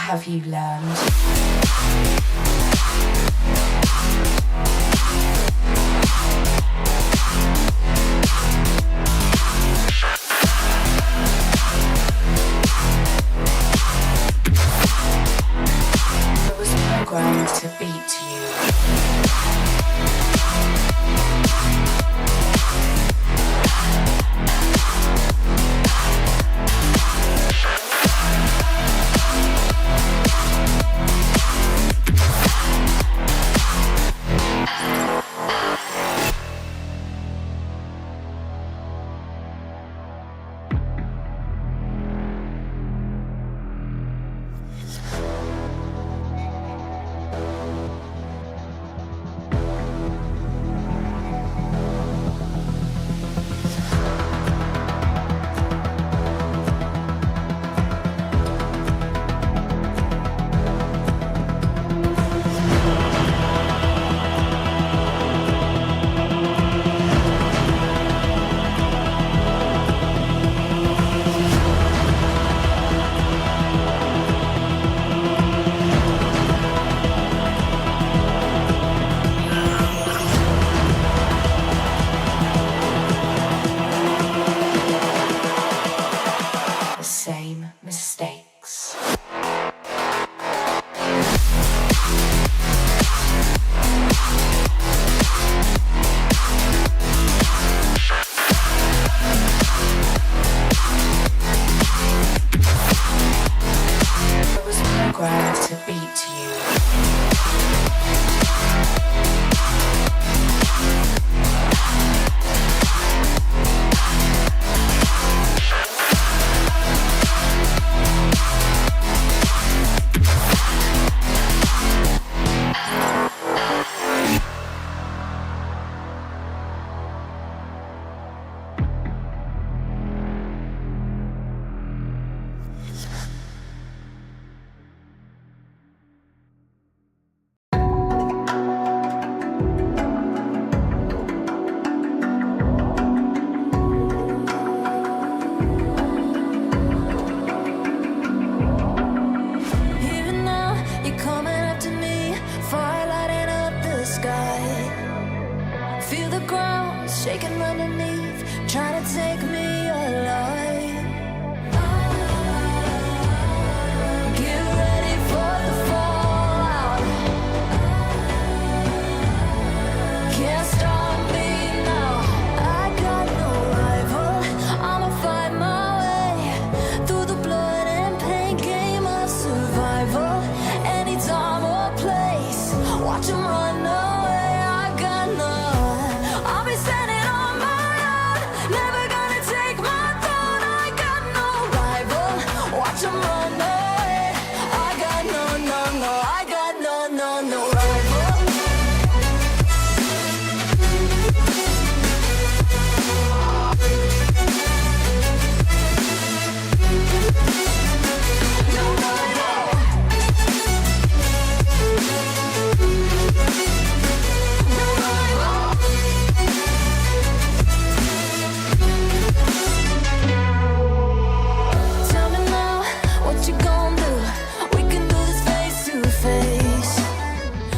have you learned? I was programmed to beat you.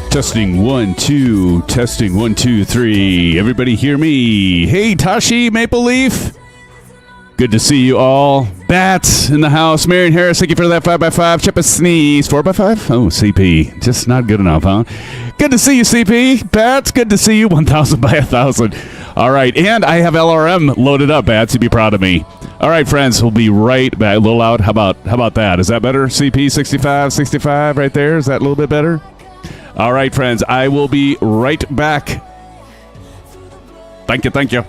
Testing 1 2, testing 1 2 3. Everybody hear me? Hey, Tashi Maple Leaf. Good to see you all. Bats in the house. Marion Harris, thank you for that 5x5. Chip a sneeze. 4x5? Oh, CP. Just not good enough, huh? Good to see you, CP. Bats, good to see you. 1,000 by 1,000. All right, and I have LRM loaded up, Bats. You'd be proud of me. All right, friends, we'll be right back. A little loud. How about that? Is that better? CP 65, 65 right there. Is that a little bit better? All right, friends, I will be right back. Thank you, thank you.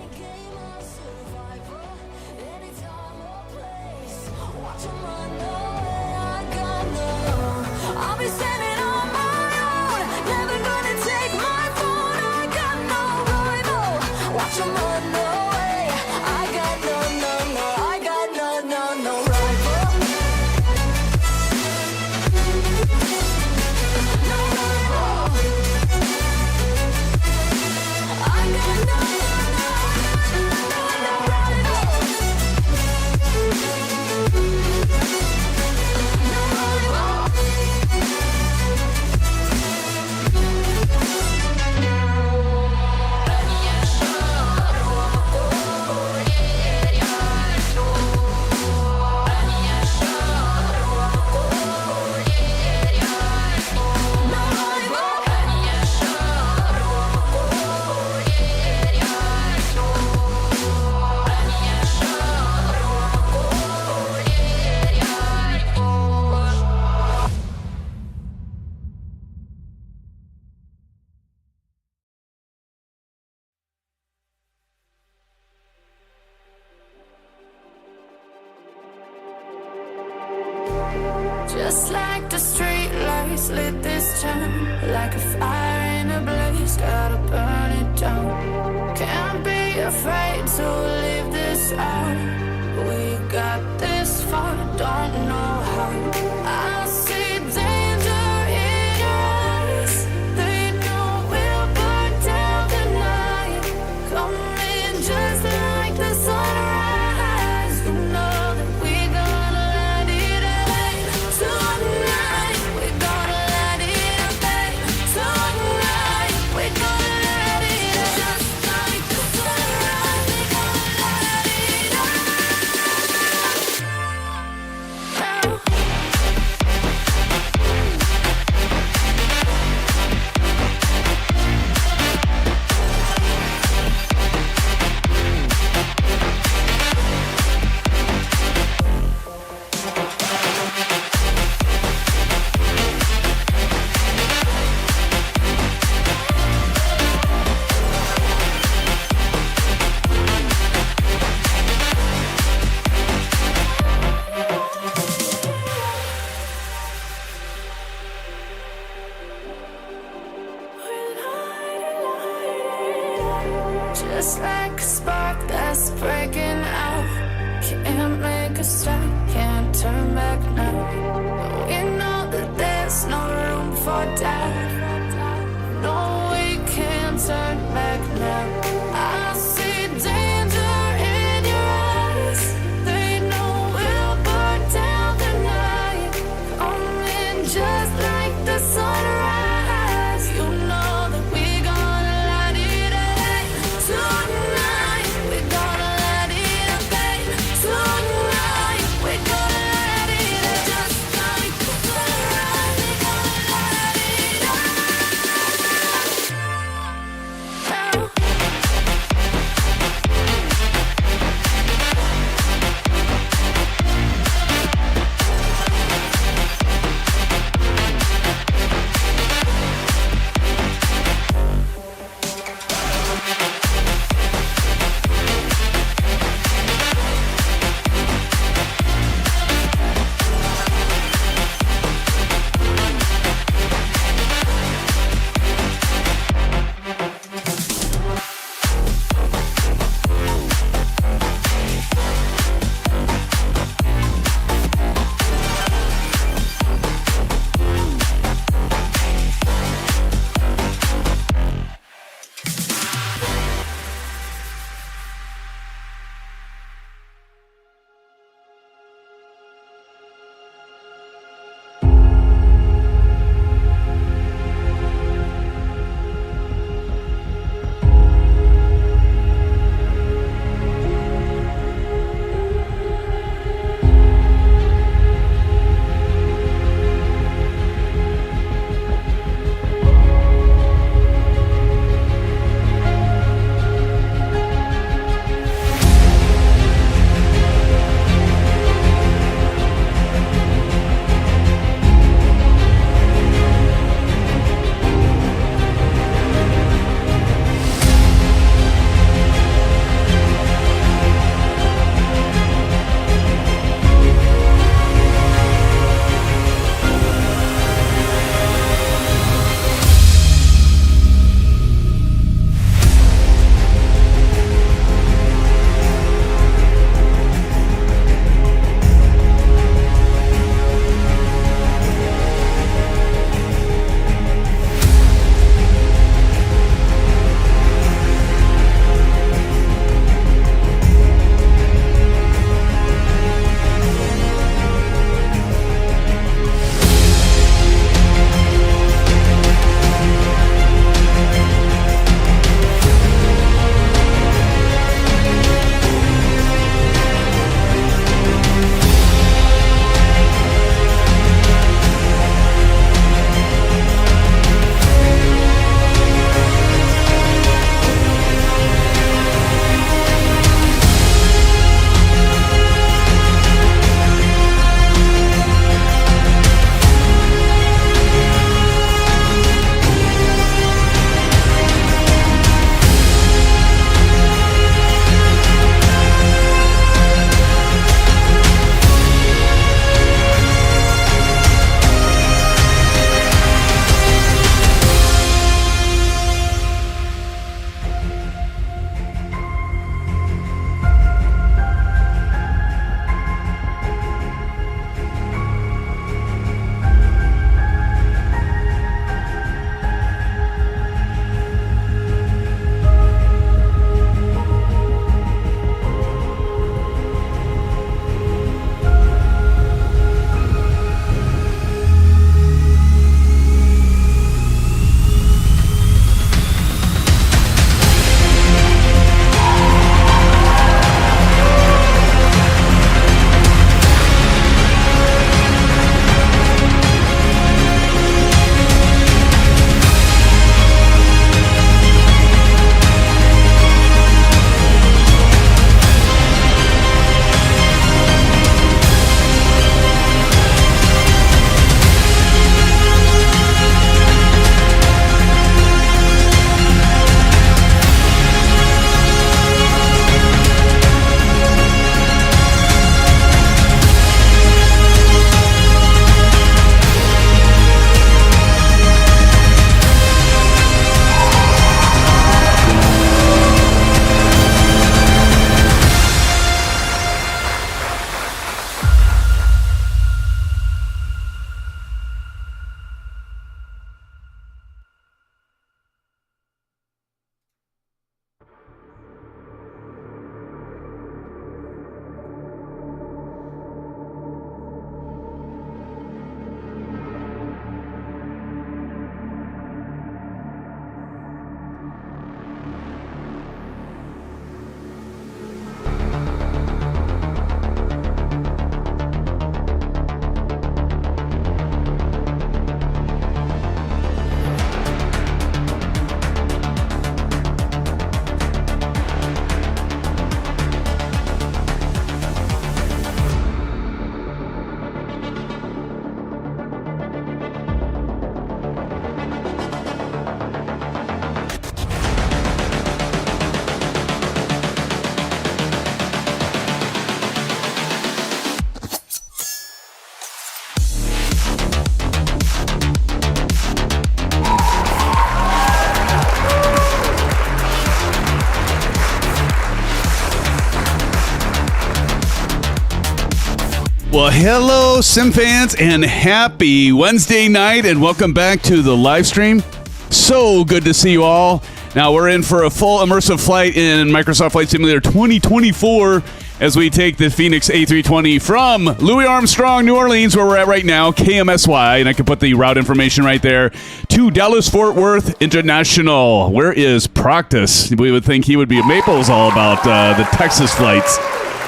Just like the street lights lit this town, like a fire in a blaze, gotta burn it down. Can't be afraid to leave this out. We got this far, don't know how. I see danger in your eyes. They know we'll burn down the night. Coming just like the sunrise. You know that we're gonna light it up tonight. We're gonna light it up tonight. We're gonna light it up just like the sunrise. We're gonna light it up now. Well, hello, SimFans, and happy Wednesday night, and welcome back to the live stream. So good to see you all. Now, we're in for a full immersive flight in Microsoft Flight Simulator 2024 as we take the Fenix A320 from Louis Armstrong, New Orleans, where we're at right now, KMSY, and I can put the route information right there, to Dallas-Fort Worth International. Where is Proctus? We would think he would be. Maple's all about the Texas flights.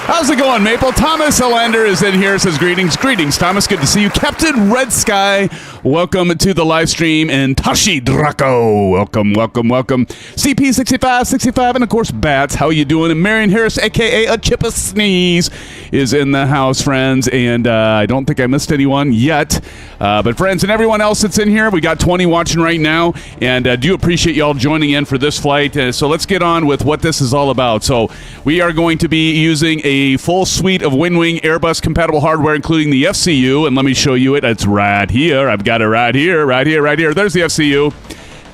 How's it going, Maple? Thomas Helander is in here, says greetings. Greetings, Thomas. Good to see you. Captain Red Sky, welcome to the live stream. And Tashi Draco, welcome. CP65, and of course, Bats. How you doing? And Marion Harris, a.k.a. A Chip of Sneeze, is in the house, friends. And I don't think I missed anyone yet. But friends and everyone else that's in here, we got 20 watching right now. And do appreciate y'all joining in for this flight. So let's get on with what this is all about. So we are going to be using a full suite of Winwing Airbus compatible hardware, including the FCU, and let me show you it. It's right here. I've got it right here. There's the FCU,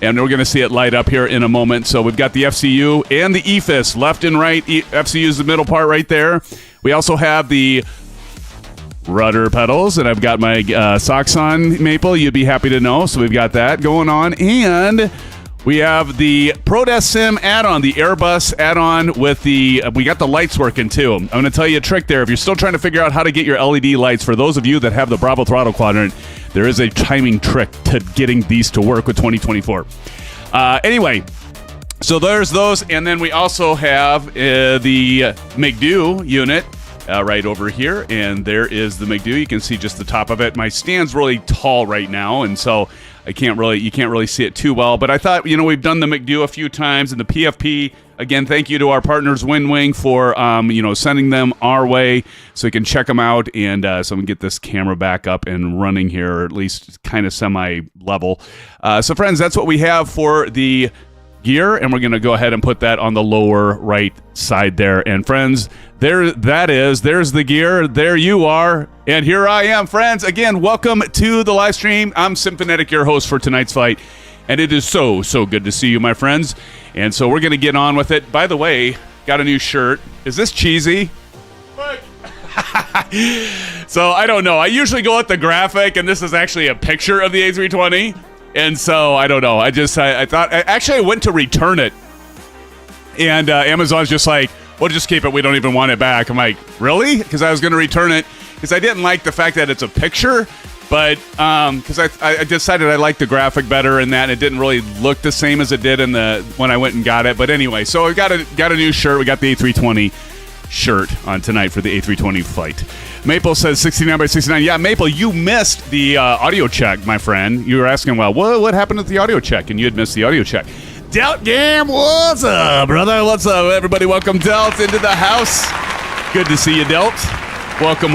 and we're going to see it light up here in a moment. So we've got the FCU and the EFIS, left and right. FCU is the middle part right there. We also have the rudder pedals, and I've got my socks on, Maple. You'd be happy to know. So we've got that going on, and we have the ProDesk Sim add-on, the Airbus add-on with the, we got the lights working too. I'm going to tell you a trick there. If you're still trying to figure out how to get your LED lights, for those of you that have the Bravo Throttle Quadrant, there is a timing trick to getting these to work with 2024. Anyway, so there's those, and then we also have the McDu unit right over here, and there is the McDu. You can see just the top of it. My stand's really tall right now, and so you can't really see it too well, but I thought, we've done the McDu a few times, and the PFP, again, thank you to our partners Winwing for, sending them our way so you can check them out, and so we can get this camera back up and running here, or at least kind of semi-level. So friends, that's what we have for the gear, and we're going to go ahead and put that on the lower right side there. And friends, there's the gear. There you are. And here I am, friends. Again, welcome to the live stream. I'm Symphonetic, your host for tonight's flight, and it is so good to see you, my friends. And so we're going to get on with it. By the way, got a new shirt. Is this cheesy? So I don't know. I usually go with the graphic, and this is actually a picture of the A320. And so, I don't know. I thought, actually, I went to return it. And Amazon's just like, well, just keep it. We don't even want it back. I'm like, really? Because I was going to return it. Because I didn't like the fact that it's a picture. But because I decided I liked the graphic better and that. It didn't really look the same as it did when I went and got it. But anyway, so we got a new shirt. We got the A320 shirt on tonight for the A320 flight. Maple says 69 by 69. Yeah, Maple, you missed the audio check, my friend. You were asking, well, what happened with the audio check? And you had missed the audio check. Delt Gam, what's up, brother? What's up, everybody? Welcome, Delt, into the house. Good to see you, Delt. Welcome.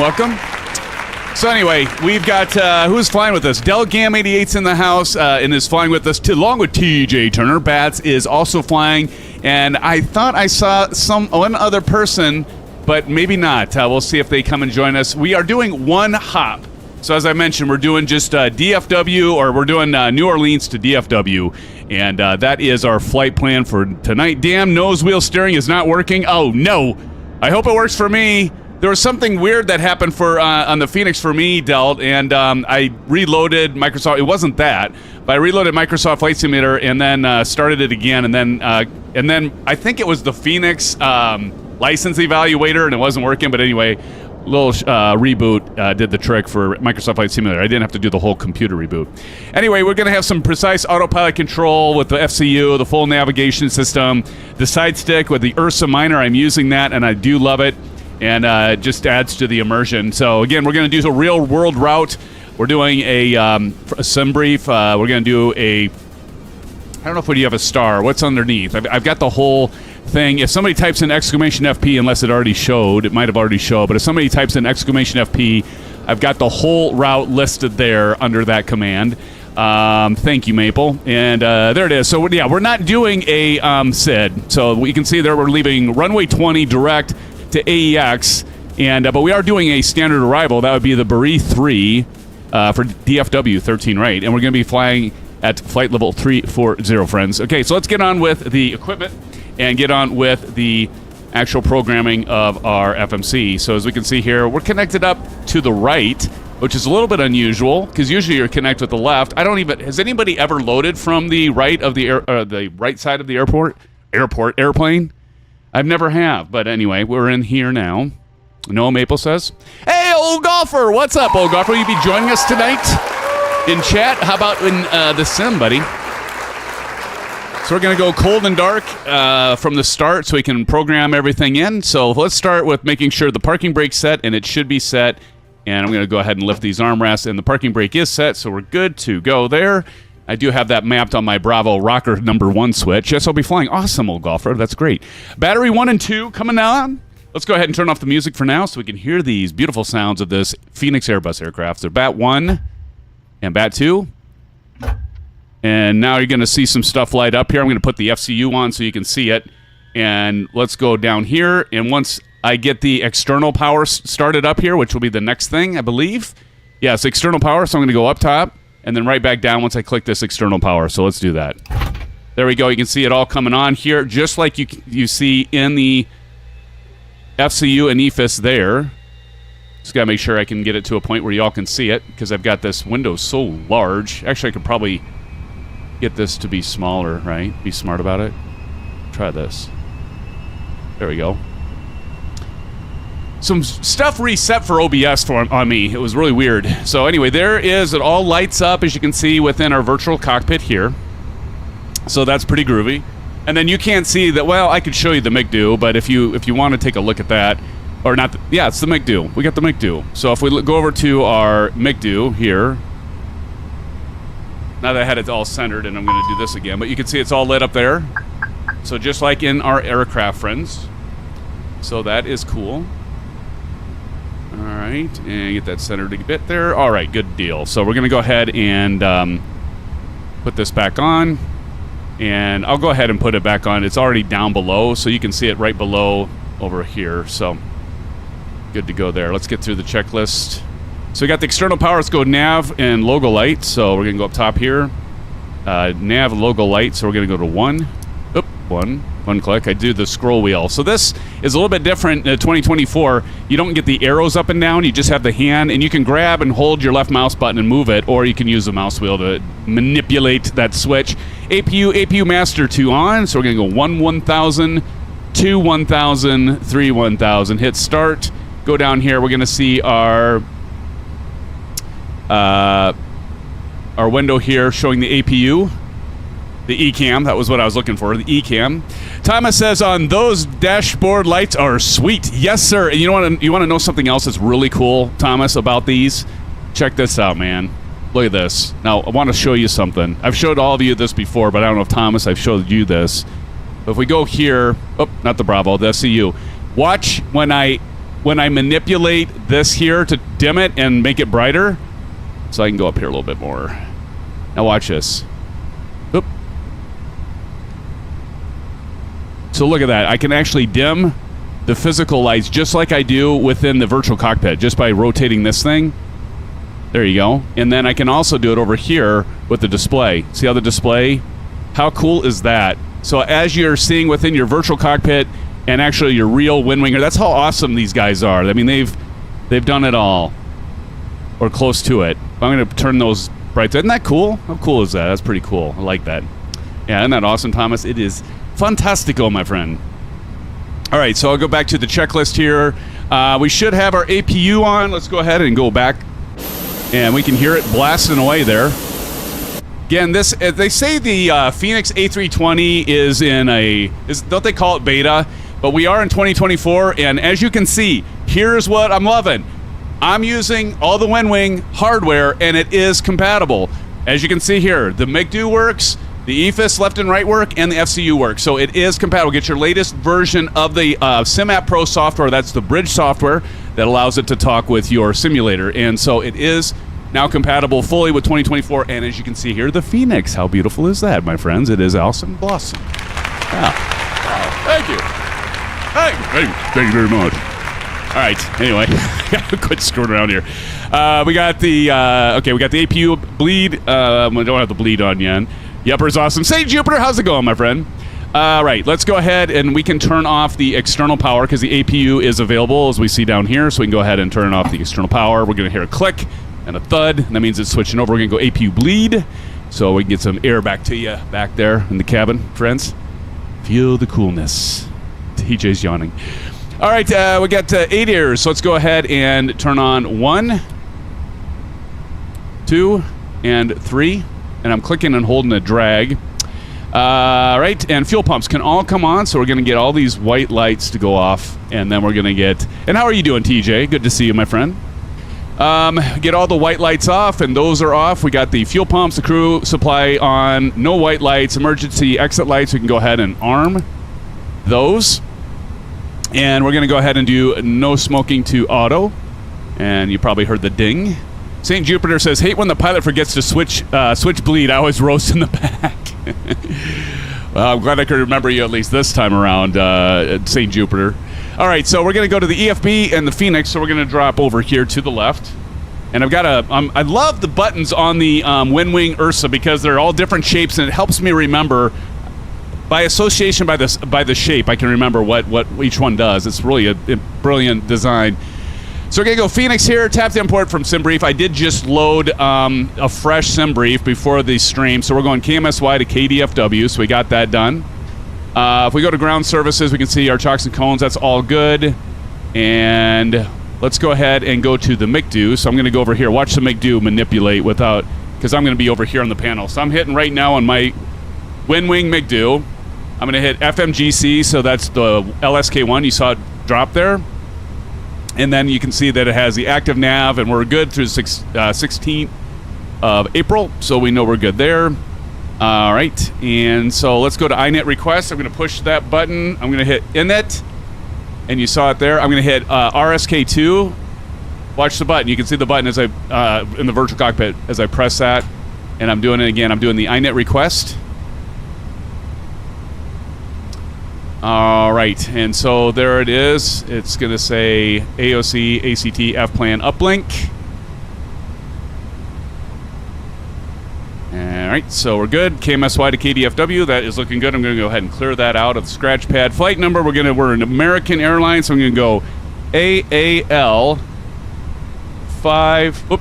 So anyway, we've got, who's flying with us? Delt Gam 88's in the house and is flying with us, along with TJ Turner. Bats is also flying. And I thought I saw one other person, but maybe not. We'll see if they come and join us. We are doing one hop. So as I mentioned, we're doing just DFW, or we're doing New Orleans to DFW. And that is our flight plan for tonight. Damn, nose wheel steering is not working. Oh, no. I hope it works for me. There was something weird that happened on the Phoenix for me, Delt, and I reloaded Microsoft. It wasn't that, but I reloaded Microsoft Flight Simulator and then started it again, and then I think it was the Phoenix license evaluator, and it wasn't working. But anyway, little reboot did the trick for Microsoft Flight Simulator. I didn't have to do the whole computer reboot. Anyway, we're going to have some precise autopilot control with the FCU, the full navigation system, the sidestick with the URSA Minor. I'm using that, and I do love it. And it just adds to the immersion. So, again, we're going to do a real-world route. We're doing a sim brief. We're going to do I don't know if you have a star. What's underneath? I've got the whole thing. If somebody types in !FP, unless it already showed, it might have already showed, but if somebody types in !FP, I've got the whole route listed there under that command. Thank you, Maple. And there it is. So, yeah, we're not doing a SID. So, we can see there we're leaving runway 20 direct to AEX, and but we are doing a standard arrival. That would be the Barry 3 for DFW 13 right, and we're going to be flying at flight level 340, friends. Okay, so let's get on with the equipment and get on with the actual programming of our FMC. So as we can see here, we're connected up to the right, which is a little bit unusual because usually you're connected with the left. Has anybody ever loaded from the right of the right side of the airplane? I've never have, but anyway, we're in here now. Noah Maple says, "Hey, old golfer, what's up, old golfer? Will you be joining us tonight in chat? How about in the sim, buddy?" So we're going to go cold and dark from the start so we can program everything in. So let's start with making sure the parking brake's set, and it should be set. And I'm going to go ahead and lift these armrests, and the parking brake is set, so we're good to go there. I do have that mapped on my Bravo Rocker #1 switch. Yes, I'll be flying. Awesome, old golfer. That's great. Battery 1 and 2 coming on. Let's go ahead and turn off the music for now so we can hear these beautiful sounds of this Fenix Airbus aircraft. They're Bat 1 and Bat 2. And now you're going to see some stuff light up here. I'm going to put the FCU on so you can see it. And let's go down here. And once I get the external power started up here, which will be the next thing, I believe. Yes, external power. So I'm going to go up top and then right back down once I click this external power. So let's do that. There we go. You can see it all coming on here, just like you see in the FCU and EFIS there. Just got to make sure I can get it to a point where y'all can see it because I've got this window so large. Actually, I could probably get this to be smaller, right? Be smart about it. Try this. There we go. Some stuff reset for OBS on me. It was really weird. So anyway, there is, it all lights up, as you can see, within our virtual cockpit here. So that's pretty groovy. And then you can't see that, well, I could show you the McDu, but if you want to take a look at that, or not, yeah, it's the McDu. We got the McDu. So if we go over to our McDu here, now that I had it all centered, and I'm going to do this again, but you can see it's all lit up there. So just like in our aircraft friends. So that is cool. All right, and get that centered a bit there. All right, good deal. So we're going to go ahead and put this back on. And I'll go ahead and put it back on. It's already down below, so you can see it right below over here. So good to go there. Let's get through the checklist. So we got the external power. Let's go nav and logo light. So we're going to go up top here. Nav logo light. So we're going to go to 1. Oop, 1 click. I do the scroll wheel. So this is a little bit different in 2024. You don't get the arrows up and down. You just have the hand, and you can grab and hold your left mouse button and move it, or you can use the mouse wheel to manipulate that switch. APU master 2 on. So we're going to go 1 1000, 2 1000, 3 1000. Hit start. Go down here. We're going to see our window here showing the APU. The ECAM, that was what I was looking for, the ECAM. Thomas says, on those dashboard lights are sweet. Yes, sir. And you want to know something else that's really cool, Thomas, about these? Check this out, man. Look at this. Now, I want to show you something. I've showed all of you this before, but I don't know if, Thomas, I've showed you this. But if we go here, oh, not the Bravo, the SCU. Watch when I manipulate this here to dim it and make it brighter. So I can go up here a little bit more. Now watch this. Oop. So look at that. I can actually dim the physical lights just like I do within the virtual cockpit, just by rotating this thing. There you go. And then I can also do it over here with the display. See how the display? How cool is that? So as you're seeing within your virtual cockpit and actually your real Winwing, that's how awesome these guys are. I mean, they've done it all, or close to it. I'm going to turn those brights. Isn't that cool? How cool is that? That's pretty cool. I like that. Yeah, isn't that awesome, Thomas? It is fantastico, my friend. All right, so I'll go back to the checklist here. We should have our APU on. Let's go ahead and go back, and we can hear it blasting away there. Again, this they say the Fenix A320 is don't they call it beta? But we are in 2024, and as you can see, here's what I'm loving. I'm using all the Winwing hardware, and it is compatible. As you can see here, the McDu works, the EFIS left and right work, and the FCU works. So it is compatible. Get your latest version of the SimApp Pro software. That's the bridge software that allows it to talk with your simulator. And so it is now compatible fully with 2024. And as you can see here, the Fenix. How beautiful is that, my friends? It is awesome. Blossom. Yeah. Wow. Thank you. Thank you very much. All right. Anyway, quit screwing around here. We got the we got the APU bleed. We don't have the bleed on yet. Yupper's awesome. Say, Jupiter, how's it going, my friend? All right, let's go ahead and we can turn off the external power because the APU is available, as we see down here. So we can go ahead and turn off the external power. We're going to hear a click and a thud. And that means it's switching over. We're going to go APU bleed so we can get some air back to you back there in the cabin, friends. Feel the coolness. TJ's yawning. All right, we got 8 ears. So let's go ahead and turn on 1, 2, and 3. And I'm clicking and holding a drag. Right, and fuel pumps can all come on, so we're going to get all these white lights to go off, and then we're going to get... And how are you doing, TJ? Good to see you, my friend. Get all the white lights off, and those are off. We got the fuel pumps, the crew supply on, no white lights, emergency exit lights. We can go ahead and arm those. And we're going to go ahead and do no smoking to auto. And you probably heard the ding. St. Jupiter says, hate when the pilot forgets to switch bleed. I always roast in the back. Well, I'm glad I could remember you at least this time around, St. Jupiter. All right, so we're going to go to the EFB and the Phoenix, so we're going to drop over here to the left. And I've got I love the buttons on the Winwing Ursa because they're all different shapes, and it helps me remember, by association, by the shape, I can remember what each one does. It's really a brilliant design. So we're going to go Phoenix here, tap the import from SimBrief. I did just load a fresh SimBrief before the stream, so we're going KMSY to KDFW, so we got that done. If we go to ground services, we can see our chocks and cones. That's all good. And let's go ahead and go to the McDu. So I'm going to go over here. Watch the McDu manipulate without, because I'm going to be over here on the panel. So I'm hitting right now on my Winwing McDu. I'm going to hit FMGC, so that's the LSK1. You saw it drop there. And then you can see that it has the active nav, and we're good through the 16th of April, so we know we're good there. All right, and so let's go to iNet request. I'm going to push that button. I'm going to hit init, and you saw it there. I'm going to hit RSK2. Watch the button. You can see the button as I in the virtual cockpit as I press that, and I'm doing it again. I'm doing the iNet request. All right, and so there it is. It's going to say AOC ACT F-plan uplink. All right, so we're good. KMSY to KDFW, that is looking good. I'm going to go ahead and clear that out of the scratch pad. Flight number, we're an American Airlines, so I'm going to go AAL 5. Oop,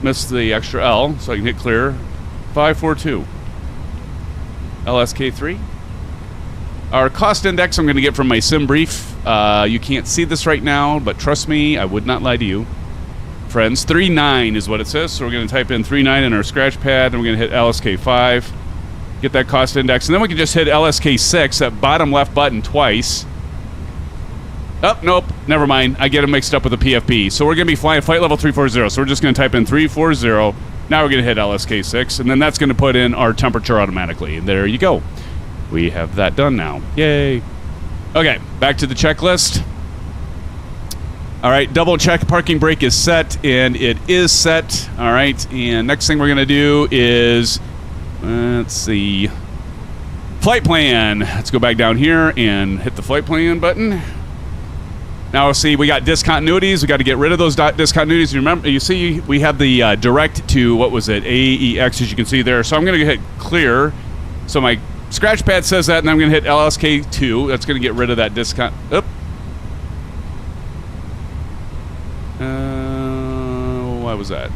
missed the extra L, so I can hit clear. 542. LSK3. Our cost index I'm going to get from my SimBrief. You can't see this right now, but trust me, I would not lie to you. Friends, 39 is what it says, so we're going to type in 39 in our scratch pad, and we're going to hit LSK5, get that cost index, and then we can just hit LSK6, that bottom left button, twice. Oh, nope, never mind. I get it mixed up with the PFP. So we're going to be flying flight level 340, so we're just going to type in 340. Now we're going to hit LSK6, and then that's going to put in our temperature automatically, and there you go. We have that done now. Yay. Okay, back to the checklist. All right, double check parking brake is set, and it is set. All right, and next thing we're going to do is, let's see, flight plan. Let's go back down here and hit the flight plan button. Now we'll see, we got discontinuities. We got to get rid of those discontinuities. You remember, you see, we have the direct to, what was it, AEX, as you can see there. So I'm going to hit clear. So my scratch pad says that, and I'm going to hit LSK2. That's going to get rid of that discount. Oop. Why was that?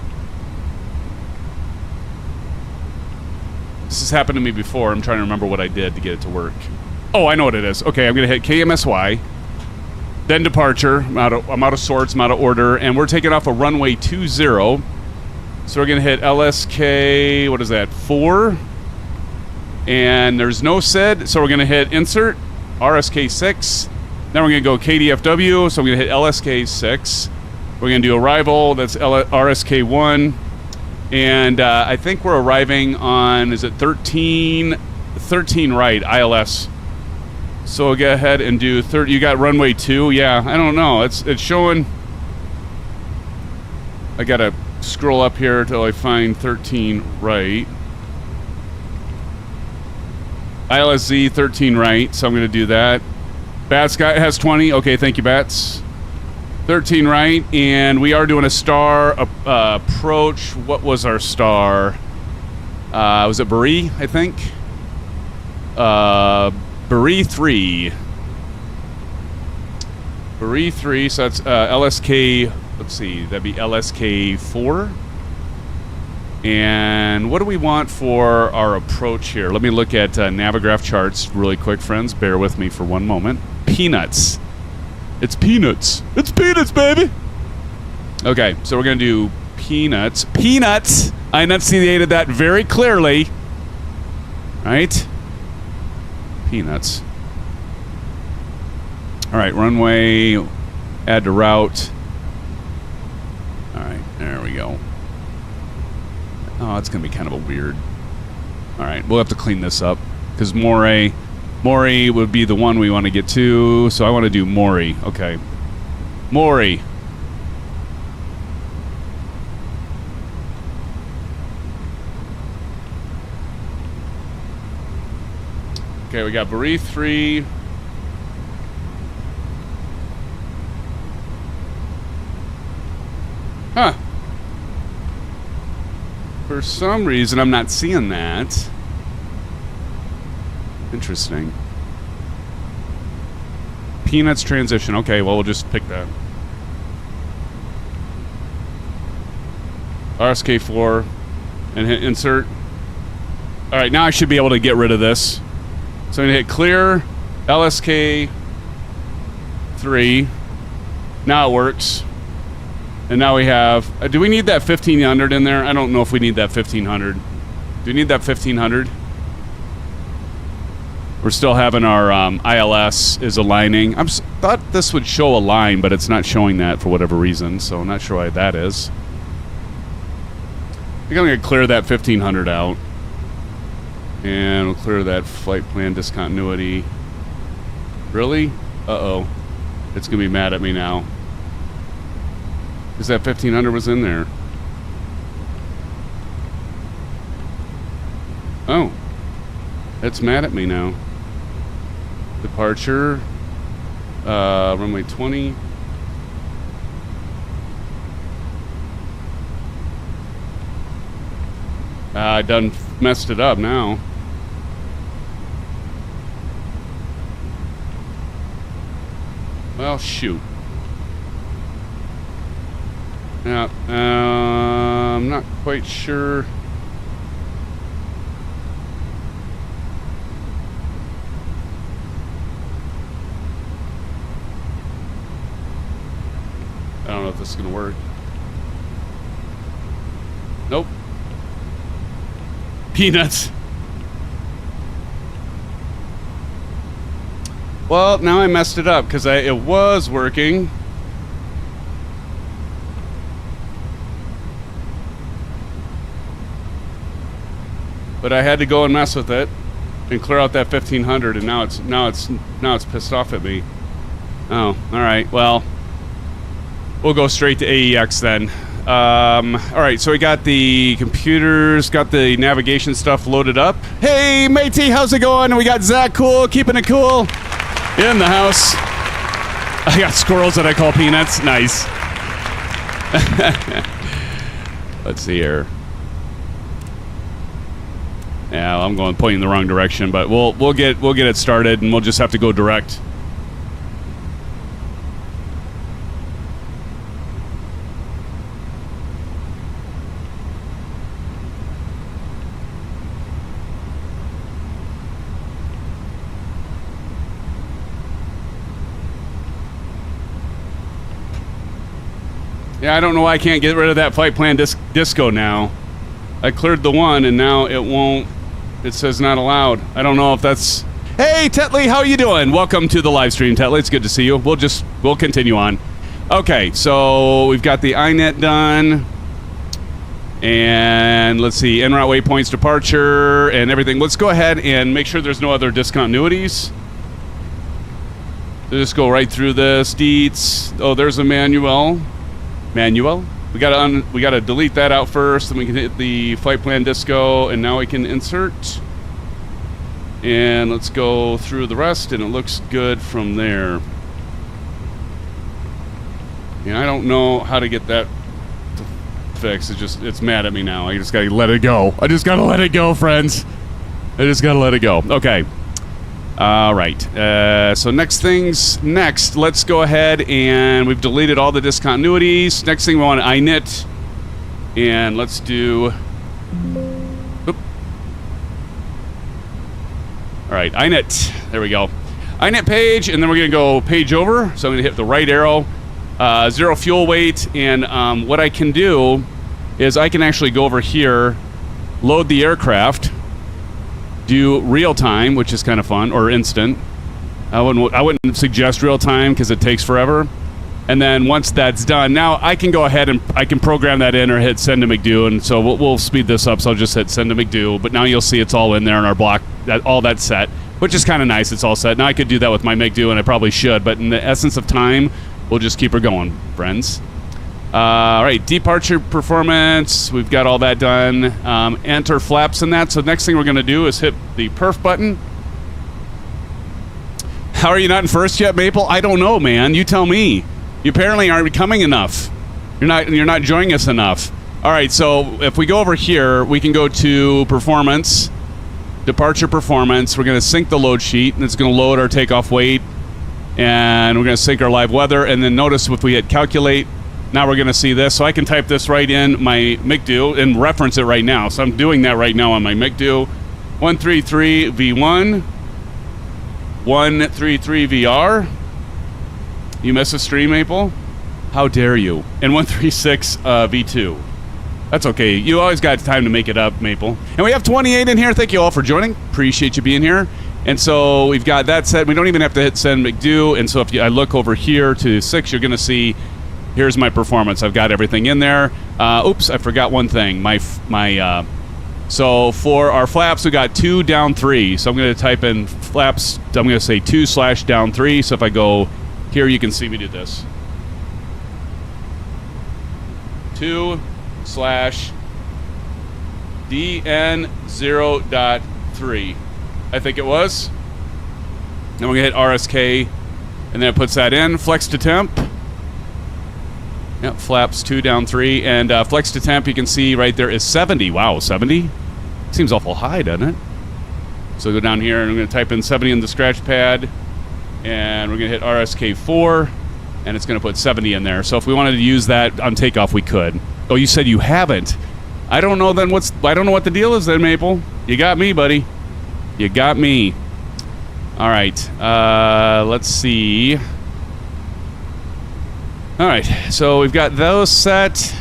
This has happened to me before. I'm trying to remember what I did to get it to work. Oh, I know what it is. Okay, I'm going to hit KMSY, then departure. I'm out of sorts, I'm out of order, and we're taking off a runway 20. So we're going to hit LSK, what is that, 4? And there's no SID, so we're going to hit insert, RSK6. Then we're going to go KDFW, so I'm going to hit LSK6. We're going to do arrival, that's RSK1. And I think we're arriving on, is it 13 right, ILS. So we'll go ahead and do 30. You got runway 2? Yeah, I don't know. It's showing. I got to scroll up here until I find 13 right. ILSZ 13 right, so I'm going to do that. Bats has 20. Okay, thank you, Bats. 13 right, and we are doing a star approach. What was our star? Was it Brie, I think? Buri 3. Buri 3, so that's LSK, let's see, that'd be LSK 4. And what do we want for our approach here? Let me look at Navigraph charts really quick, friends. Bear with me for one moment. PNUTS. It's peanuts. It's peanuts, baby. Okay, so we're going to do PNUTS. PNUTS! I enunciated that very clearly. Right? PNUTS. All right, runway, add to route. All right, there we go. Oh, it's going to be kind of a weird. All right, we'll have to clean this up because Mori would be the one we want to get to. So I want to do Mori. Okay. Mori. Okay, we got Buri 3. Huh. For some reason, I'm not seeing that. Interesting. PNUTS transition. Okay, well, we'll just pick that. RSK4 and hit insert. All right, now I should be able to get rid of this. So I'm going to hit clear, LSK 3. Now it works. And now we have... do we need that 1500 in there? I don't know if we need that 1500. Do we need that 1500? We're still having our ILS is aligning. I thought this would show a line, but it's not showing that for whatever reason. So I'm not sure why that is. I think I'm going to clear that 1500 out. And we'll clear that flight plan discontinuity. Really? Uh-oh. It's going to be mad at me now. Because that 1500 was in there. Oh. It's mad at me now. Departure. Runway 20. I done messed it up now. Well, shoot. Yeah, I'm not quite sure. I don't know if this is going to work. Nope. Peanuts. Well, now I messed it up because it was working. But I had to go and mess with it and clear out that 1500, and now it's pissed off at me. Oh, all right. Well, we'll go straight to AEX then. All right, so we got the computers, got the navigation stuff loaded up. Hey, matey, how's it going? We got Zach Cool, keeping it cool in the house. I got squirrels that I call peanuts. Nice. Let's see here. Yeah, I'm pointing the wrong direction, but we'll get it started, and we'll just have to go direct. Yeah, I don't know why I can't get rid of that flight plan disco now. I cleared the one, and now it won't. It says not allowed. I don't know if that's... Hey, Tetley, how you doing? Welcome to the live stream, Tetley. It's good to see you. We'll continue on. Okay, so we've got the INET done. And let's see, en route waypoints, departure, and everything. Let's go ahead and make sure there's no other discontinuities. So just go right through this. Deets. Oh, there's a manual. We gotta delete that out first, then we can hit the flight plan disco, and now we can insert. And let's go through the rest, and it looks good from there. And I don't know how to get that to fix. It's mad at me now. I just gotta let it go. I just gotta let it go, friends. I just gotta let it go. Okay. All right. So next, let's go ahead and we've deleted all the discontinuities. Next thing we want to init. And let's do... Oop. All right, init. There we go. Init page, and then we're going to go page over. So I'm going to hit the right arrow. 0 fuel weight. And what I can do is I can actually go over here, load the aircraft, do real time, which is kind of fun, or instant. I wouldn't suggest real time because it takes forever. And then once that's done, now I can go ahead and I can program that in or hit send to McDo. And so we'll speed this up. So I'll just hit send to McDo. But now you'll see it's all in there in our block, all that's set, which is kind of nice. It's all set. Now I could do that with my McDo, and I probably should. But in the essence of time, we'll just keep her going, friends. All right, departure performance. We've got all that done. Enter flaps in that. So next thing we're going to do is hit the perf button. How are you not in first yet, Maple? I don't know, man. You tell me. You apparently aren't becoming enough. You're not joining us enough. All right, so if we go over here, we can go to performance, departure performance. We're going to sync the load sheet, and it's going to load our takeoff weight, and we're going to sync our live weather. And then notice if we hit calculate, now we're going to see this. So I can type this right in my McDo and reference it right now. So I'm doing that right now on my McDo. 133 V1, 133 VR. You missed a stream, Maple? How dare you? And 136 V2. That's okay. You always got time to make it up, Maple. And we have 28 in here. Thank you all for joining. Appreciate you being here. And so we've got that set. We don't even have to hit send McDo. And so if I look over here to 6, you're going to see here's my performance. I've got everything in there. Oops, I forgot one thing. So for our flaps, we got 2 down 3. So I'm going to type in flaps. I'm going to say 2/down 3. So if I go here, you can see me do this. 2/DN0.3. I think it was. Then we're going to hit RSK, and then it puts that in. Flex to temp. Yep, flaps 2 down 3. And flex to temp, you can see right there is 70. Wow, 70? Seems awful high, doesn't it? So go down here, and I'm going to type in 70 in the scratch pad. And we're going to hit RSK4, and it's going to put 70 in there. So if we wanted to use that on takeoff, we could. Oh, you said you haven't. I don't know then I don't know what the deal is then, Maple. You got me, buddy. You got me. All right. Let's see. All right. So we've got those set.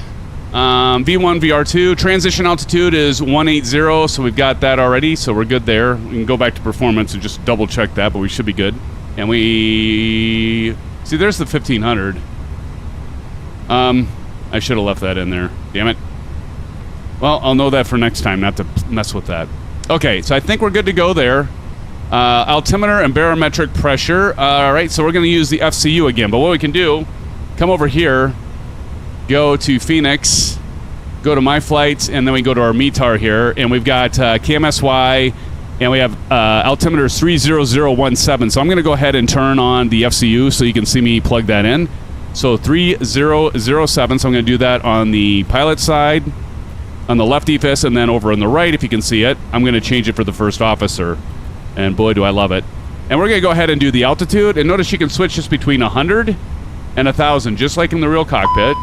V1, VR2. Transition altitude is 180, so we've got that already. So we're good there. We can go back to performance and just double check that, but we should be good. And we... See, there's the 1500. I should have left that in there. Damn it. Well, I'll know that for next time, not to mess with that. Okay, so I think we're good to go there. Altimeter and barometric pressure. All right, so we're going to use the FCU again. But what we can do, come over here, go to Phoenix, go to My Flights, and then we go to our METAR here. And we've got KMSY, and we have altimeter 30017. So I'm going to go ahead and turn on the FCU so you can see me plug that in. So 3007, so I'm going to do that on the pilot side, on the left EFIS, and then over on the right, if you can see it, I'm going to change it for the first officer. And boy, do I love it. And we're going to go ahead and do the altitude. And notice you can switch this between 100 and 1,000, just like in the real cockpit. So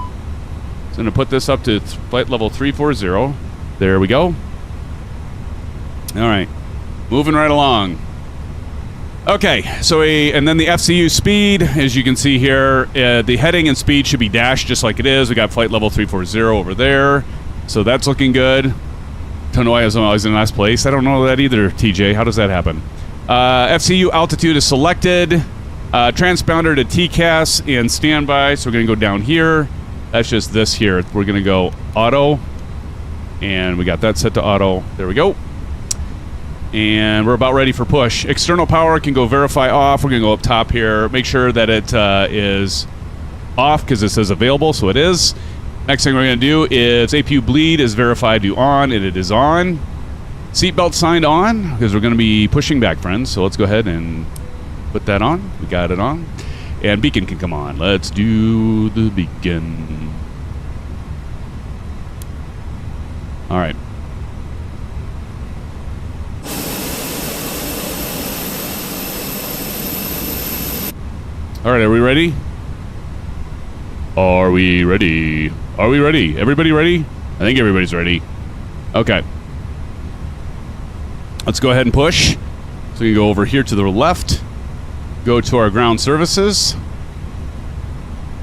I'm going to put this up to flight level 340. There we go. All right. Moving right along. Okay, so and then the FCU speed, as you can see here, the heading and speed should be dashed just like it is. We got flight level 340 over there, so that's looking good. Don't know why I was always in last place. I don't know that either, TJ. How does that happen? FCU altitude is selected. Transponder to TCAS and standby, so we're going to go down here. That's just this here. We're going to go auto, and we got that set to auto. There we go. And we're about ready for push. External power can go verify off. We're going to go up top here. Make sure that it is off because it says available, so it is. Next thing we're going to do is APU bleed is verified to on, and it is on. Seatbelt signed on because we're going to be pushing back, friends. So let's go ahead and put that on. We got it on. And beacon can come on. Let's do the beacon. All right. All right, are we ready? Are we ready? Are we ready? Everybody ready? I think everybody's ready. Okay. Let's go ahead and push. So we can go over here to the left, go to our ground services,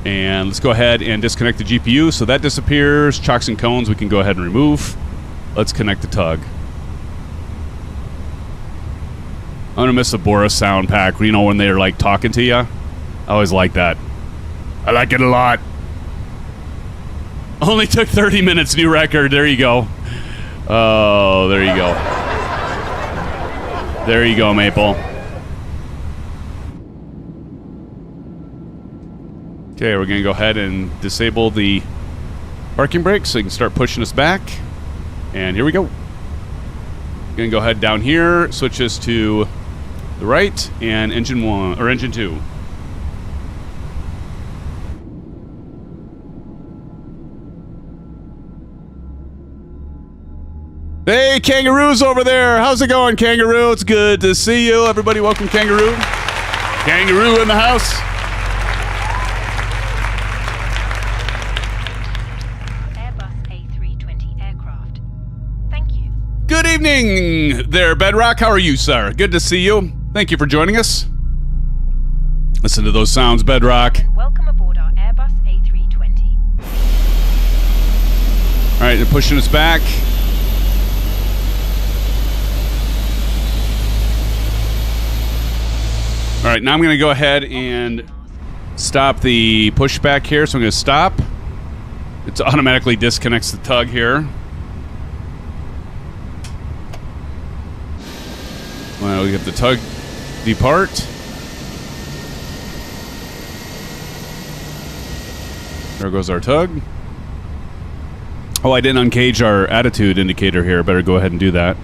and let's go ahead and disconnect the GPU. So that disappears. Chocks and cones we can go ahead and remove. Let's connect the tug. I'm going to miss the Boris sound pack, you know, when they're like talking to you. I always like that. I like it a lot. Only took 30 minutes, new record. There you go. Oh, there you go. There you go, Maple. Okay, we're going to go ahead and disable the parking brake so you can start pushing us back. And here we go. Going to go ahead down here, switch us to the right, and engine 1 or engine 2. Hey, Kangaroo's over there. How's it going, Kangaroo? It's good to see you. Everybody, welcome, Kangaroo. Kangaroo in the house. Airbus A320 aircraft. Thank you. Good evening there, Bedrock. How are you, sir? Good to see you. Thank you for joining us. Listen to those sounds, Bedrock. Welcome aboard our Airbus A320. All right, they're pushing us back. All right, now I'm going to go ahead and stop the pushback here. So I'm going to stop. It automatically disconnects the tug here. Well, we get the tug depart. There goes our tug. Oh, I didn't uncage our attitude indicator here. Better go ahead and do that.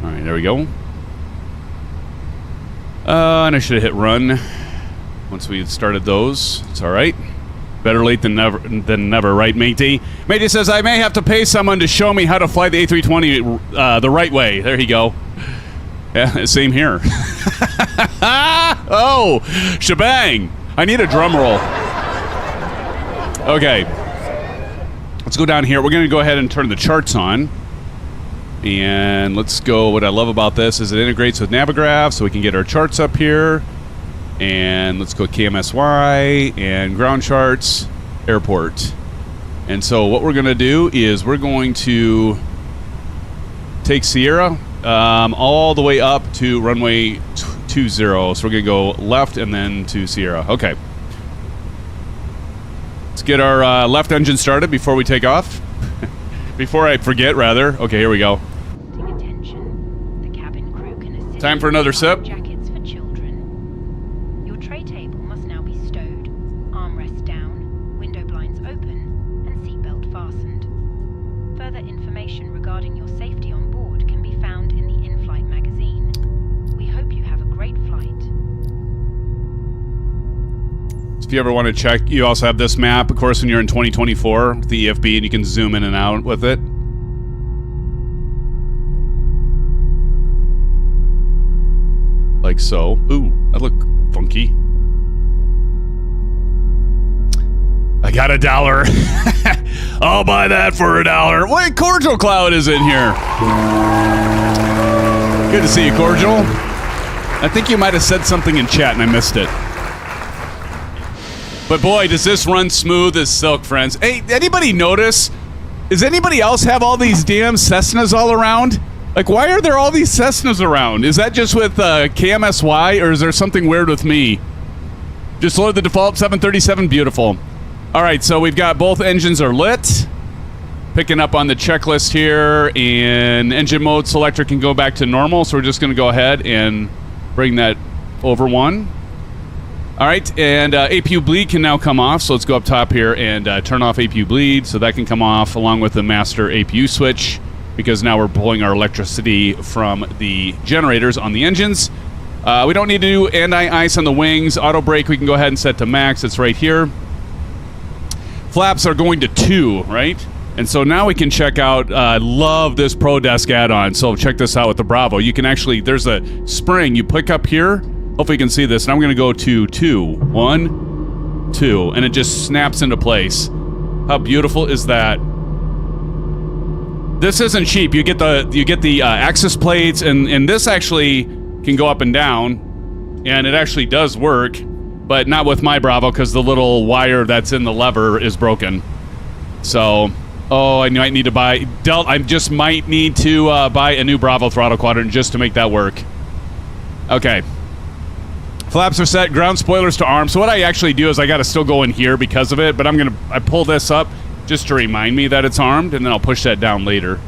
All right, there we go. And I should have hit run once we had started those. It's all right. Better late than never, right, matey? Matey says, I may have to pay someone to show me how to fly the A320 the right way. There you go. Yeah, same here. Oh, shebang. I need a drum roll. Okay. Let's go down here. We're going to go ahead and turn the charts on. And let's go. What I love about this is it integrates with Navigraph, so we can get our charts up here. And let's go KMSY and ground charts, airport. And so what we're going to do is we're going to take Sierra all the way up to runway 20. So we're going to go left and then to Sierra. Okay. Let's get our left engine started before we take off. Before I forget, rather. Okay, here we go. Time for another sip. Jackets for children. Your tray table must now be stowed, armrest down, window blinds open, and seatbelt fastened. Further information regarding your safety on board can be found in the in-flight magazine. We hope you have a great flight. If you ever want to check, you also have this map, of course, when you're in 2024, the EFB, and you can zoom in and out with it. Like so. Ooh, that look funky. I got $1. I'll buy that for $1. Wait, Cordial Cloud is in here. Good to see you, Cordial. I think you might have said something in chat and I missed it. But boy, does this run smooth as silk, friends. Hey, anybody notice? Does anybody else have all these damn Cessnas all around? Like, why are there all these Cessnas around? Is that just with KMSY, or is there something weird with me? Just load the default 737. Beautiful. All right, so we've got both engines are lit. Picking up on the checklist here, and engine mode selector can go back to normal, so we're just going to go ahead and bring that over one. All right, and APU bleed can now come off, so let's go up top here and turn off APU bleed, so that can come off along with the master APU switch, because now we're pulling our electricity from the generators on the engines. We don't need to do anti-ice on the wings. Auto brake we can go ahead and set to max. It's right here. Flaps are going to 2, right? And so now we can check out, love this Pro Desk add-on. So check this out with the Bravo. You can actually, there's a spring you pick up here. Hopefully you can see this. And I'm going to go to 2. 1, 2. And it just snaps into place. How beautiful is that? This isn't cheap. You get the access plates, and this actually can go up and down. And it actually does work. But not with my Bravo, because the little wire that's in the lever is broken. So... oh, I might need to buy... I just might need to buy a new Bravo throttle quadrant just to make that work. Okay. Flaps are set. Ground spoilers to arm. So what I actually do is I got to still go in here because of it, but I pull this up just to remind me that it's armed, and then I'll push that down later.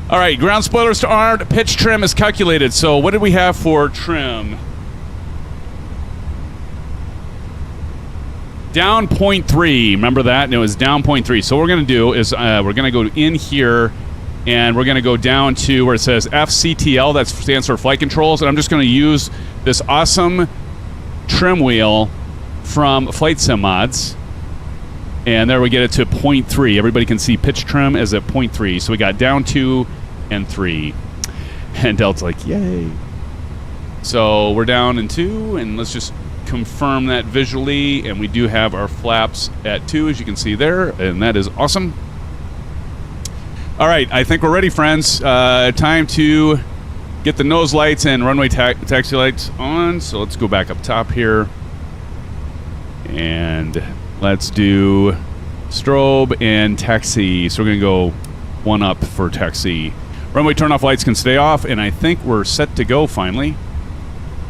All right, ground spoilers to armed. Pitch trim is calculated. So what did we have for trim? Down 0.3, remember that? And it was down 0.3. So what we're going to do is we're going to go in here, and we're going to go down to where it says FCTL, that stands for flight controls, and I'm just going to use this awesome trim wheel from Flight Sim Mods, and there we get it to 0.3. Everybody can see pitch trim is at 0.3. So we got down 2 and 3. And Delt's like, yay. So we're down in 2, and let's just confirm that visually, and we do have our flaps at 2, as you can see there, and that is awesome. All right, I think we're ready, friends. Time to get the nose lights and runway taxi lights on. So let's go back up top here, and let's do strobe and taxi. So we're gonna go 1 up for taxi. Runway turn-off lights can stay off, and I think we're set to go finally.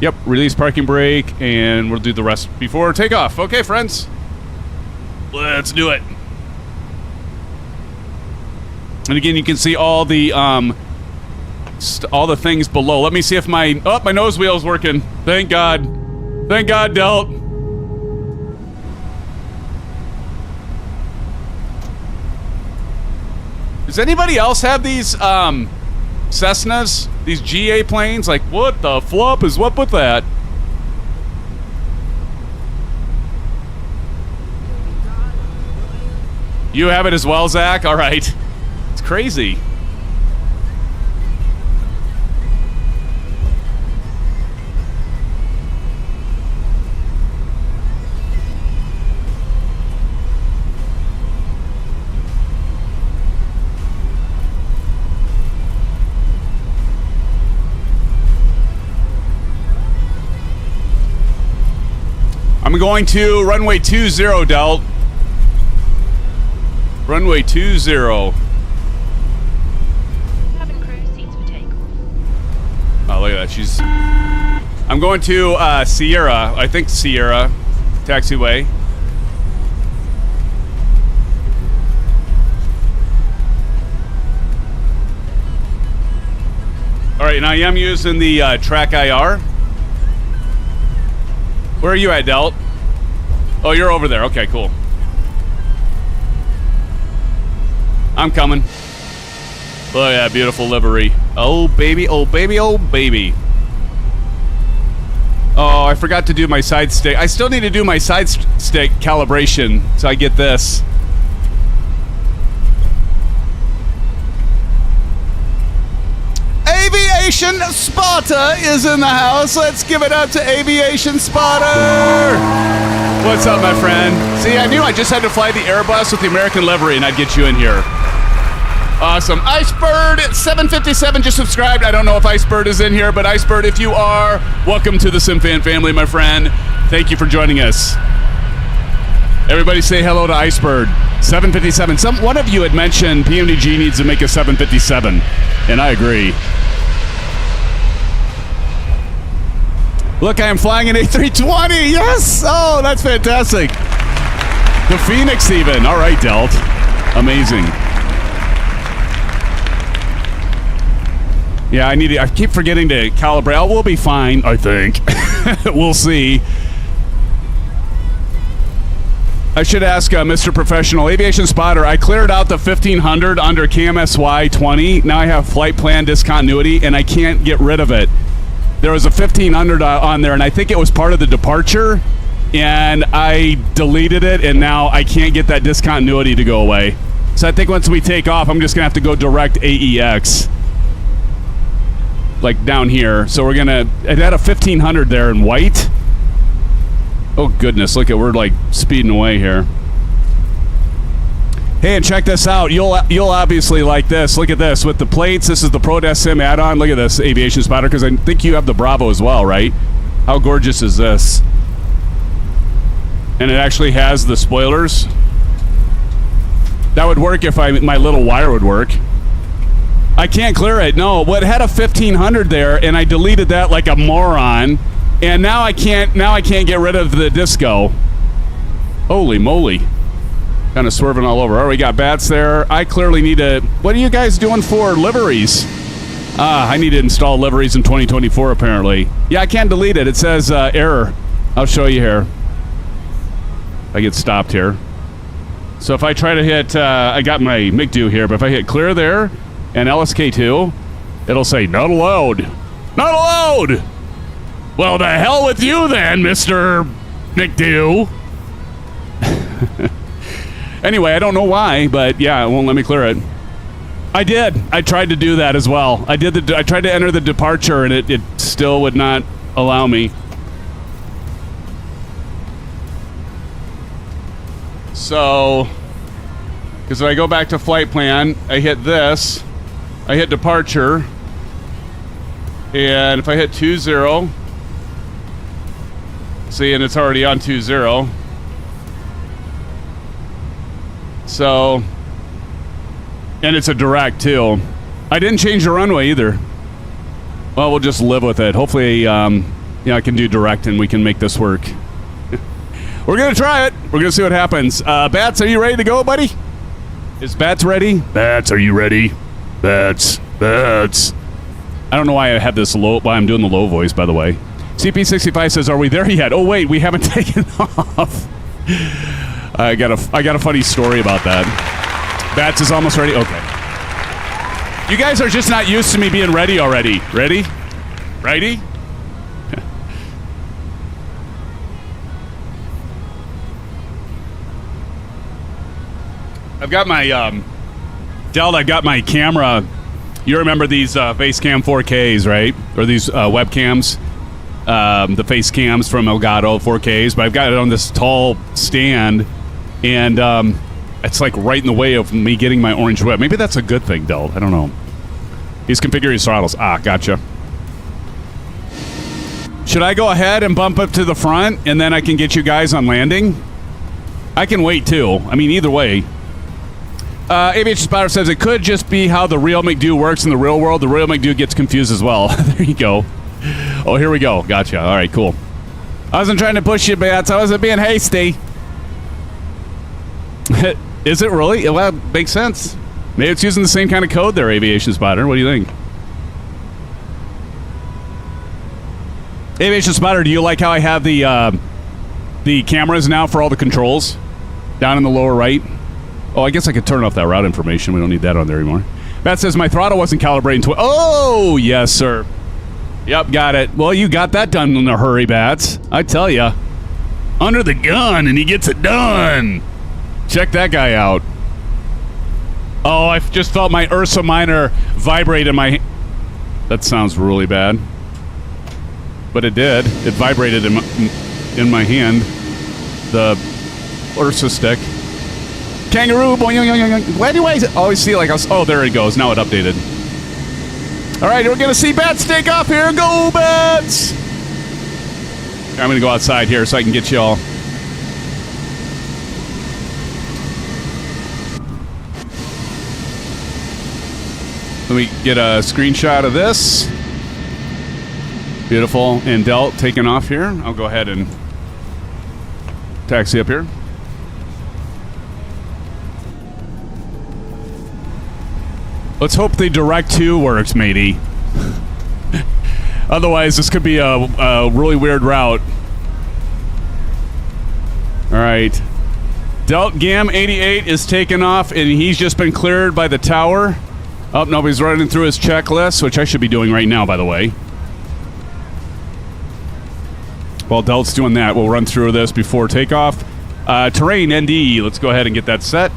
Yep, release parking brake, and we'll do the rest before takeoff. Okay, friends, let's do it. And again, you can see all the things below. Let me see if my nose wheel's working. Thank God, Delt. Does anybody else have these Cessnas, these GA planes? Like, what the flop is up with that? You have it as well, Zach? All right. It's crazy. I'm going to runway 20, Delt. Runway 20. Cabin crew, seats for takeoff. Oh, look at that. I'm going to Sierra. I think Sierra taxiway. All right, and I am using the track IR. Where are you at, Delt? Oh, you're over there. Okay, cool. I'm coming. Oh, yeah, beautiful livery. Oh, baby, oh, baby, oh, baby. Oh, I forgot to do my side stick. I still need to do my side stick calibration, so I get this. Aviation Spotter is in the house. Let's give it up to Aviation Spotter. What's up, my friend? See, I knew I just had to fly the Airbus with the American livery and I'd get you in here. Awesome. Icebird 757 just subscribed. I don't know if Icebird is in here, but Icebird, if you are, welcome to the SimFan family, my friend. Thank you for joining us. Everybody say hello to Icebird 757. One of you had mentioned PMDG needs to make a 757, and I agree. Look, I am flying an A320. Yes! Oh, that's fantastic. The Fenix even. All right, Delt. Amazing. Yeah, I keep forgetting to calibrate. Oh, we'll be fine, I think. We'll see. I should ask Mr. Professional. Aviation Spotter, I cleared out the 1500 under KMSY 20. Now I have flight plan discontinuity, and I can't get rid of it. There was a 1500 on there, and I think it was part of the departure, and I deleted it, and now I can't get that discontinuity to go away. So I think once we take off, I'm just going to have to go direct AEX. Like down here. So we're going to... It had a 1500 there in white. Oh, goodness. Look at... We're, like, speeding away here. Hey, and check this out. You'll obviously like this. Look at this. With the plates, this is the ProDesk Sim add-on. Look at this, Aviation Spotter, because I think you have the Bravo as well, right? How gorgeous is this? And it actually has the spoilers. That would work if my little wire would work. I can't clear it. No, well, it had a 1500 there, and I deleted that like a moron. And now I can't get rid of the disco. Holy moly. Kind of swerving all over. All right, we got bats there. I clearly need to... What are you guys doing for liveries? I need to install liveries in 2024, apparently. Yeah, I can't delete it. It says error. I'll show you here. I get stopped here. So if I try to hit... I got my McDo here, but if I hit clear there and LSK2, it'll say not allowed. Not allowed! Well, the hell with you then, Mr. McDo. Anyway, I don't know why, but yeah, it won't let me clear it. I did. I tried to do that as well. I tried to enter the departure, and it still would not allow me. So, because if I go back to flight plan, I hit this, I hit departure, and if I hit 20, see, and it's already on 20. So, and it's a direct too. I didn't change the runway either. Well, we'll just live with it. Hopefully, I can do direct and we can make this work. We're gonna try it. We're gonna see what happens. Bats, are you ready to go, buddy? Is Bats ready? Bats, are you ready? Bats. I don't know why I have this low. Why I'm doing the low voice, by the way. CP65 says, "Are we there yet?" Oh wait, we haven't taken off. I got a funny story about that. Bats is almost ready. Okay. You guys are just not used to me being ready already. Ready? Ready? I've got my Dell. I've got my camera. You remember these Facecam 4Ks, right? Or these webcams, the face cams from Elgato 4Ks. But I've got it on this tall stand, and it's like right in the way of me getting my orange web. Maybe that's a good thing, Dell. I don't know. He's configuring his throttles. Ah, gotcha. Should I go ahead and bump up to the front, and then I can get you guys on landing? I can wait too. I mean, either way. Aviation Spotter says it could just be how the real McDo works in the real world. The real McDo gets confused as well. There you go. Oh, here we go. Gotcha. All right, cool. I wasn't trying to push you, Bats. I wasn't being hasty. Is it really? Well, it makes sense. Maybe it's using the same kind of code there, Aviation Spotter. What do you think? Aviation Spotter, do you like how I have the cameras now for all the controls down in the lower right? Oh, I guess I could turn off that route information. We don't need that on there anymore. Bat says my throttle wasn't calibrating. Oh, yes, sir. Yep, got it. Well, you got that done in a hurry, Bats. I tell ya. Under the gun, and he gets it done. Check that guy out. Oh, I just felt my URSA Minor vibrate in my... That sounds really bad. But it did. It vibrated in my hand. The URSA stick. Kangaroo, boing. Why do I always see like... Oh, there it goes. Now it updated. All right, we're going to see Bats take off here. Go, Bats! I'm going to go outside here so I can get you all... Let me get a screenshot of this. Beautiful. And Delt taking off here. I'll go ahead and taxi up here. Let's hope the Direct 2 works, matey. Otherwise, this could be a really weird route. All right. Delt Gam 88 is taking off, and he's just been cleared by the tower. Oh, no, he's running through his checklist, which I should be doing right now, by the way. While Delt's doing that, we'll run through this before takeoff. Terrain ND, let's go ahead and get that set.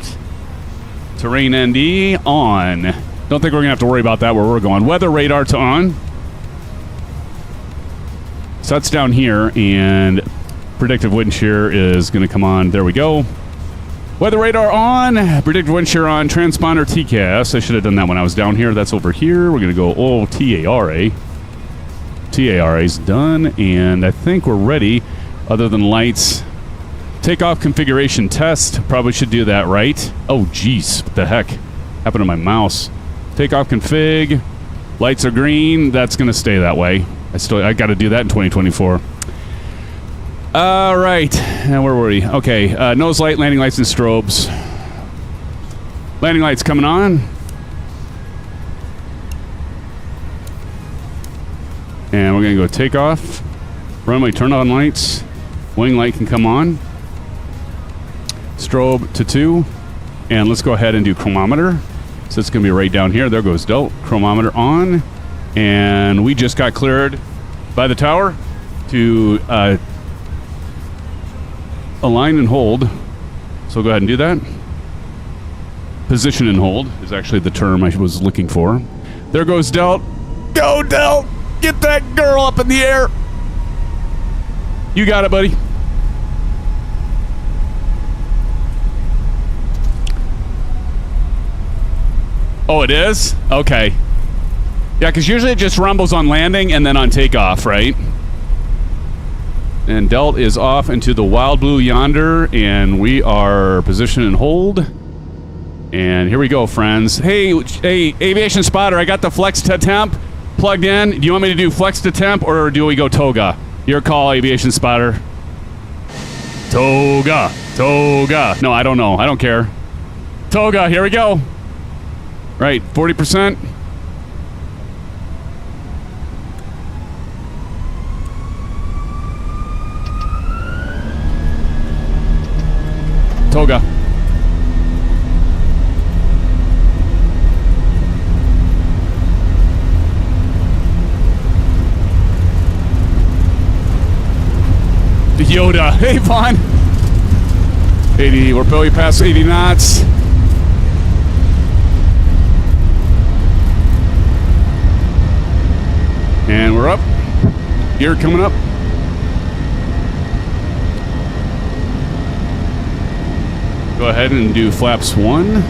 Terrain ND on. Don't think we're going to have to worry about that where we're going. Weather radar to on. So that's down here, and predictive wind shear is going to come on. There we go. Weather radar on. Predictive wind shear on. Transponder TCAS. I should have done that when I was down here. That's over here. We're going to go TARA. TARA's done, and I think we're ready, other than lights. Takeoff configuration test. Probably should do that, right? Oh, jeez. What the heck happened to my mouse? Takeoff config. Lights are green. That's going to stay that way. I got to do that in 2024. All right. And where were we? Okay. Nose light, landing lights, and strobes. Landing lights coming on. And we're going to go takeoff. Runway turn on lights. Wing light can come on. Strobe to 2. And let's go ahead and do chronometer. So it's going to be right down here. There goes Delt. Chronometer on. And we just got cleared by the tower to align and hold. So go ahead and do that. Position and hold is actually the term I was looking for. There goes Delt. Go, Delt! Get that girl up in the air. You got it, buddy. Oh, it is? Okay. Yeah, because usually it just rumbles on landing and then on takeoff, right? And Delt is off into the wild blue yonder, and we are position and hold. And here we go, friends. Hey, aviation spotter, I got the flex to temp plugged in. Do you want me to do flex to temp, or do we go toga? Your call, aviation spotter. Toga. No, I don't know. I don't care. Toga, here we go. Right, 40%. Toga. Yoda. Hey, Vaughn. 80. We're probably past 80 knots. And we're up. Gear coming up. Go ahead and do flaps 1.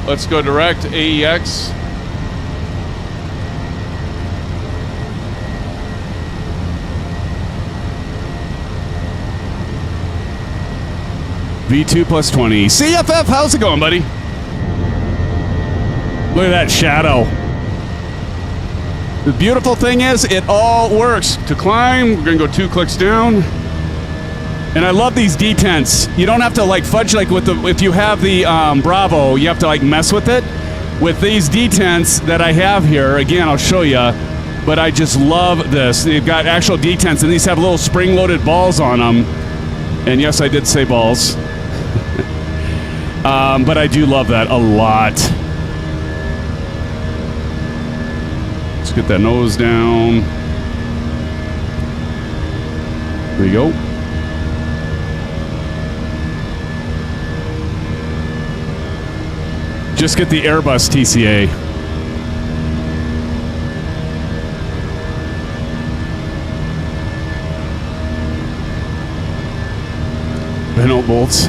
Let's go direct AEX. V2 plus 20. CFF, how's it going, buddy? Look at that shadow. The beautiful thing is, it all works. To climb, we're gonna go 2 clicks down. And I love these detents. You don't have to like fudge like with the, if you have the Bravo, you have to like mess with it. With these detents that I have here, again, I'll show you, but I just love this. They've got actual detents, and these have little spring-loaded balls on them. And yes, I did say balls. But I do love that a lot. Let's get that nose down. There we go. Just get the Airbus TCA. Beno bolts.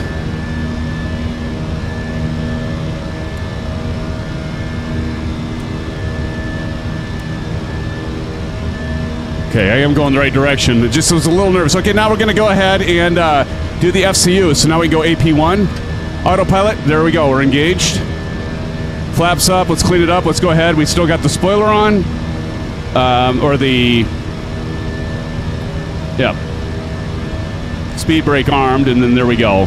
Okay, I am going the right direction. It just was a little nervous. Okay, now we're going to go ahead and do the FCU. So now we go AP1. Autopilot, there we go. We're engaged. Flaps up. Let's clean it up. Let's go ahead. We still got the spoiler on. Or the... Yep. Speed brake armed, and then there we go.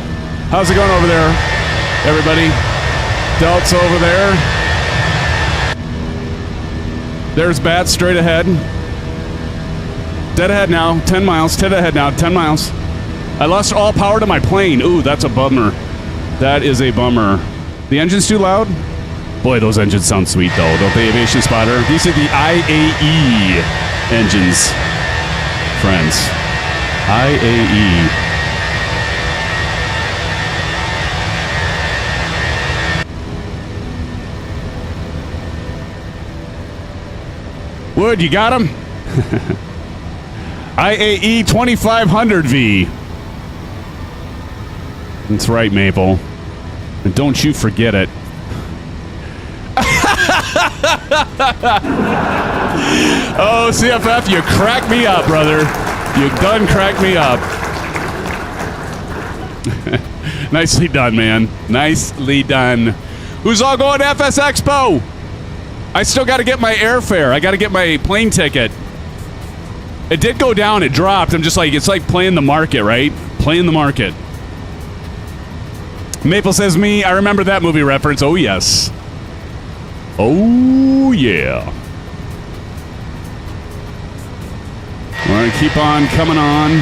How's it going over there, everybody? Delt's over there. There's Bat straight ahead. Dead ahead now, 10 miles. Dead ahead now, 10 miles. I lost all power to my plane. Ooh, that's a bummer. That is a bummer. The engine's too loud? Boy, those engines sound sweet, though, don't they, Aviation Spotter? These are the IAE engines, friends. IAE. Wood, you got him? IAE 2500V. That's right, Maple. And don't you forget it. Oh, CFF, you crack me up, brother. You done cracked me up. Nicely done, man. Nicely done. Who's all going to FS Expo? I still got to get my airfare. I got to get my plane ticket. It did go down. It dropped. I'm just like, it's like playing the market, right? Playing the market. Maple says me. I remember that movie reference. Oh, yes. Oh, yeah. We're going to keep on coming on.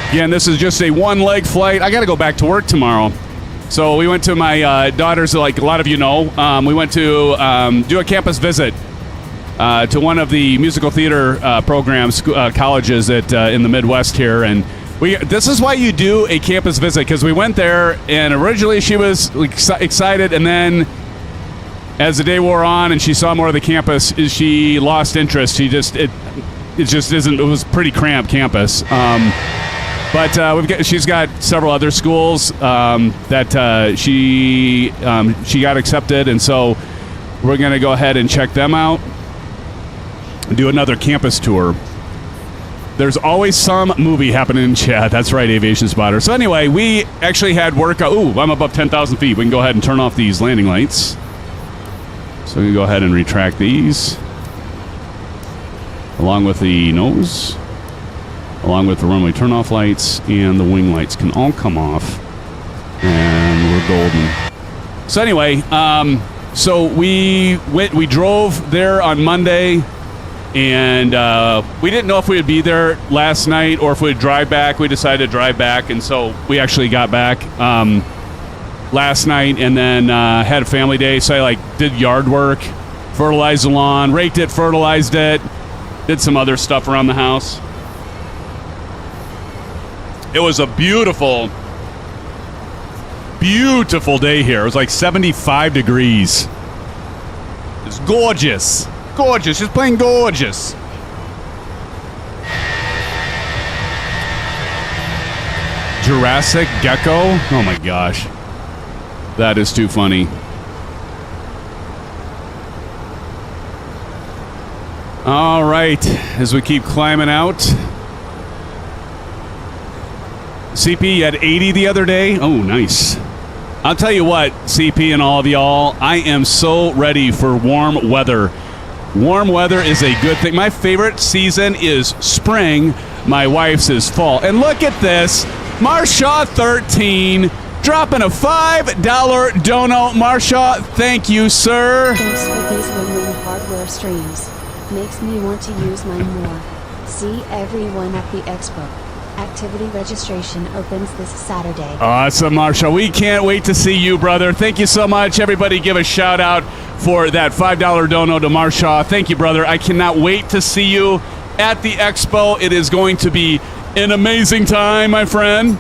Again, this is just a one-leg flight. I got to go back to work tomorrow. So we went to my daughter's, like a lot of you know. We went to do a campus visit to one of the musical theater programs, colleges in the Midwest here. And this is why you do a campus visit, because we went there, and originally she was excited, and then as the day wore on and she saw more of the campus, she lost interest. It just isn't. It was a pretty cramped campus. But she's got several other schools that she got accepted, and so we're going to go ahead and check them out and do another campus tour. There's always some movie happening in chat. That's right, Aviation Spotter. So anyway, we actually had work. Ooh, I'm above 10,000 feet. We can go ahead and turn off these landing lights. So we can go ahead and retract these, along with the nose, along with the runway turn-off lights, and the wing lights can all come off, and we're golden. So anyway, so we drove there on Monday, and we didn't know if we would be there last night or if we'd drive back. We decided to drive back, and so we actually got back last night, and then had a family day, so I did yard work, fertilized the lawn, raked it, fertilized it, did some other stuff around the house. It was a beautiful, beautiful day here. It was like 75 degrees. It's gorgeous. Gorgeous. Just plain gorgeous. Jurassic Gecko? Oh my gosh. That is too funny. All right. As we keep climbing out. CP, you had 80 the other day? Oh, nice. I'll tell you what, CP and all of y'all, I am so ready for warm weather. Warm weather is a good thing. My favorite season is spring. My wife's is fall. And look at this. Marshaw 13 dropping a $5 dono. Marshaw, thank you, sir. Thanks for these Winwing hardware streams. Makes me want to use mine more. See everyone at the expo. Activity registration opens this Saturday. Awesome, Marsha. We can't wait to see you, brother. Thank you so much. Everybody give a shout out for that $5 dono to Marsha. Thank you, brother. I cannot wait to see you at the expo. It is going to be an amazing time, my friend.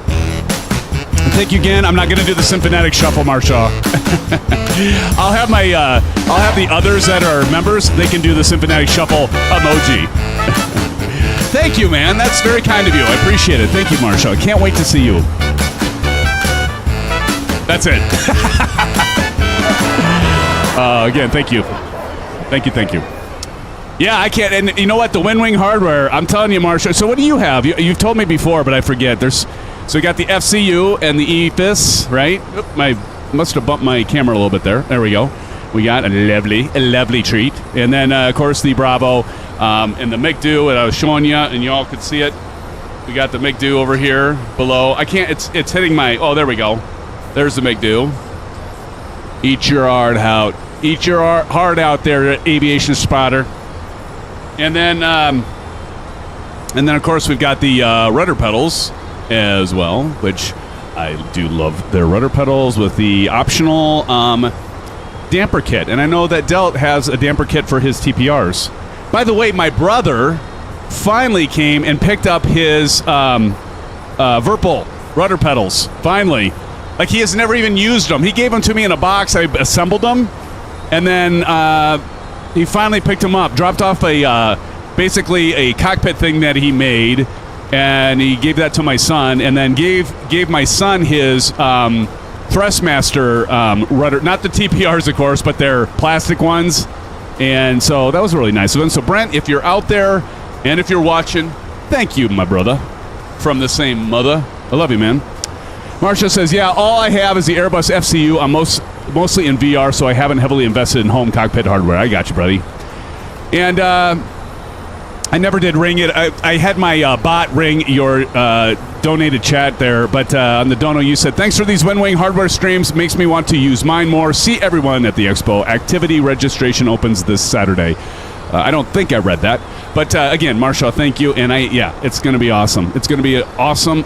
Thank you again. I'm not going to do the symphonetic shuffle, Marsha. I'll have the others that are members. They can do the symphonetic shuffle emoji. Thank you, man. That's very kind of you. I appreciate it. Thank you, Marsha. I can't wait to see you. That's it. Again, thank you. Thank you. Yeah, I can't. And you know what? The Winwing hardware, I'm telling you, Marsha. So what do you have? You've told me before, but I forget. So we got the FCU and the EFIS, right? Oop, I must have bumped my camera a little bit there. There we go. We got a lovely treat. And then, of course, the Bravo and the McDu that I was showing you, and you all could see it. We got the McDu over here below. I can't, it's hitting my, oh, there we go. There's the McDu. Eat your heart out. Eat your heart out there, Aviation Spotter. And then, of course, we've got the rudder pedals as well, which I do love their rudder pedals with the optional damper kit, and I know that Delt has a damper kit for his TPRs. By the way, my brother finally came and picked up his Virpil rudder pedals. Finally. Like, he has never even used them. He gave them to me in a box. I assembled them, and then he finally picked them up, dropped off basically a cockpit thing that he made, and he gave that to my son, and then gave my son his Thrustmaster rudder, not the TPRs, of course, but they're plastic ones. And so that was really nice of him. So, Brent, if you're out there and if you're watching, thank you, my brother, from the same mother. I love you, man. Marcia says, yeah, all I have is the Airbus FCU. I'm mostly in VR, so I haven't heavily invested in home cockpit hardware. I got you, buddy. And I never did ring it. I had my bot ring your donated chat there, but on the dono you said, thanks for these Winwing hardware streams. Makes me want to use mine more. See everyone at the expo. Activity registration opens this Saturday. I don't think I read that. But again, Marshall, thank you. And it's going to be awesome. It's going to be awesome.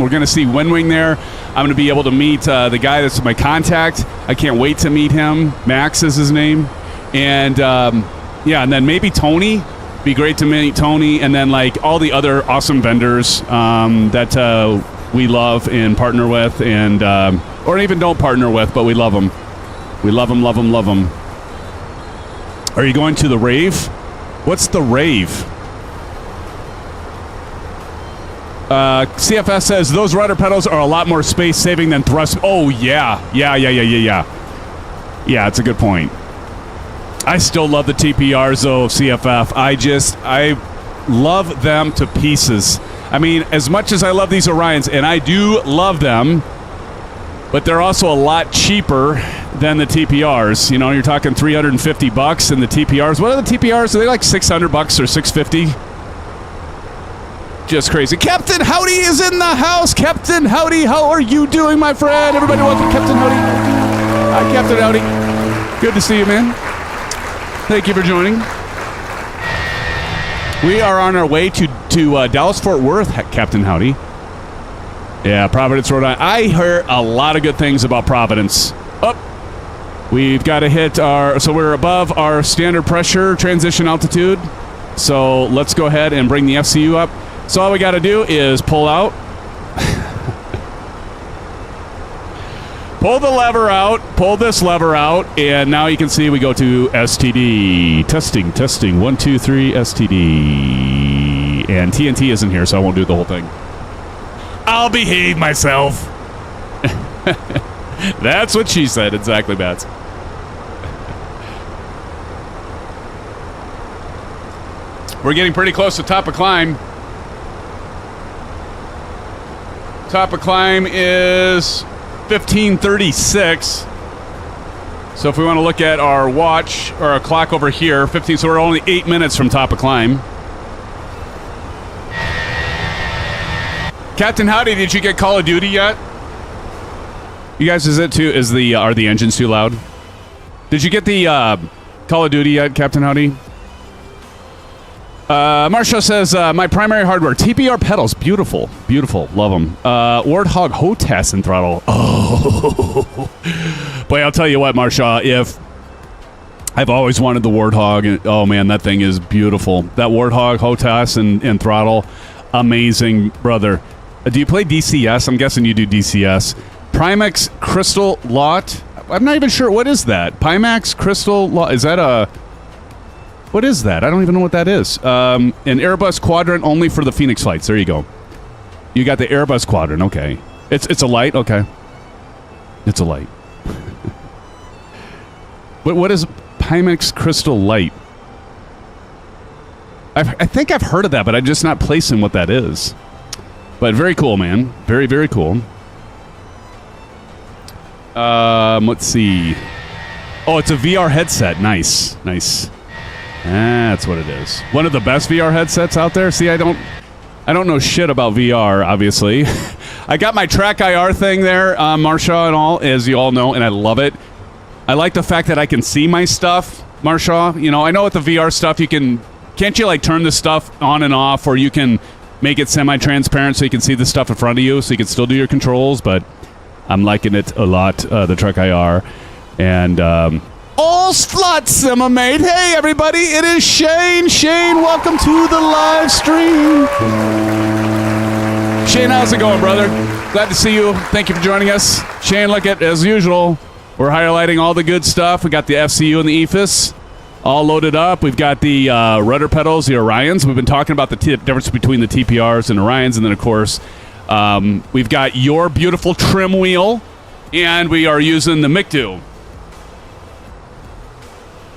We're going to see Winwing there. I'm going to be able to meet the guy that's my contact. I can't wait to meet him. Max is his name. And and then maybe Tony. Be great to meet Tony. And then like all the other awesome vendors that we love and partner with, and or even don't partner with, but we love them. We love them. Are you going to the rave? What's the rave? CFS says those rudder pedals are a lot more space saving than thrust. Oh yeah. Yeah, it's a good point. I still love the TPRs though, CFF. I love them to pieces. I mean, as much as I love these Orions, and I do love them, but they're also a lot cheaper than the TPRs. You know, you're talking $350 in the TPRs. What are the TPRs? Are they like $600 or $650? Just crazy. Captain Howdy is in the house. Captain Howdy, how are you doing, my friend? Everybody welcome Captain Howdy. Hi, Captain Howdy. Good to see you, man. Thank you for joining. We are on our way to Dallas-Fort Worth, Captain Howdy. Yeah, Providence, Rhode Island. I heard a lot of good things about Providence. We've got to hit so we're above our standard pressure transition altitude. So let's go ahead and bring the FCU up. So all we got to do is pull out. Pull the lever out. Pull this lever out. And now you can see we go to STD. Testing. 1, 2, 3, STD. And TNT isn't here, so I won't do the whole thing. I'll behave myself. That's what she said. Exactly, Bats. We're getting pretty close to top of climb. Top of climb is 1536. So if we want to look at our watch or our clock over here, 15. So we're only 8 minutes from top of climb. Captain Howdy, did you get Call of Duty yet? You guys, are the engines too loud? Did you get the Call of Duty yet, Captain Howdy? Marshall says, my primary hardware, TPR pedals, beautiful, love them. Warthog HOTAS and throttle. Oh, boy, I'll tell you what, Marshall, if I've always wanted the Warthog, and oh man, that thing is beautiful. That Warthog HOTAS and throttle, amazing, brother. Do you play DCS? I'm guessing you do DCS. Primax Crystal Lot. I'm not even sure. What is that? Pimax Crystal Lot. Is that a... What is that? I don't even know what that is. An Airbus Quadrant only for the Phoenix flights. There you go. You got the Airbus Quadrant. Okay. It's a light? Okay. It's a light. But what is Pimax Crystal Light? I think I've heard of that, but I'm just not placing what that is. But very cool, man. Very, very cool. Let's see. Oh, it's a VR headset. Nice. That's what it is. One of the best VR headsets out there. See, I don't know shit about VR, obviously. I got my Track IR thing there, Marsha and all, as you all know, and I love it. I like the fact that I can see my stuff, Marsha. You know, I know with the VR stuff, can't you like turn the stuff on and off, or you can make it semi-transparent so you can see the stuff in front of you, so you can still do your controls, but I'm liking it a lot, the Track IR. And all sluts, Emma mate. Hey, everybody, it is Shane. Shane, welcome to the live stream. Shane, how's it going, brother? Glad to see you. Thank you for joining us. Shane, look at, as usual, we're highlighting all the good stuff. We got the FCU and the EFIS all loaded up. We've got the rudder pedals, the Orions. We've been talking about the difference between the TPRs and Orions. And then, of course, we've got your beautiful trim wheel. And we are using the McDu.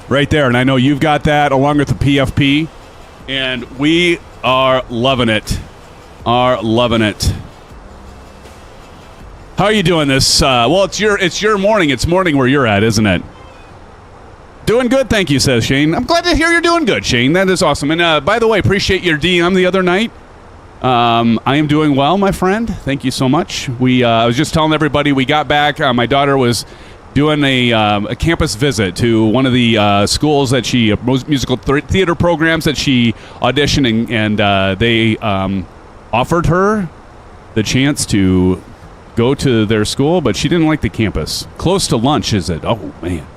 Right there. And I know you've got that along with the PFP. And we are loving it. How are you doing this? Well, it's your morning. It's morning where you're at, isn't it? Doing good, thank you, says Shane. I'm glad to hear you're doing good, Shane. That is awesome. And by the way, appreciate your DM the other night. I am doing well, my friend. Thank you so much. I was just telling everybody we got back. My daughter was doing a campus visit to one of the schools that she musical theater programs that she auditioned and they offered her the chance to go to their school, but she didn't like the campus. Close to lunch, is it? Oh, man.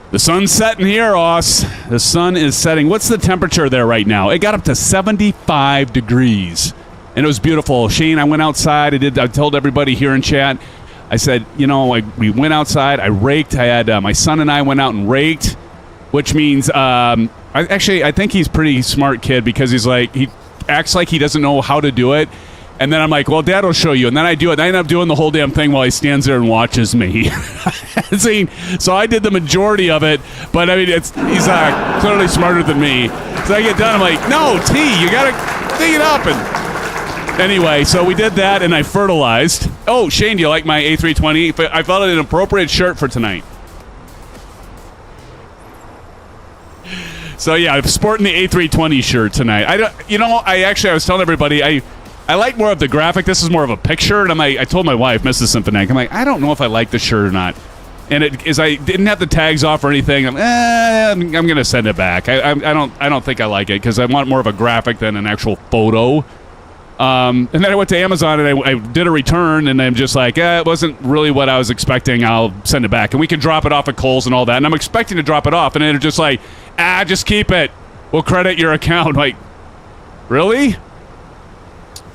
The sun's setting here, Oss. The sun is setting. What's the temperature there right now? It got up to 75 degrees, and it was beautiful. Shane, I went outside. I told everybody here in chat, I said, we went outside. I raked. I had my son and I went out and raked, which means I think he's a pretty smart kid because he acts like he doesn't know how to do it. And then I'm like, well, Dad will show you. And then I do it. And I end up doing the whole damn thing while he stands there and watches me. See, so I did the majority of it. But, I mean, he's clearly smarter than me. So I get done. I'm like, no, T, you got to dig it up. And anyway, so we did that, and I fertilized. Oh, Shane, do you like my A320? I felt it an appropriate shirt for tonight. So, yeah, I'm sporting the A320 shirt tonight. I was telling everybody, I like more of the graphic. This is more of a picture. And I told my wife, Mrs. Symphonic, I'm like, I don't know if I like the shirt or not. And I didn't have the tags off or anything. I'm going to send it back. I don't think I like it because I want more of a graphic than an actual photo. And then I went to Amazon and I did a return and I'm just like, it wasn't really what I was expecting. I'll send it back. And we can drop it off at Kohl's and all that. And I'm expecting to drop it off. And they're just like, just keep it. We'll credit your account. Like, really?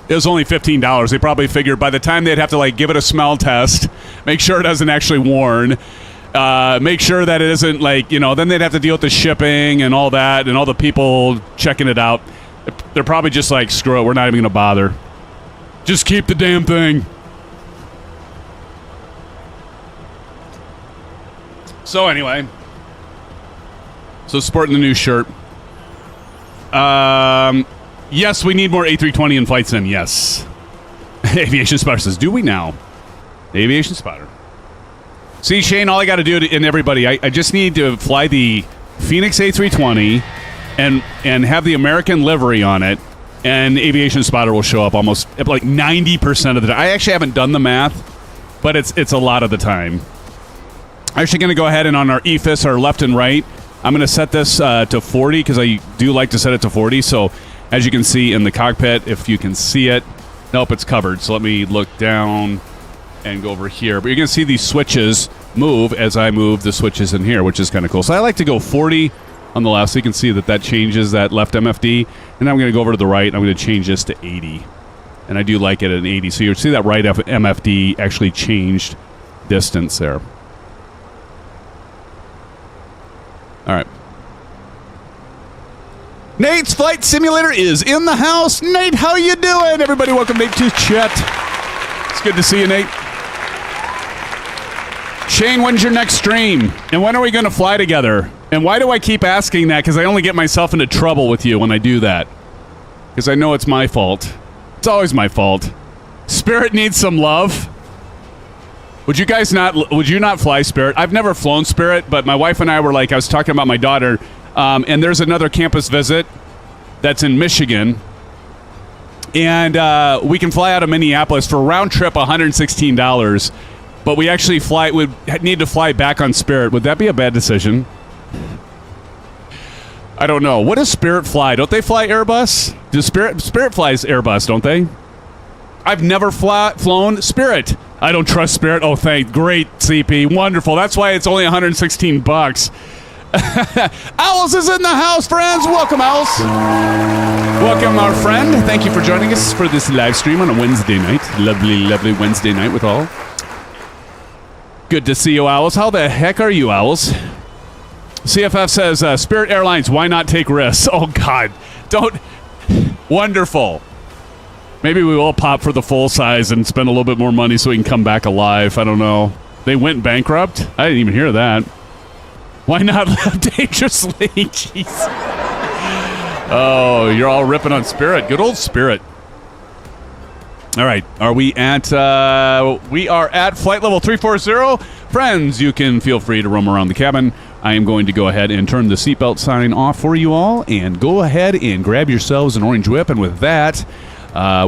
It was only $15. They probably figured by the time they'd have to give it a smell test, make sure it hasn't actually worn, make sure that it isn't then they'd have to deal with the shipping and all that and all the people checking it out. They're probably just like, screw it, we're not even going to bother. Just keep the damn thing. So anyway, sporting the new shirt. Yes, we need more A320 in Flight Sim, yes. Aviation Spotter says, do we now? Aviation Spotter. See, Shane, all I got to do, and everybody, I just need to fly the Fenix A320 and have the American livery on it, and Aviation Spotter will show up almost 90% of the time. I actually haven't done the math, but it's a lot of the time. I'm actually going to go ahead and on our EFIS, our left and right, I'm going to set this to 40 because I do like to set it to 40, so as you can see in the cockpit, if you can see it, nope, it's covered. So let me look down and go over here. But you're going to see these switches move as I move the switches in here, which is kind of cool. So I like to go 40 on the left, so you can see that changes that left MFD. And now I'm going to go over to the right, and I'm going to change this to 80. And I do like it at an 80. So you'll see that right MFD actually changed distance there. All right. Nate's Flight Simulator is in the house. Nate, how you doing? Everybody, welcome Nate to chat. It's good to see you, Nate. Shane, when's your next stream? And when are we going to fly together? And why do I keep asking that? Because I only get myself into trouble with you when I do that. Because I know it's my fault. It's always my fault. Spirit needs some love. Would you not fly Spirit? I've never flown Spirit, but my wife and I were I was talking about my daughter. And there's another campus visit that's in Michigan. And we can fly out of Minneapolis for a round trip, $116. But we actually would need to fly back on Spirit. Would that be a bad decision? I don't know. What does Spirit fly? Don't they fly Airbus? Spirit flies Airbus, don't they? I've never flown Spirit. I don't trust Spirit. Oh, great, CP. Wonderful. That's why it's only 116 bucks. Owls is in the house, friends. Welcome, Owls. Welcome, our friend. Thank you for joining us for this live stream on a Wednesday night. Lovely, lovely Wednesday night with all. Good to see you, Owls. How the heck are you, Owls? CFF says, Spirit Airlines, why not take risks? Oh, God. Don't. Wonderful. Maybe we will pop for the full size and spend a little bit more money so we can come back alive. I don't know. They went bankrupt? I didn't even hear that. Why not live dangerously? Jeez. Oh, you're all ripping on Spirit. Good old Spirit. All right. Are we at... we are at flight level 340. Friends, you can feel free to roam around the cabin. I am going to go ahead and turn the seatbelt sign off for you all. And go ahead and grab yourselves an orange whip. And with that...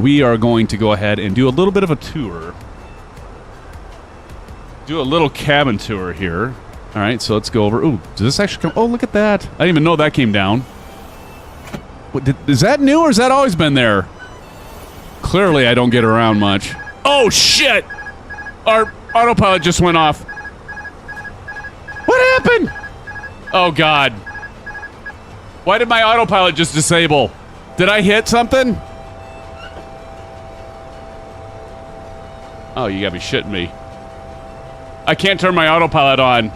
we are going to go ahead and do a little bit of a tour. Do a little cabin tour here. All right, so let's go over. Ooh, does this actually come? Oh, look at that. I didn't even know that came down. What, is that new or has that always been there? Clearly, I don't get around much. Oh, shit! Our autopilot just went off. What happened? Oh, God. Why did my autopilot just disable? Did I hit something? Oh, you gotta be shitting me. I can't turn my autopilot on.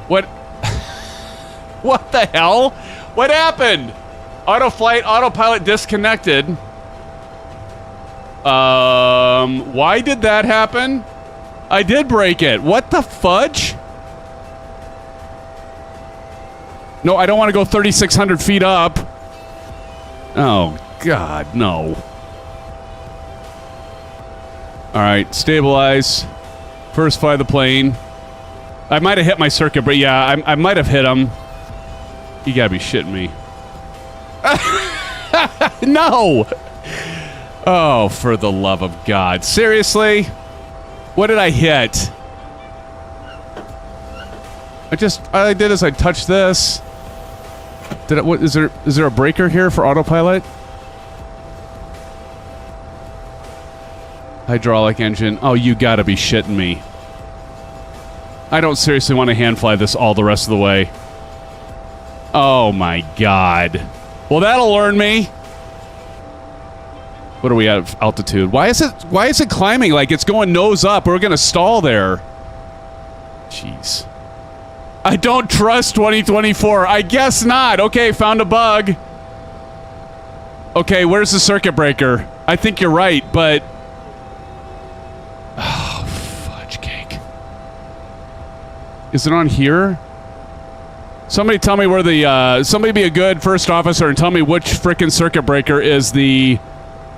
What? What the hell? What happened? Autopilot disconnected. Why did that happen? I did break it. What the fudge? No, I don't want to go 3,600 feet up. Oh, God, no. All right, stabilize. First fly the plane. I might have hit my circuit, but yeah, I might have hit him. You gotta be shitting me. No! Oh, for the love of God. Seriously? What did I hit? All I did is I touched this. What, is there a breaker here for autopilot? Hydraulic engine. Oh, you gotta be shitting me. I don't seriously want to hand fly this all the rest of the way. Oh my God. Well, that'll learn me. What are we at altitude? Why is it climbing like it's going nose up? We're gonna stall there. Jeez. I don't trust 2024. I guess not. Okay, found a bug. Okay, where's the circuit breaker? I think you're right, but... Oh, fudge cake. Is it on here? Somebody tell me where the, somebody be a good first officer and tell me which frickin' circuit breaker is the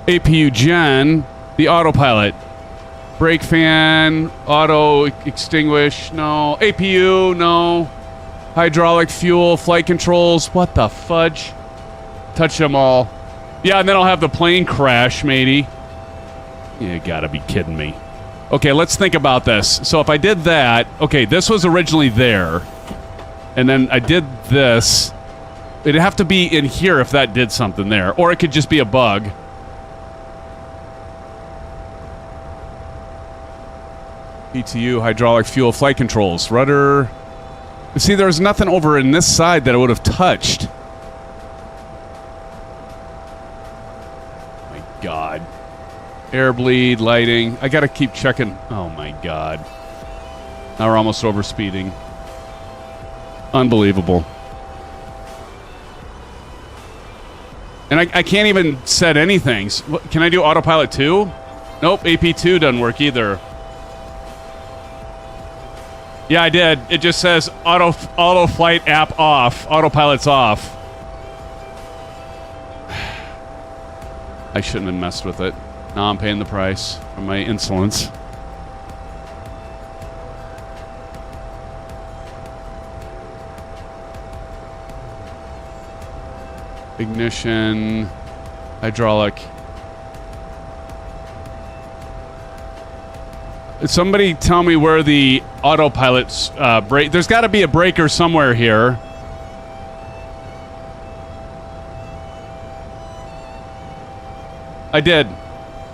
APU gen, the autopilot. Brake fan, auto extinguish, no. APU, no. Hydraulic fuel, flight controls, what the fudge? Touch them all. Yeah, and then I'll have the plane crash, matey. You gotta be kidding me. Okay, let's think about this. So if I did that, okay, this was originally there. And then I did this. It'd have to be in here if that did something there. Or it could just be a bug. PTU, hydraulic fuel, flight controls, rudder. See, there's nothing over in this side that I would have touched. My God. Air bleed, lighting. I gotta keep checking. Oh my God. Now we're almost over speeding. Unbelievable. And I can't even set anything. Can I do autopilot 2? Nope, AP2 doesn't work either. Yeah, I did. It just says auto flight app off. Autopilot's off. I shouldn't have messed with it. Now I'm paying the price for my insolence. Ignition. Hydraulic. Somebody tell me where the autopilot's brake... There's got to be a breaker somewhere here. I did.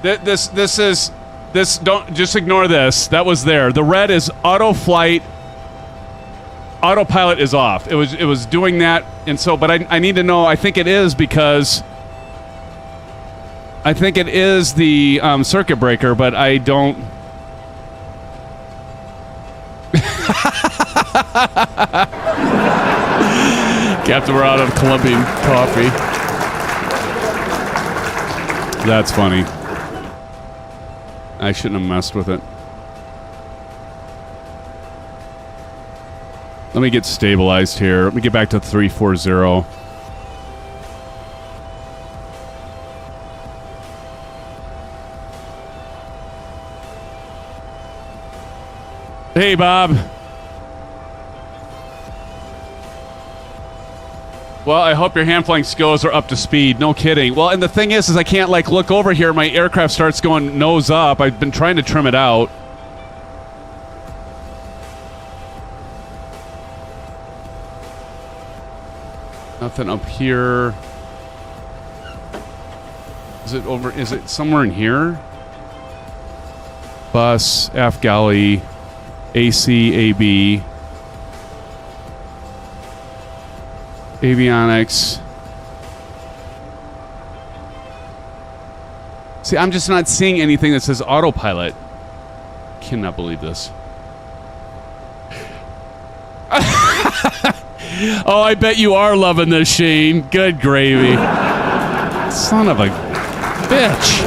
This is... This, don't, just ignore this. That was there. The red is auto flight. Autopilot is off. It was doing that, and so, but I need to know, I think it is because I think it is the circuit breaker, but I don't. Captain, we're out of Colombian coffee. That's funny. I shouldn't have messed with it. Let me get stabilized here. Let me get back to 340. Hey, Bob. Well, I hope your hand flying skills are up to speed. No kidding. Well, and the thing is I can't, like, look over here. My aircraft starts going nose up. I've been trying to trim it out. Nothing up here. Is it over? Is it somewhere in here? Bus, F galley, AC, AB, avionics. See, I'm just not seeing anything that says autopilot. Cannot believe this. Oh, I bet you are loving this, Shane. Good gravy. Son of a bitch.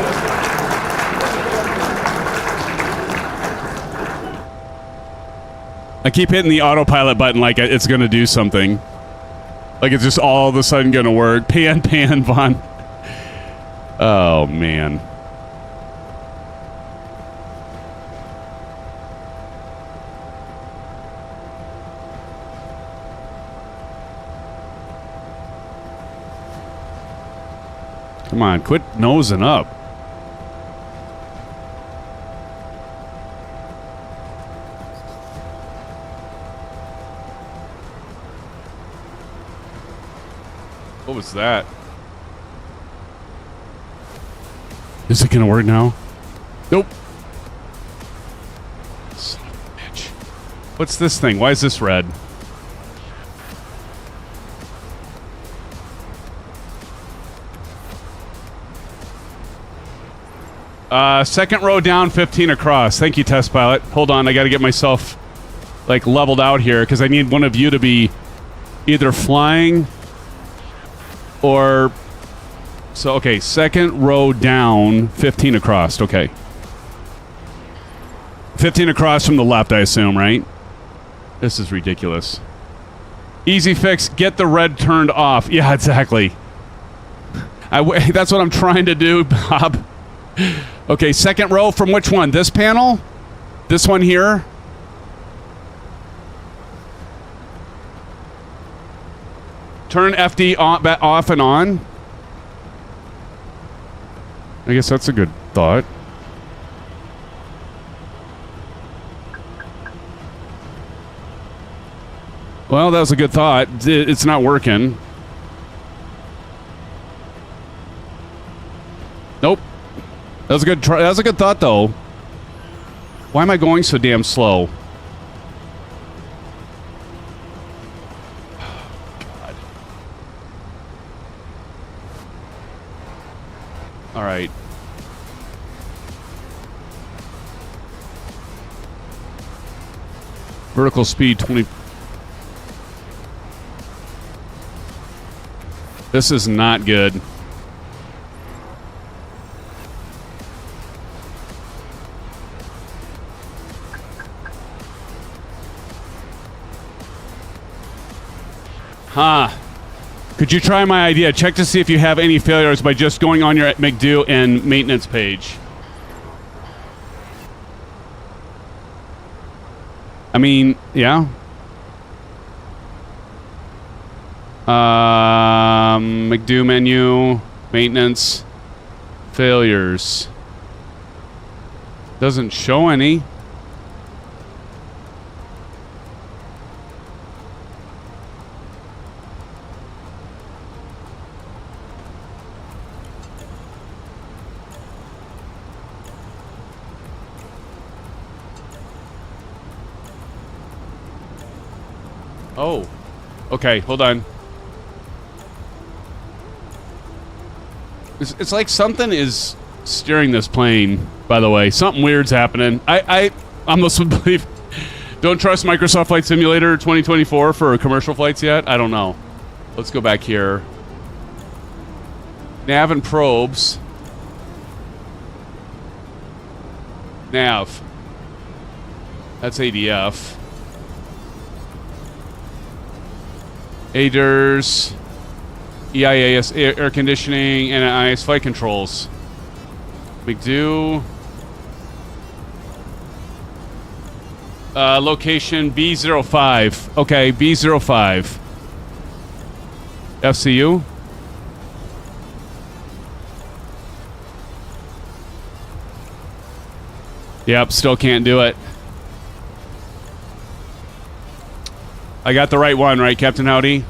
I keep hitting the autopilot button like it's going to do something. Like it's just all of a sudden going to work. Pan, Vaughn. Oh, man. Come on, quit nosing up. What was that? Is it gonna work now? Nope. Son of a bitch. What's this thing? Why is this red? Second row down, 15 across. Thank you, test pilot. Hold on, I gotta get myself, like, leveled out here, because I need one of you to be either flying or... So, okay, second row down, 15 across. Okay. 15 across from the left, I assume, right? This is ridiculous. Easy fix, get the red turned off. Yeah, exactly. That's what I'm trying to do, Bob. Okay, second row from which one? This panel? This one here? Turn FD off and on. I guess that's a good thought. Well, that was a good thought. It's not working. Nope. That was a good try. That was a good thought, though. Why am I going so damn slow? God. All right. Vertical speed 20. This is not good. Huh. Could you try my idea? Check to see if you have any failures by just going on your McDo and maintenance page. I mean, yeah. McDo menu, maintenance, failures. Doesn't show any. Oh. Okay, hold on. It's like something is steering this plane, by the way. Something weird's happening. I almost would believe... Don't trust Microsoft Flight Simulator 2024 for commercial flights yet? I don't know. Let's go back here. Nav and probes. Nav. That's ADF. ADERS. EIAS, air conditioning, and IS flight controls. McDo. Location B05. Okay, B05. FCU. Yep, still can't do it. I got the right one, right, Captain Howdy?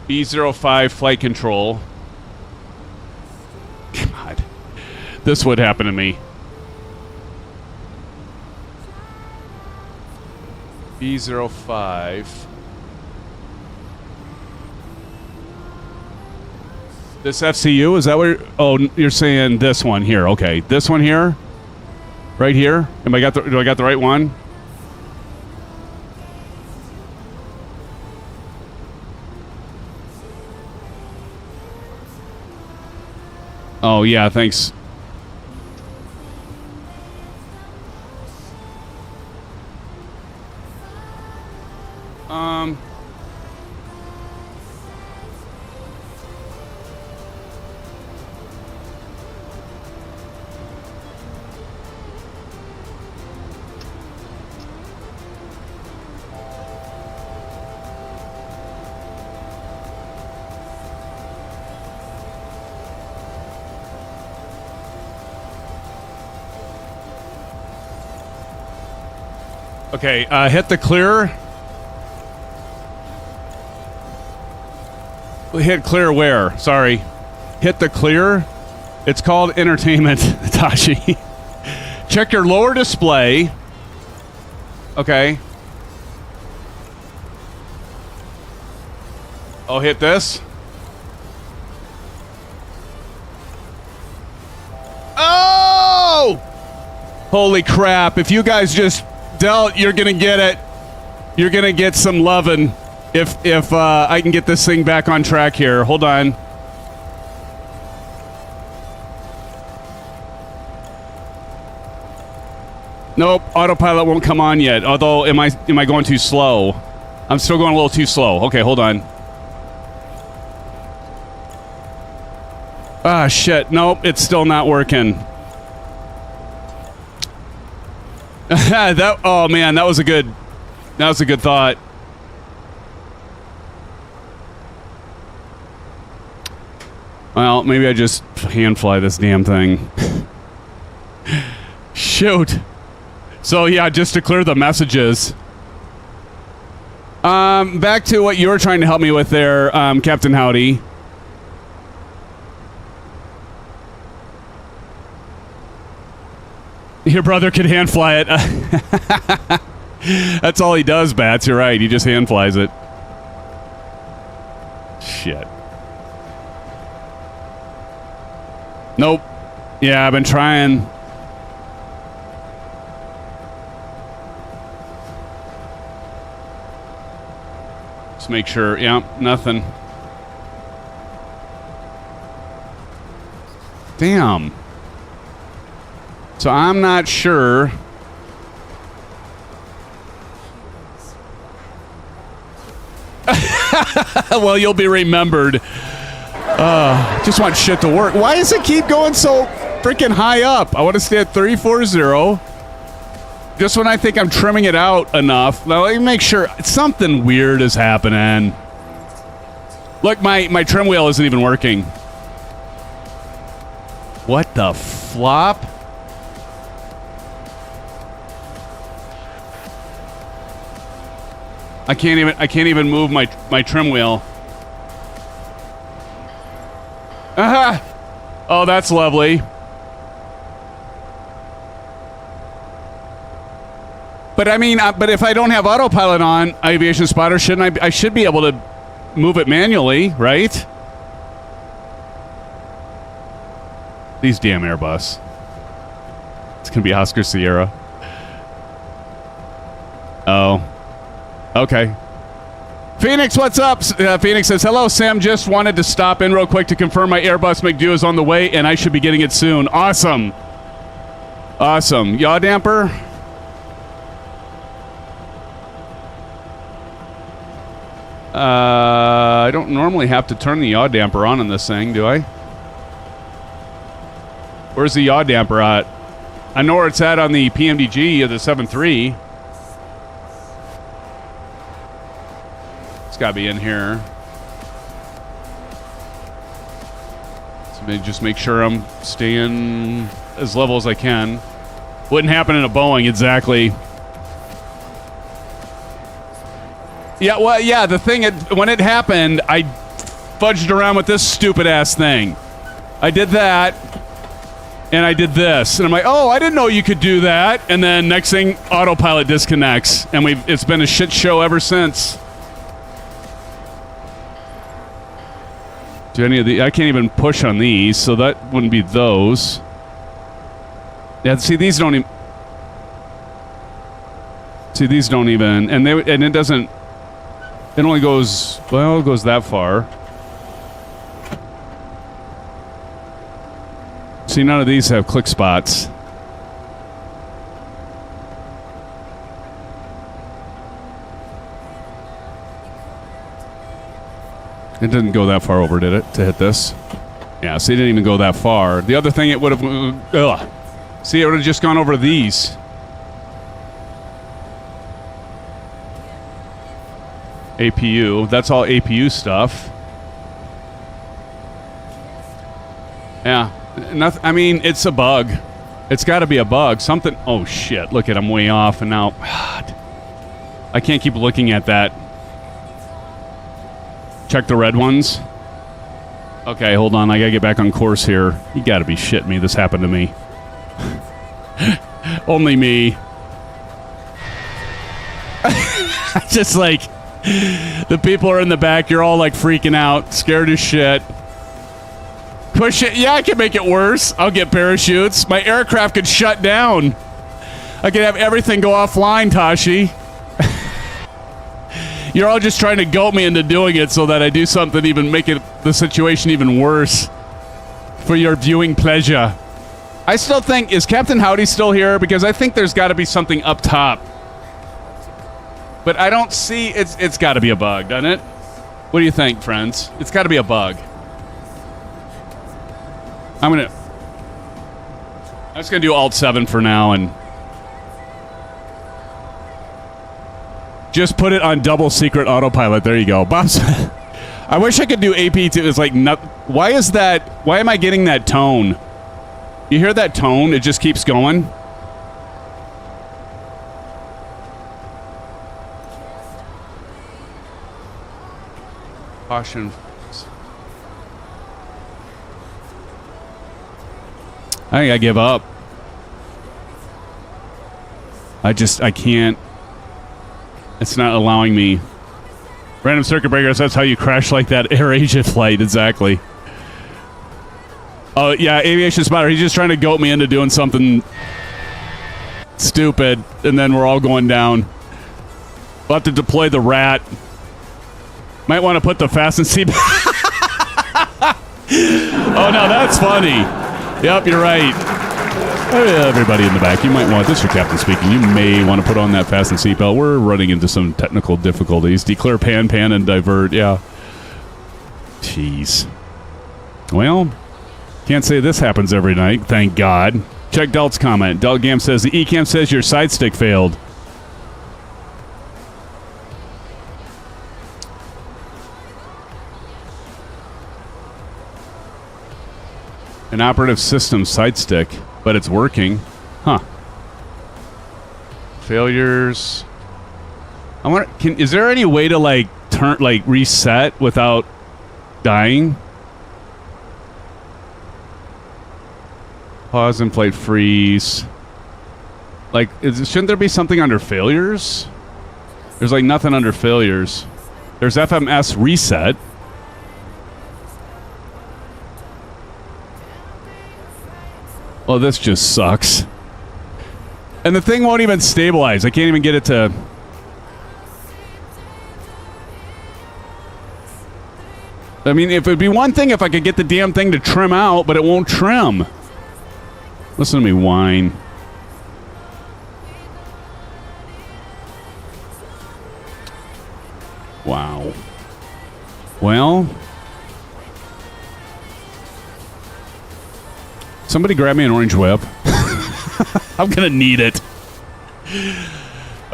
B05 flight control. God. This would happen to me. B05. This FCU, is that what you're saying this one here. Okay. This one here? Right here? Do I got the right one? Oh yeah, thanks. Okay, hit the clear. Hit clear where? Sorry. Hit the clear. It's called entertainment, Tashi. Check your lower display. Okay. Oh, hit this. Oh! Holy crap. If you guys just dealt, you're going to get it. You're going to get some lovin' if I can get this thing back on track here. Hold on. Nope, autopilot won't come on yet. Although, am I going too slow? I'm still going a little too slow. Okay, hold on. Ah, shit. Nope, it's still not working. Oh man, that was a good thought. Well, maybe I just hand fly this damn thing. Shoot. So yeah, just to clear the messages. Back to what you were trying to help me with there, Captain Howdy. Your brother could hand fly it. That's all he does, Bats. You're right. He just hand flies it. Shit. Nope. Yeah, I've been trying. Just make sure. Yeah, nothing. Damn. So I'm not sure. Well, you'll be remembered. Just want shit to work. Why does it keep going so freaking high up? I want to stay at 340. Just when I think I'm trimming it out enough. Now, let me make sure. Something weird is happening. Look, my trim wheel isn't even working. What the flop? I can't even move my trim wheel. Aha! Oh, that's lovely. But I mean, but if I don't have autopilot on Aviation Spotter, shouldn't I should be able to move it manually, right? These damn Airbus. It's going to be Oscar Sierra. Oh. Okay. Phoenix, what's up? Phoenix says, hello, Sam. Just wanted to stop in real quick to confirm my Airbus-Mcdu is on the way, and I should be getting it soon. Awesome. Awesome. Yaw damper? I don't normally have to turn the yaw damper on this thing, do I? Where's the yaw damper at? I know where it's at on the PMDG of the 7.3. It's got to be in here. So just make sure I'm staying as level as I can. Wouldn't happen in a Boeing, exactly. Yeah, well, yeah, the thing, when it happened, I fudged around with this stupid-ass thing. I did that, and I did this. And I'm like, oh, I didn't know you could do that. And then next thing, autopilot disconnects. And it's been a shit show ever since. Do any of the... I can't even push on these, so that wouldn't be those. Yeah, see, these don't even... See, these don't even... And it doesn't... It only goes... Well, it goes that far. See, none of these have click spots. It didn't go that far over, did it, to hit this? Yeah, see, it didn't even go that far. The other thing, it would have... Ugh. See, it would have just gone over these. APU. That's all APU stuff. Yeah. Nothing. I mean, it's a bug. It's got to be a bug. Something... Oh, shit. Look at I'm way off, and now... God. I can't keep looking at that. Check the red ones. Okay, hold on. I gotta get back on course here. You gotta be shitting me. This happened to me. Only me. Just like... The people are in the back. You're all like freaking out. Scared as shit. Push it. Yeah, I can make it worse. I'll get parachutes. My aircraft could shut down. I could have everything go offline, Tashi. You're all just trying to goat me into doing it so that I do something even make it the situation even worse for your viewing pleasure. I still think, is Captain Howdy still here? Because I think there's got to be something up top. But I don't see, it's got to be a bug, doesn't it? What do you think, friends? It's got to be a bug. I'm just going to do Alt-7 for now and just put it on double secret autopilot. There you go. Bob's. I wish I could do AP2. It's like, why is that? Why am I getting that tone? You hear that tone? It just keeps going. Caution. I think I give up. I can't. It's not allowing me. Random circuit breakers, that's how you crash like that AirAsia flight, exactly. Oh, yeah, Aviation Spotter, he's just trying to goat me into doing something stupid, and then we're all going down. We'll have to deploy the rat. Might want to put the fasten seat... Oh, no, that's funny. Yep, you're right. Everybody in the back, you might want, this is your captain speaking, you may want to put on that fasten seatbelt. We're running into some technical difficulties. Declare pan, and divert, yeah. Jeez. Well, can't say this happens every night, thank God. Check Delt's comment. Delgam says, the eCam says your side stick failed. An operative system side stick. But it's working. Huh. Failures. I wonder, is there any way to like reset without dying? Pause and flight freeze. Like, shouldn't there be something under failures? There's like nothing under failures. There's FMS reset. Oh, this just sucks. And the thing won't even stabilize. I can't even get it to... I mean, if it'd be one thing if I could get the damn thing to trim out, but it won't trim. Listen to me whine. Wow. Well... Somebody grab me an orange whip. I'm gonna need it.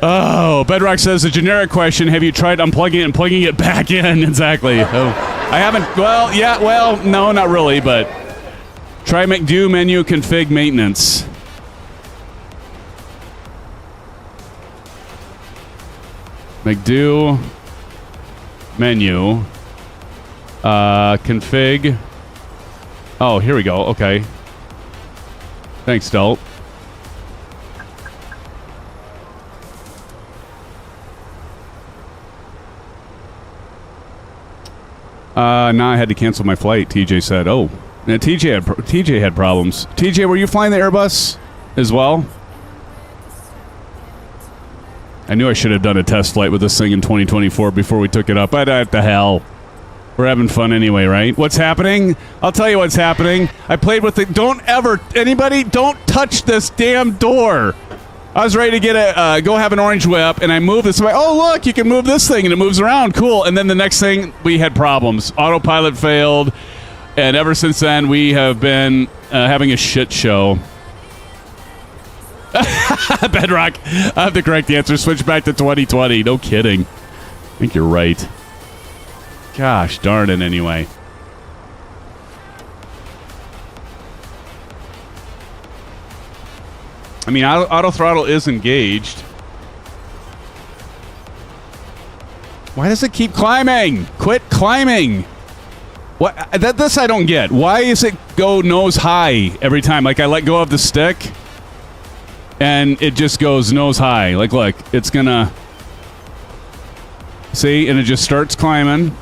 Oh, Bedrock says a generic question. Have you tried unplugging it and plugging it back in? Exactly. Oh, I haven't. Well, yeah. Well, no, not really. But try McDo menu config maintenance. McDo menu config. Oh, here we go. Okay. Thanks, Dalt. Now I had to cancel my flight, TJ said. Oh, now TJ had problems. TJ, were you flying the Airbus as well? I knew I should have done a test flight with this thing in 2024 before we took it up. But what the hell? We're having fun anyway, right? What's happening? I'll tell you what's happening. I played with it. Don't ever, anybody, don't touch this damn door. I was ready to get go have an orange whip, and I moved this way. Oh, look, you can move this thing, and it moves around. Cool. And then the next thing, we had problems. Autopilot failed, and ever since then, we have been having a shit show. Bedrock, I have the correct answer. Switch back to 2020. No kidding. I think you're right. Gosh darn it, anyway. I mean, auto throttle is engaged. Why does it keep climbing? Quit climbing. What? This I don't get. Why is it go nose high every time? Like, I let go of the stick, and it just goes nose high. Like, look, it's gonna... See? And it just starts climbing.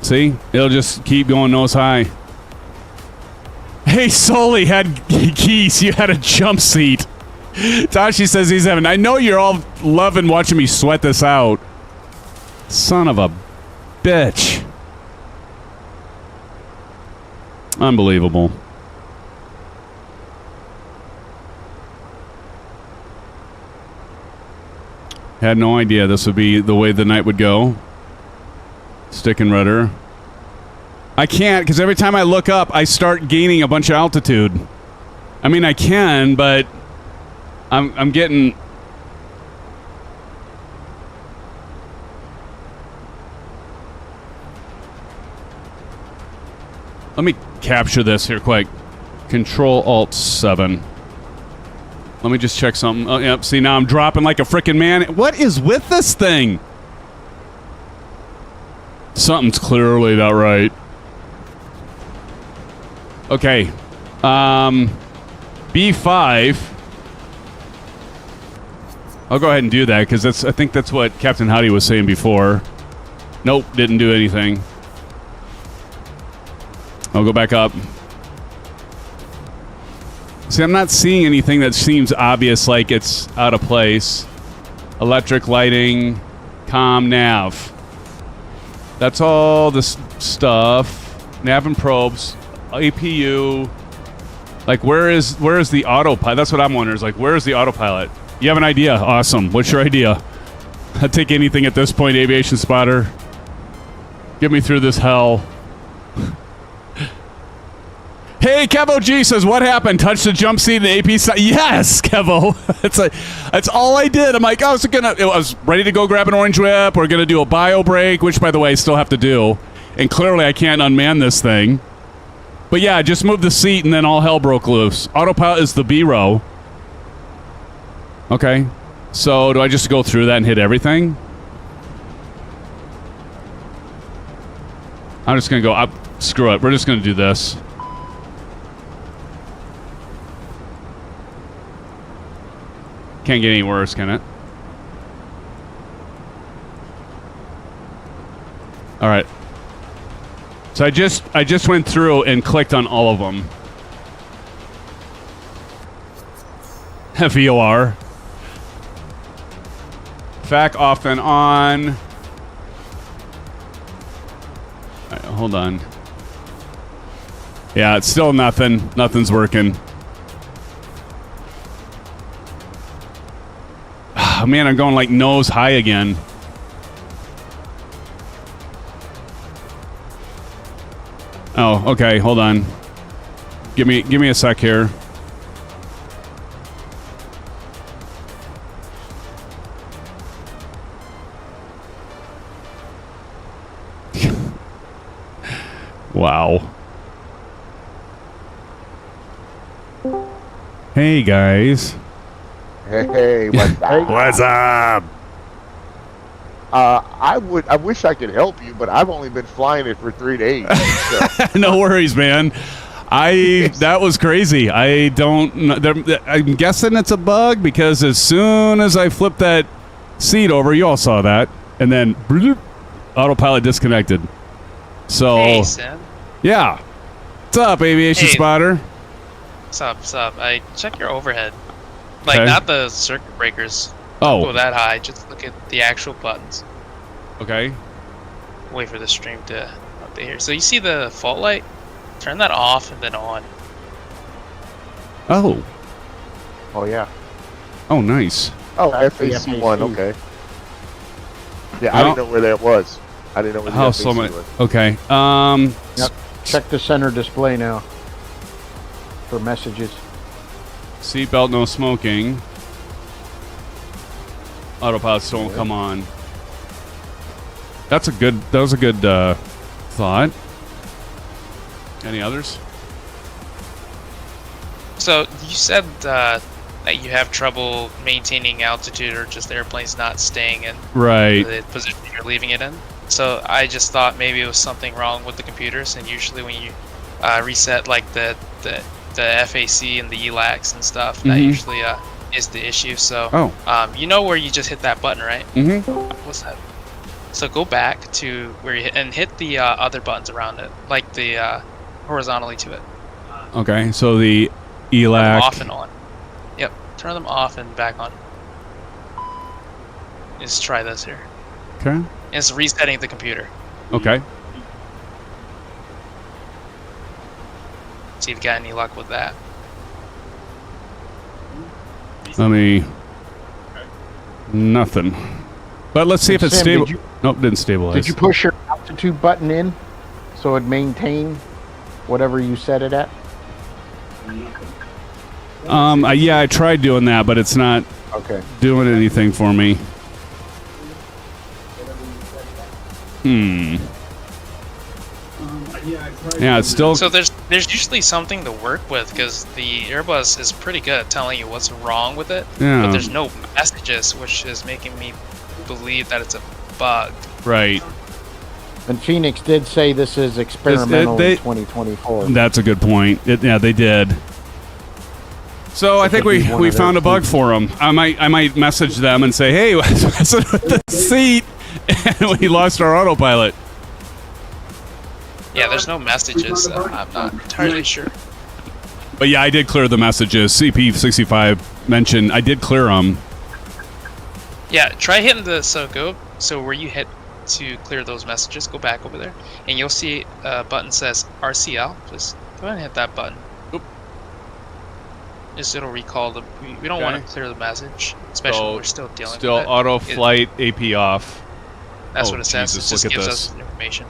See? It'll just keep going nose high. Hey, Sully had keys. You had a jump seat. Tashi says he's having... I know you're all loving watching me sweat this out. Son of a bitch. Unbelievable. Had no idea this would be the way the night would go. Stick and rudder. I can't, because every time I look up, I start gaining a bunch of altitude. I mean, I can, but I'm getting... Let me capture this here quick. Control-Alt-7. Let me just check something. Oh, yep, see, now I'm dropping like a frickin' man. What is with this thing? Something's clearly not right. Okay. B5. I'll go ahead and do that, because I think that's what Captain Howdy was saying before. Nope, didn't do anything. I'll go back up. See, I'm not seeing anything that seems obvious, like it's out of place. Electric, lighting, comm, nav. That's all this stuff. Nav and probes, APU. Like, where is the autopilot? That's what I'm wondering. Is like, where is the autopilot? You have an idea? Awesome. What's your idea? I'd take anything at this point, aviation spotter. Get me through this hell. Hey, Kevo G says, what happened? Touch the jump seat in the AP side. Yes, Kevo. That's all I did. I'm like, I was ready to go grab an orange whip. We're going to do a bio break, which, by the way, I still have to do. And clearly I can't unman this thing. But yeah, just move the seat and then all hell broke loose. Autopilot is the B row. Okay. So do I just go through that and hit everything? I'm just going to go up. Screw it. We're just going to do this. Can't get any worse, can it? All right. So I just went through and clicked on all of them. VOR. FAC off and on. All right, hold on. Yeah, it's still nothing. Nothing's working. Oh, man, I'm going like nose high again. Oh, okay. Hold on. Give me a sec here. Wow. Hey guys. Hey, what's up? What's up? I wish I could help you, but I've only been flying it for 3 days. So. No worries, man. That was crazy. I don't know. I'm guessing it's a bug because as soon as I flipped that seat over, you all saw that, and then bloop, autopilot disconnected. So, Hey, Sam. yeah. What's up, aviation Hey. spotter? What's up? What's up? I check your overhead. Like, Okay. not the circuit breakers. Don't go Oh, that high. Just look at the actual buttons. okay. Wait for the stream to update here. So you see the fault light? Turn that off and then on. Oh, Oh yeah. oh, nice. Oh, That's the FAC1. FAC. Okay. Yeah, I Well- didn't know where that was. I didn't know where the How FAC so much? was. Okay. Yep. Check the center display now for messages. Seatbelt, no smoking. Autopilots don't come on. That was a good thought. Any others? So you said that you have trouble maintaining altitude or just airplanes not staying in Right. the position you're leaving it in. So I just thought maybe it was something wrong with the computers, and usually when you reset like the FAC and the ELACs and stuff, that Mhm. usually is the issue. So Oh. you know where you just hit that button, right? Mm-hmm. What's that? So go back to where you hit and hit the other buttons around it, like the horizontally to it. Okay. So the Turn them ELAC. off and on. Yep, turn them off and back on. Just try this here. Okay. It's resetting the computer. Okay. See if you got any luck with that. Let me. Nothing. But let's see if it's Sam, stable. did you- Nope, didn't stabilize. Did you push your altitude button in so it maintain whatever you set it at? Yeah, I tried doing that, but it's not Okay. doing anything for me. Yeah, it's still. So there's usually something to work with because the Airbus is pretty good at telling you what's wrong with it. Yeah. But there's no messages, which is making me believe that it's a bug. Right. And Phoenix did say this is experimental they- in 2024. That's a good point. Yeah, they did. So I think could be one we of found their a bug features. for them. I might message them and say, hey, what's with the seat? And we lost our autopilot. Yeah, there's no messages. So I'm not entirely sure. But yeah, I did clear the messages. CP65 mentioned I did clear them. Yeah, try hitting the so where you hit to clear those messages, go back over there, and you'll see a button says RCL. Just go ahead and hit that button. Oop. Just it'll recall the. We don't Okay. want to clear the message, especially when we're still dealing Still with it. auto flight AP off. That's Oh, what it says. Jesus, It just look at gives this. us information.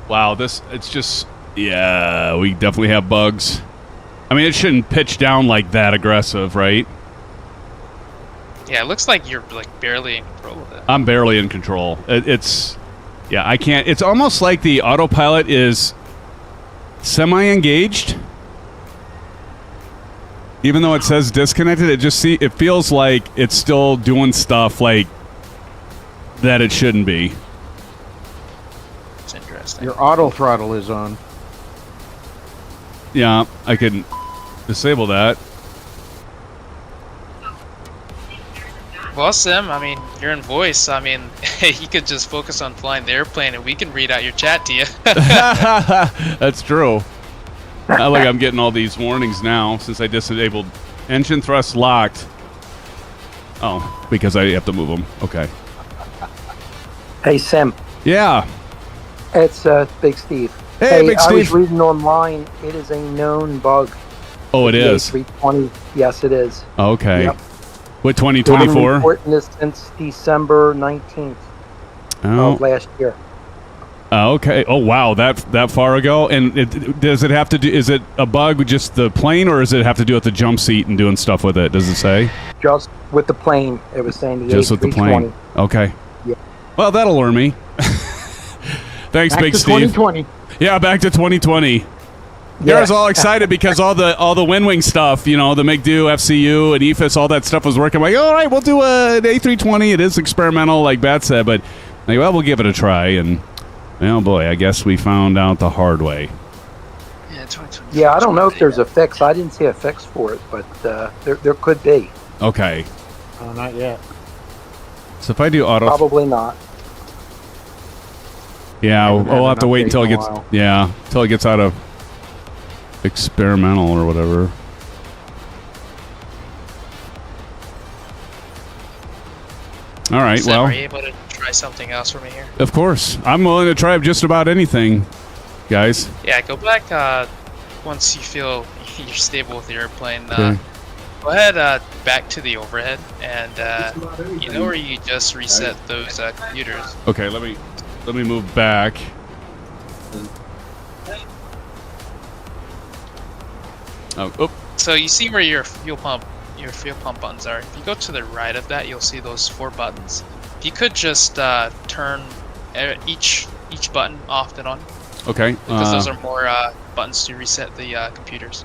Wow, it's just, yeah, we definitely have bugs. I mean, it shouldn't pitch down like that aggressive, right? Yeah, it looks like you're like barely in control of it. I'm barely in control. Yeah, I can't. It's almost like the autopilot is semi-engaged. Even though it says disconnected, it feels like it's still doing stuff like that it shouldn't be. It's interesting. Your auto throttle is on. Yeah, I can disable that. Well, Sim, I mean, you're in voice. I mean, you could just focus on flying the airplane, and we can read out your chat to you. That's true. Not like I'm getting all these warnings now since I disabled engine thrust locked. Oh, because I have to move them. Okay. Hey, Sim. Yeah. It's Big Steve. Hey, Big I Steve. was reading online. It is a known bug. Oh, it is. A320. Yes, it is. Okay. Yep. What, They've been 2024? reporting this since December 19th of last year. Okay. Oh, wow. That far ago? And does it have to do? Is it a bug with just the plane, or does it have to do with the jump seat and doing stuff with it? Does it say? Just with the plane. It was saying the Just A320. with the plane. Okay. Yeah. Well, that'll lure me. Thanks, Back Big to Steve. 2020. Yeah, back to 2020. Yeah. I was all excited because all the Winwing stuff, you know, the McDu, FCU, and EFIS, all that stuff was working. I'm like, all right, we'll do an A320. It is experimental, like Bat said, but like, well, we'll give it a try. And oh boy, I guess we found out the hard way. Yeah, 2020. Yeah, I don't know if there's a fix. I didn't see a fix for it, but there could be. Okay. Oh, not yet. So if I do auto, Probably not. yeah, Haven't had we'll an have to wait update until it in a gets, while. yeah, until it gets out of experimental or whatever. All right, Sim, well, are you able to try something else for me here? of course, I'm willing to try just about anything, guys. Yeah, go back once you feel you're stable with the airplane. Okay. Go ahead back to the overhead, and you know where you just reset those computers. Okay, let me move back. Oh, oop. So you see where your fuel pump buttons are. If you go to the right of that, you'll see those 4 buttons. If you could just turn each button off and on, Okay. because those are more buttons to reset the computers.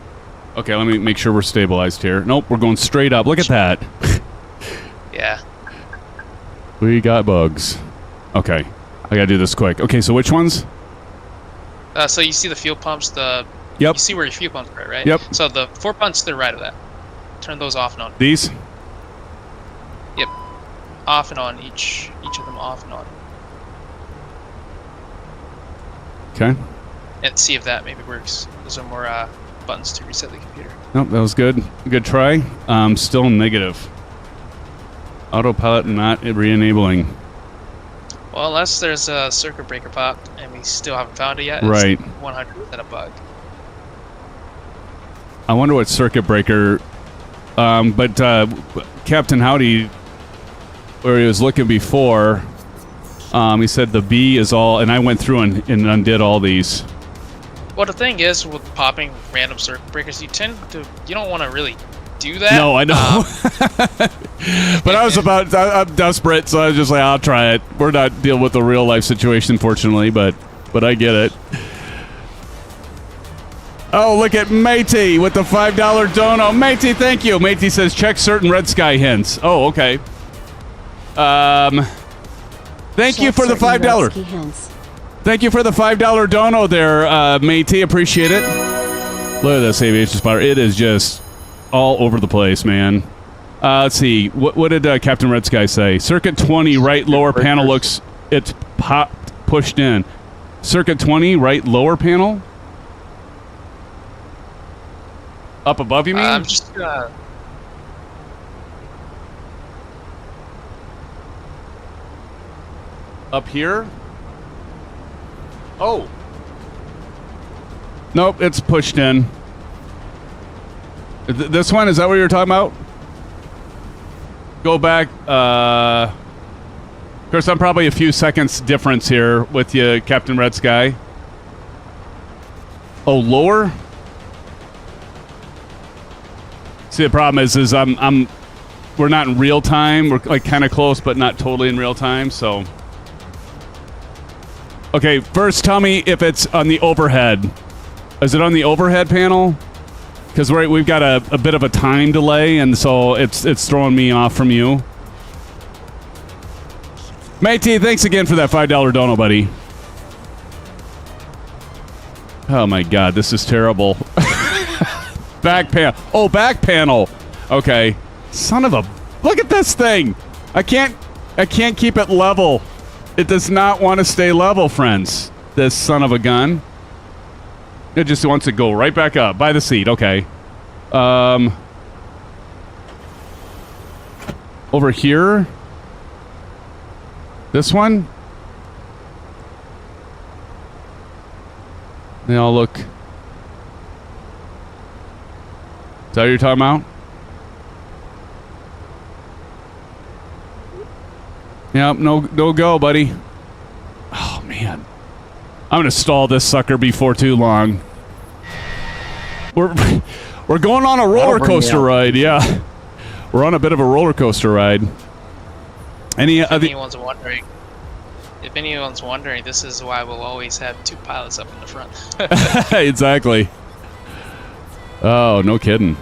Okay, let me make sure we're stabilized here. Nope, we're going straight up. Look at that. Yeah. We got bugs. Okay, I gotta do this quick. Okay, so which ones? So you see the fuel pumps. Yep. You see where your fuel pumps are, right? Yep. So the 4 buttons to the right of that. Turn those off and on. These? Yep. Off and on. Each of them off and on. Okay. And see if that maybe works. Those are more buttons to reset the computer. Nope, that was good. Good try. Still negative. Autopilot not re-enabling. Well, unless there's a circuit breaker popped and we still haven't found it yet, Right. It's 100% a bug. I wonder what circuit breaker. But Captain Howdy, where he was looking before, he said the B is all, and I went through and undid all these. Well, the thing is, with popping random circuit breakers, you don't want to really do that. No, I know. But I'm desperate, so I was just like, I'll try it. We're not dealing with a real life situation, fortunately, but I get it. Oh, look at Matey with the $5 dono. Matey, thank you. Matey says, check certain red sky hints. Oh, okay. Thank you for the $5. Thank you for the $5 dono there, Matey. Appreciate it. Look at this aviation spotter. It is just all over the place, man. Let's see. What did Captain Red Sky say? Circuit 20, right lower panel looks... It's pushed in. Circuit 20, right lower panel? Up above, you mean? I'm just Up here? Oh. Nope, it's pushed in. This one, is that what you were talking about? Go back. Of course, I'm probably a few seconds difference here with you, Captain Red Sky. Oh, lower? See, the problem is we're not in real time. We're like kind of close, but not totally in real time. So, okay. First, tell me if it's on the overhead. Is it on the overhead panel? Because we've got a bit of a time delay, and so it's throwing me off from you. Matey, thanks again for that $5 dono, buddy. Oh my God, this is terrible. Back panel. Oh, back panel. Okay. Son of a... Look at this thing. I can't keep it level. It does not want to stay level, friends. This son of a gun. It just wants to go right back up by the seat. Okay. Over here. This one. They all look. Is that what you're talking about? Yep, no go, buddy. Oh, man. I'm going to stall this sucker before too long. We're going on a roller coaster ride, yeah. We're on a bit of a roller coaster ride. If anyone's wondering, this is why we'll always have 2 pilots up in the front. Exactly. Oh, no kidding.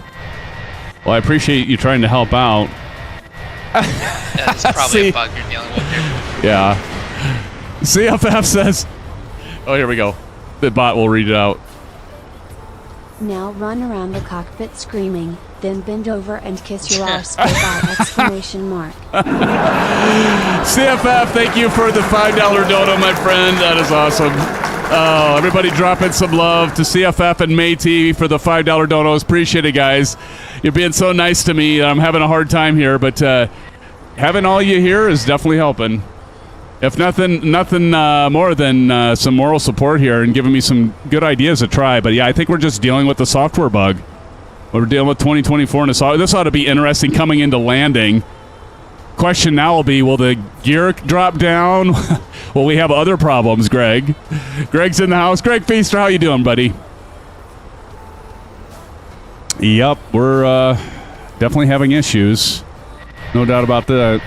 Well, I appreciate you trying to help out. That's probably a bug you're dealing with here. Yeah. CFF says... Oh, here we go. The bot will read it out. Now run around the cockpit screaming, then bend over and kiss your ass goodbye! Exclamation mark. CFF, thank you for the $5 dono, my friend. That is awesome. Oh, everybody dropping some love to CFF and Métis for the $5 donos. Appreciate it, guys. You're being so nice to me. I'm having a hard time here, but having all you here is definitely helping. If nothing more than some moral support here and giving me some good ideas to try. But yeah, I think we're just dealing with the software bug. We're dealing with 2024 and this ought to be interesting coming into landing. Question now will be, will the gear drop down? Will we have other problems, Greg? Greg's in the house. Greg Feaster, how you doing, buddy? Yep, we're definitely having issues. No doubt about that.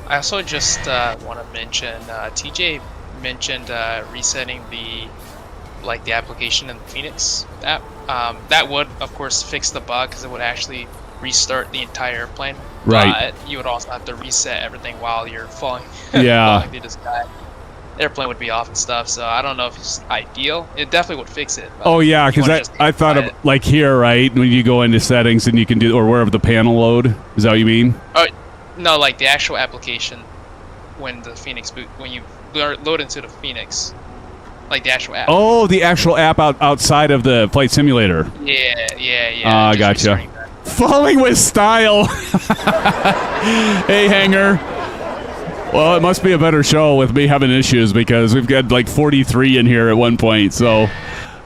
I also just want to mention, TJ mentioned resetting the application in the Fenix app. That would, of course, fix the bug because it would actually restart the entire airplane. Right. But you would also have to reset everything while you're flying. Yeah. Flying through the sky. The airplane would be off and stuff, so I don't know if it's ideal. It definitely would fix it. Oh, yeah, because I thought of, like, here, right, when you go into settings and you can do, or wherever the panel load. Is that what you mean? Oh, no, like the actual application when the Fenix boot, when you load into the Fenix, like the actual app. Oh, the actual app outside of the flight simulator. Yeah. Gotcha. Falling with style. Hey, Hanger. Well, it must be a better show with me having issues because we've got like 43 in here at one point. So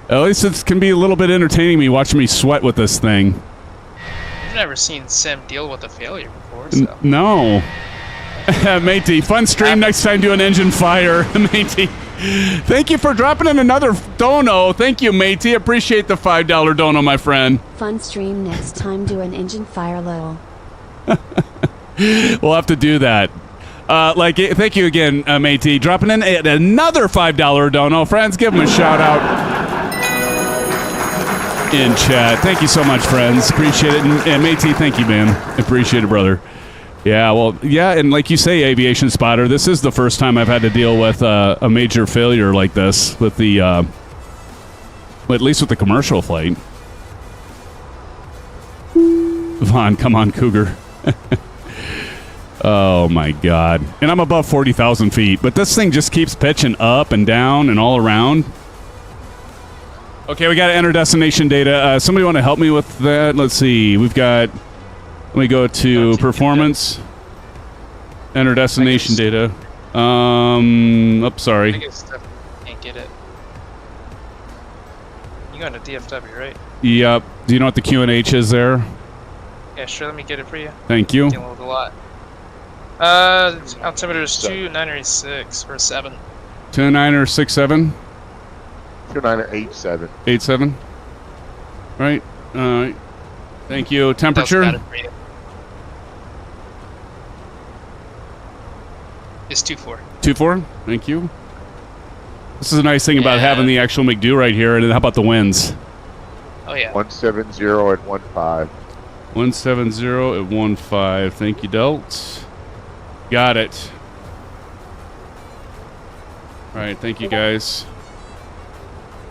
at least it can be a little bit entertaining me watching me sweat with this thing. I've never seen Sim deal with a failure before. So. No. Métis, fun stream next time. Do an engine fire. Métis. Thank you for dropping in another dono. Thank you, Métis. Appreciate the $5 dono, my friend. Fun stream next time. Do an engine fire, lol. We'll have to do that. Thank you again, Métis. Dropping in another $5 dono. Friends, give them a shout out in chat. Thank you so much, friends. Appreciate it. And Métis, thank you, man. Appreciate it, brother. Yeah, well, yeah, and like you say, Aviation Spotter, this is the first time I've had to deal with a major failure like this with the, at least with the commercial flight. Vaughn, come on, Cougar. Oh, my God. And I'm above 40,000 feet, but this thing just keeps pitching up and down and all around. Okay, we got to enter destination data. Somebody want to help me with that? Let's see. We've got... Let me go to performance. Enter destination data. Oops, sorry. I guess can't get it. You going to DFW, right? Yep. Do you know what the QNH is there? Yeah, sure. Let me get it for you. Thank you. Dealing with a lot. Altimeter is 2986 for 7. 2967? 2987. 87? Right. Thank you. Temperature? It's 24. 24? Thank you. This is a nice thing about having the actual McDo right here. And how about the winds? Oh, yeah. 170 at 15. 170 at 15. Thank you, Delt. Got it. All right. Thank you, guys.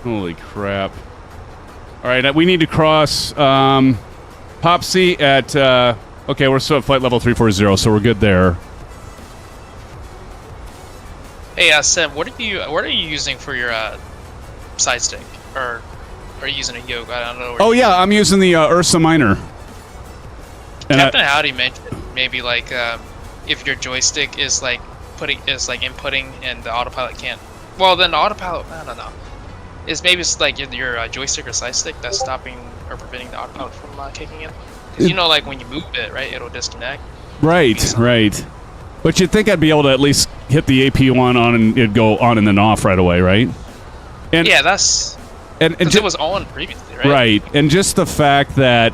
Holy crap. All right. We need to cross Popsy at... Okay, we're still at flight level 340, so we're good there. Hey, Sim, what are you using for your side stick, or are you using a yoke? I don't know. Oh yeah, I'm using the URSA Minor. And Captain Howdy mentioned maybe like if your joystick is like inputting and the autopilot can't. Well, then the autopilot, I don't know. Is maybe it's like your joystick or side stick that's stopping or preventing the autopilot from kicking in? Because you know, like when you move it, right, it'll disconnect. Right, right. But you'd think I'd be able to at least hit the AP1 on and it'd go on and then off right away, right? And yeah, that's and it was on previously, right? Right, and just the fact that,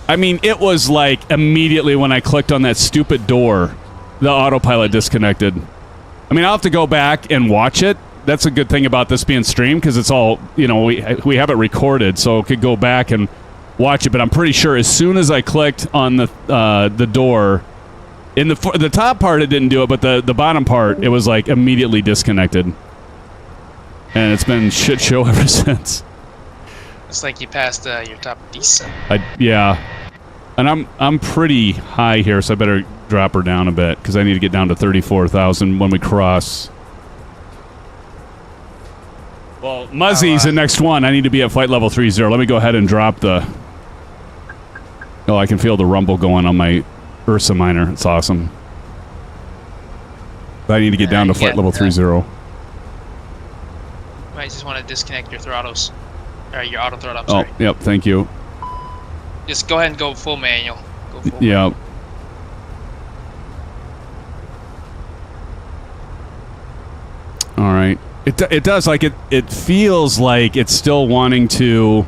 I mean, it was like immediately when I clicked on that stupid door, the autopilot disconnected. I mean, I'll have to go back and watch it. That's a good thing about this being streamed because it's all, you know, we have it recorded, so I could go back and watch it. But I'm pretty sure as soon as I clicked on the door, in the top part it didn't do it, but the bottom part it was like immediately disconnected, and it's been shit show ever since. It's like you passed your top decent. Yeah, and I'm pretty high here, so I better drop her down a bit because I need to get down to 34,000 when we cross. Well, Muzzy's the next one. I need to be at flight level 30. Let me go ahead and drop the... Oh, I can feel the rumble going on my URSA Minor. It's awesome. But I need to get down to flight level 30. You might just want to disconnect your throttles. Or your auto throttle, Oh, yep, thank you. Just go ahead and go full manual. Yep. All right. It does, like, it feels like it's still wanting to...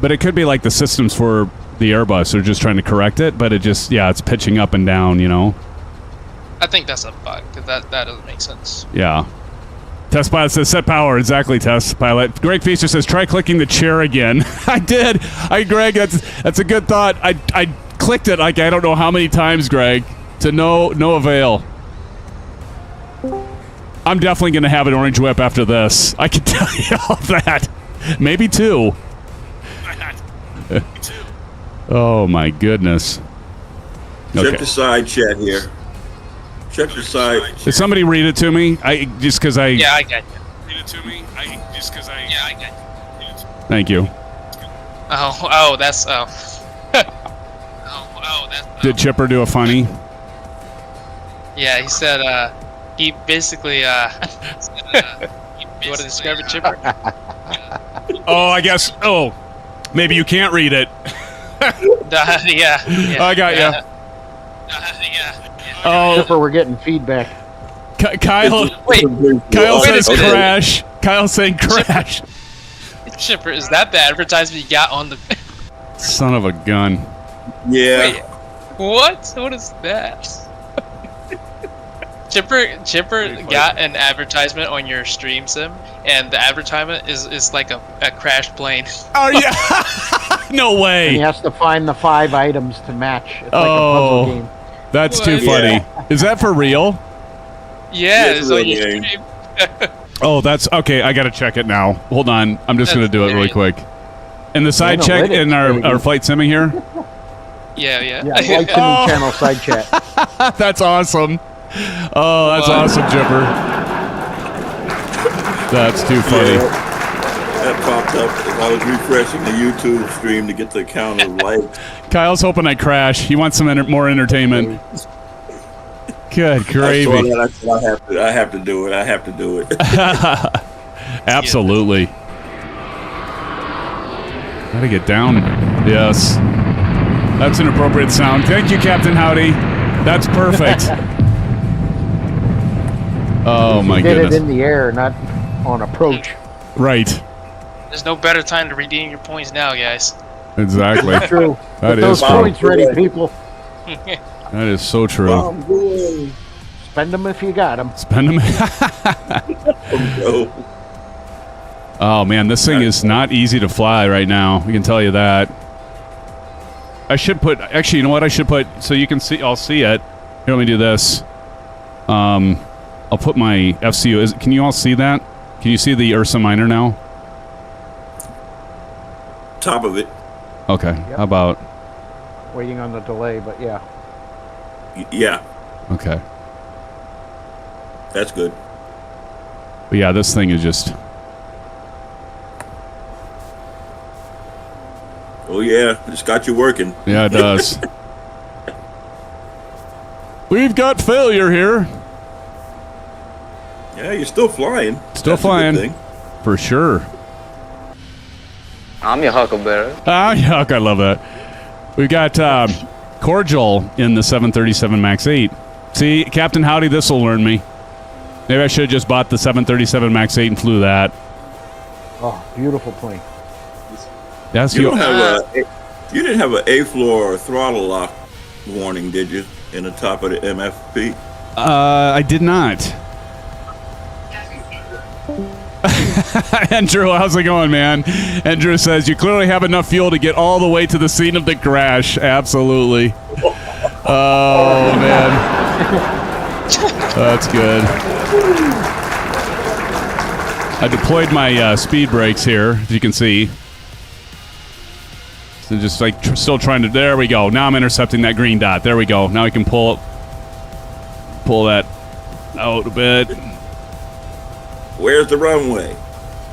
But it could be like the systems for the Airbus are just trying to correct it, but it just, yeah, it's pitching up and down, you know? I think that's a bug, because that doesn't make sense. Yeah. Test pilot says, set power. Exactly, test pilot. Greg Feaster says, try clicking the chair again. I did. Greg, that's a good thought. I clicked it, like, I don't know how many times, Greg, to no avail. I'm definitely going to have an orange whip after this. I can tell you all that. Maybe two. Oh, my goodness. Check the side chat here. Check the side. Did somebody read it to me? Yeah, I got you. Read it to me? Yeah, I got you. Thank you. Oh, that's... Did Chipper do a funny? Yeah, he said, he basically, you want to describe it, Chipper? Oh, I guess. Oh, maybe you can't read it. Yeah. I got you. Yeah. Oh, Chipper, we're getting feedback. Kyle says crash. Kyle saying crash. Chipper, is that the advertisement you got on the... Son of a gun. Yeah. Wait, what? What is that? Chipper got an advertisement on your stream, Sim, and the advertisement is like a crashed plane. Oh, yeah. No way. And he has to find the 5 items to match. It's like a puzzle game. That's too funny. Yeah. Is that for real? Yeah, it's it's on your really stream. Oh, that's okay. I gotta check it now. Hold on. I'm just gonna do it really quick. In the side check in our flight simming here. Yeah. Yeah, Flight Simming channel side chat. That's awesome. Oh, that's awesome, Chipper. That's too funny. Yeah, that popped up as I was refreshing the YouTube stream to get the count of likes. Kyle's hoping I crash. He wants some more entertainment. Good gravy. I saw that. I said, I have to do it. Absolutely. Gotta get down. Yes. That's an appropriate sound. Thank you, Captain Howdy. That's perfect. Oh, my goodness. Did it in the air, not on approach. Right. There's no better time to redeem your points now, guys. Exactly. True. That Get those is points ready, people. That is so true. Spend them if you got them. Spend them. Oh, man, this thing is not easy to fly right now. I can tell you that. I should put... Actually, you know what I should put... So you can see... I'll see it. Here, let me do this. I'll put my FCU... Can you all see that? Can you see the URSA Minor now? Top of it. Okay. Yep. How about... waiting on the delay, but yeah. Yeah, Okay. that's good. But yeah, this thing is just... Oh yeah, it's got you working. Yeah, it does. We've got failure here. Yeah, you're still flying. Still That's a good flying. thing. For sure. I'm your huckleberry. Ah, yuck, I love that. We've got Cordial in the 737 MAX 8. See, Captain Howdy, this will learn me. Maybe I should have just bought the 737 MAX 8 and flew that. Oh, beautiful plane. That's You, you. you didn't have an A-floor throttle lock warning, did you, in the top of the MFP? I did not. Andrew, how's it going, man? Andrew says, you clearly have enough fuel to get all the way to the scene of the crash. Absolutely. Oh, man. That's good. I deployed my speed brakes here, as you can see. So just like still trying to... There we go. Now I'm intercepting that green dot. There we go. Now I can pull that out a bit. Where's the runway?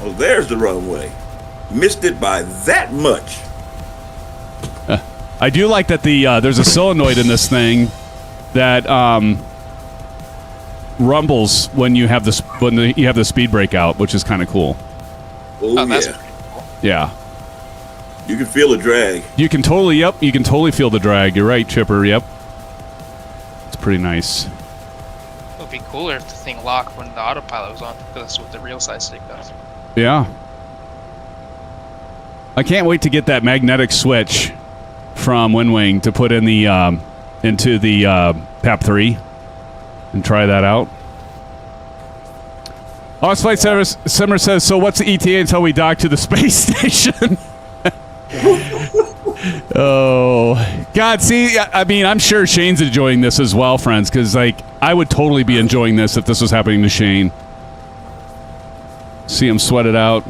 Oh, there's the runway. Missed it by that much. I do like that there's a solenoid in this thing that rumbles when you have you have the speed brake out, which is kind of cool. Oh, that's yeah. cool. Yeah. You can feel the drag. You can totally feel the drag. You're right, Chipper. Yep. It's pretty nice. It would be cooler if the thing locked when the autopilot was on, because that's what the real sidestick does. Yeah. I can't wait to get that magnetic switch from Winwing to put in the into the PAP3 and try that out. Lost Flight Simmer says, so what's the ETA until we dock to the space station? Oh, God, see, I mean, I'm sure Shane's enjoying this as well, friends, because, like, I would totally be enjoying this if this was happening to Shane. See him sweat it out.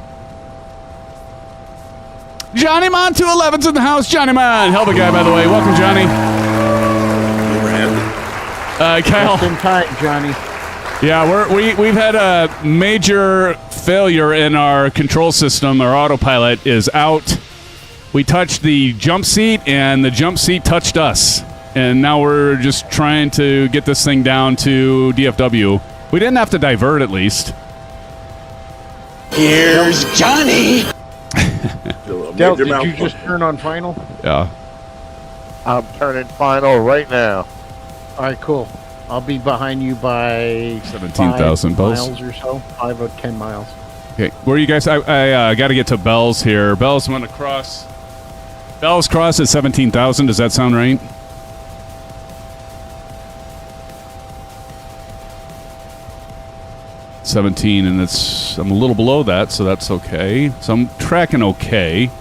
Johnny Mon 211's in the house. Johnny Mon, hell of a guy, by the way. Welcome, Johnny. Kyle. Just in time, Johnny. Yeah, we've had a major failure in our control system. Our autopilot is out. We touched the jump seat, and the jump seat touched us. And now we're just trying to get this thing down to DFW. We didn't have to divert, at least. Here's Johnny! Del, did you just turn on final? Yeah. I'm turning final right now. All right, cool. I'll be behind you by 17,000 miles or so. 5 or 10 miles. Okay, where are you guys? I got to get to Bell's here. Bell's going to cross. Bell's cross at 17,000. Does that sound right? $17, and I'm a little below that, so that's okay. So I'm tracking okay.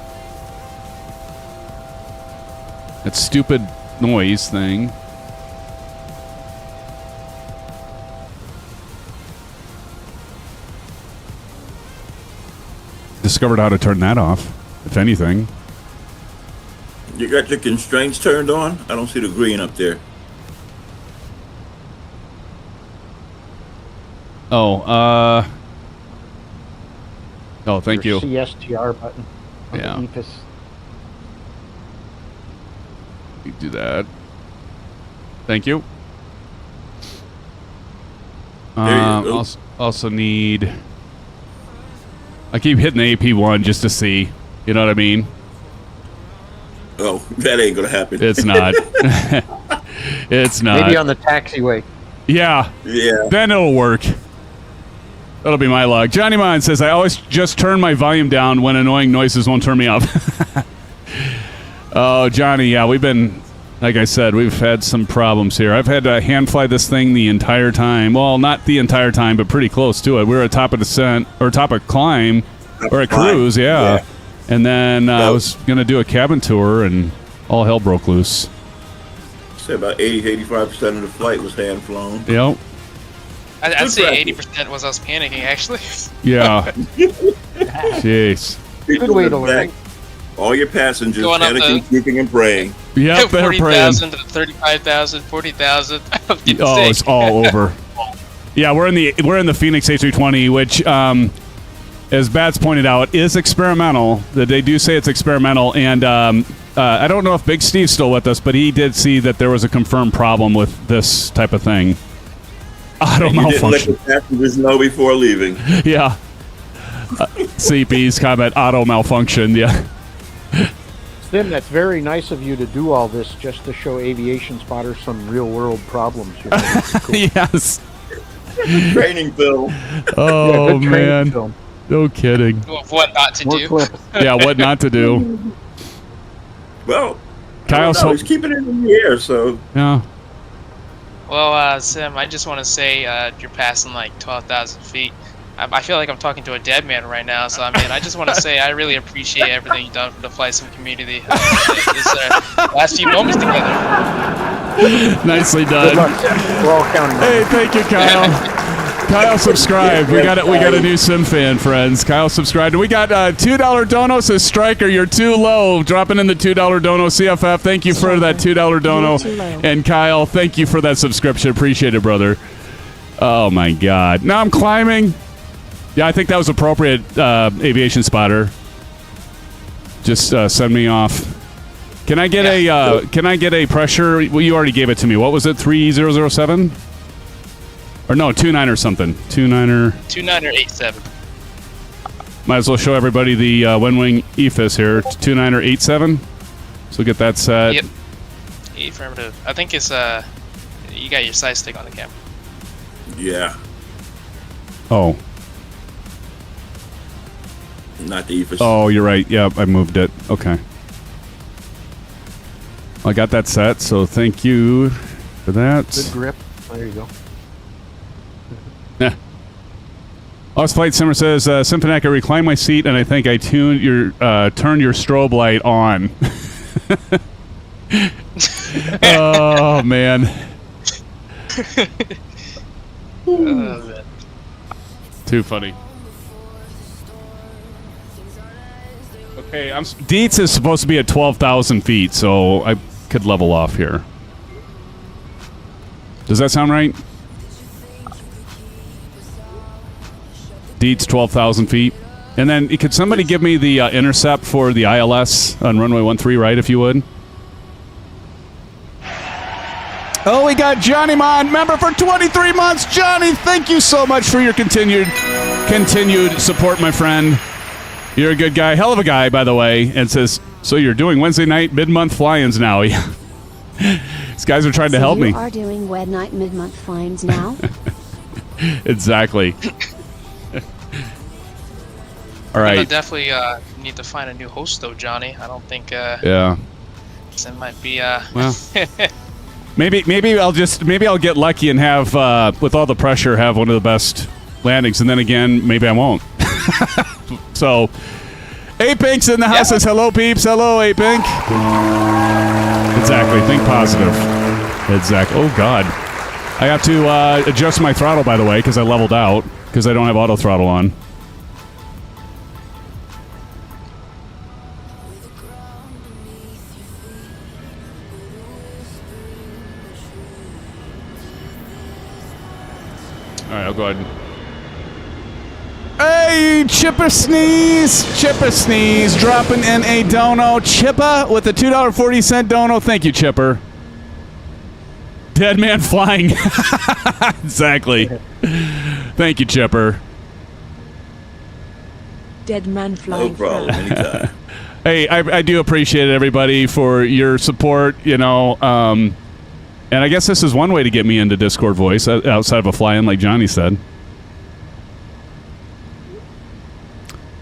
That stupid noise thing. Discovered how to turn that off, if anything. You got your constraints turned on? I don't see the green up there. Oh, thank you. CSTR button. On Yeah. the EFIS. You do that. Thank you. There you go. Also need... I keep hitting the AP1 just to see. You know what I mean? Oh, that ain't gonna happen. It's not. It's not. Maybe on the taxiway. Yeah. Yeah. Then it'll work. That'll be my luck. Johnny Mine says, I always just turn my volume down when annoying noises won't turn me up. Oh, Johnny, yeah, we've been, like I said, we've had some problems here. I've had to hand fly this thing the entire time. Well, not the entire time, but pretty close to it. We were at top of descent, or top of climb, or a cruise, yeah. And then I was going to do a cabin tour, and all hell broke loose. Say about 80-85% of the flight was hand flown. Yep. I'd say 80% was us panicking, actually. Yeah. Jeez. Good way to learn. All your passengers Going up panicking, the- sleeping, and praying. Yep, they're praying. 40,000 to 35,000, 40,000. Oh, it's all over. Yeah, we're in the Fenix A320, which, as Bats pointed out, is experimental. That they do say it's experimental, and I don't know if Big Steve's still with us, but he did see that there was a confirmed problem with this type of thing. Auto malfunction. Didn't let the passengers know before leaving. Yeah. CP's comment, auto malfunction. Yeah. Sim, that's very nice of you to do all this just to show aviation spotters some real-world problems. You know? Cool. Yes. Training film. Oh, yeah, man. Film. No kidding. What not to do. Yeah, what not to do. Well, Kyle's he's keeping it in the air, so. Yeah. Well, Sim, I just want to say you're passing like 12,000 feet. I feel like I'm talking to a dead man right now, so I mean, I just want to say I really appreciate everything you've done for the flight sim community. This last few moments together. Nicely done. Good luck, Sim. We're all counting on Hey, you. thank you, Kyle. Kyle subscribed. We got a new sim fan, friends. Kyle subscribed. And we got $2 dono. Says Striker, you're too low. Dropping in the $2 dono. CFF, thank you for that $2 dono. And Kyle, thank you for that subscription. Appreciate it, brother. Oh my God. Now I'm climbing. Yeah, I think that was appropriate, aviation spotter. Just send me off. Can I get a pressure? Well, you already gave it to me. What was it? 3007? Or no, 29 or something. 2987. Might as well show everybody the Winwing EFIS here. 2987. So get that set. Yep. Affirmative. I think it's you got your side stick on the camera. Yeah. Oh. Not the EFIS. Oh, you're right. Yep, I moved it. Okay. I got that set, so thank you for that. Good grip. There you go. Yeah. Lost Flight Simmer says, Symphonic, I recline my seat and I think I turned your strobe light on. Oh, man. Too funny. Okay, Dietz is supposed to be at 12,000 feet, so I could level off here. Does that sound right? Dietz, 12,000 feet. And then could somebody give me the intercept for the ILS on runway 13, right, if you would? Oh, we got Johnny Mon, member for 23 months. Johnny, thank you so much for your continued support, my friend. You're a good guy. Hell of a guy, by the way. And says, so you're doing Wednesday night mid-month fly-ins now. These guys are trying to help me. You are doing Wed Night mid-month fly-ins now? Exactly. All right. We'll definitely need to find a new host, though, Johnny. I don't think. Yeah. It might be. Well. Maybe I'll get lucky and have with all the pressure have one of the best landings, and then again maybe I won't. So, Apink's in the house. Says hello, peeps. Hello, Apink. Exactly. Think positive. Exactly. Oh God, I have to adjust my throttle, by the way, because I leveled out because I don't have auto throttle on. All right, I'll go ahead. Hey, Chipper Sneeze, dropping in a dono. Chippa with a $2.40 dono. Thank you, Chipper. Dead man flying. Exactly. Thank you, Chipper. Dead man flying. No problem. Anytime. Hey, I do appreciate it, everybody, for your support. You know, and I guess this is one way to get me into Discord voice outside of a fly-in, like Johnny said.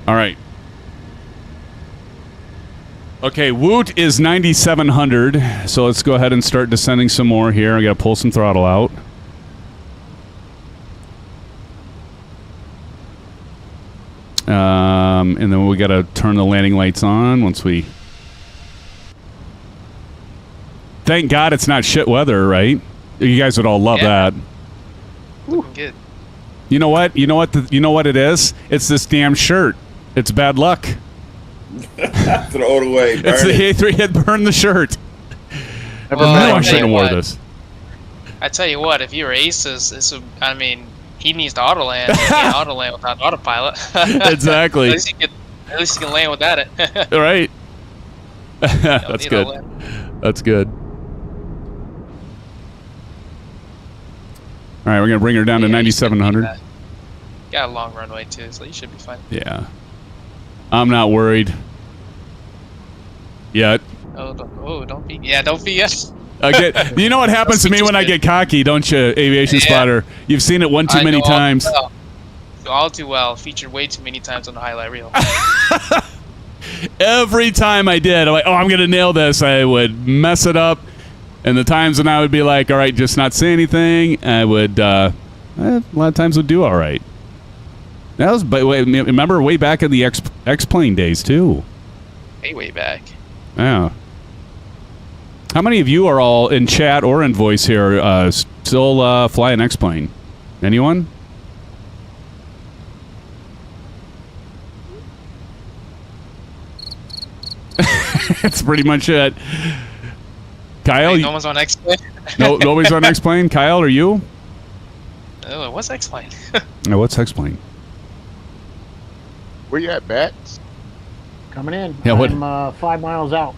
All right. Okay, Woot is 9,700, so let's go ahead and start descending some more here. I got to pull some throttle out. And then we got to turn the landing lights on once we... Thank God it's not shit weather, right? You guys would all love that. Looking good. You know what? You know what it is? It's this damn shirt. It's bad luck. Throw it away. It's the A3 had burned the shirt. Never No, mind. I shouldn't have wore this. I tell you what, if you were Aces, I mean, he needs to auto land. He can't auto land without autopilot. Exactly. At least he can land without it. Right. That's good. That's good. All right, we're gonna bring her down to 9,700. Got a long runway too, so you should be fine. Yeah. I'm not worried. Yet. Don't be. Yeah, don't be. Yes. You know what happens to me when I get cocky, don't you, Aviation Spotter? You've seen it one too many times. All too well. Featured way too many times on the highlight reel. Every time I did, I'm like, oh, I'm going to nail this. I would mess it up. And the times when I would be like, all right, just not say anything, I would, a lot of times would do all right. That was, remember, way back in the X-Plane days, too. Way back. Yeah. How many of you are all in chat or in voice here still fly an X-Plane? Anyone? That's pretty much it. Kyle? No one's on X-Plane? Nobody's on X-Plane? Kyle, are you? Oh, what's X-Plane? No, what's X-Plane? Where you at, Bats? Coming in. Yeah, what? I'm 5 miles out.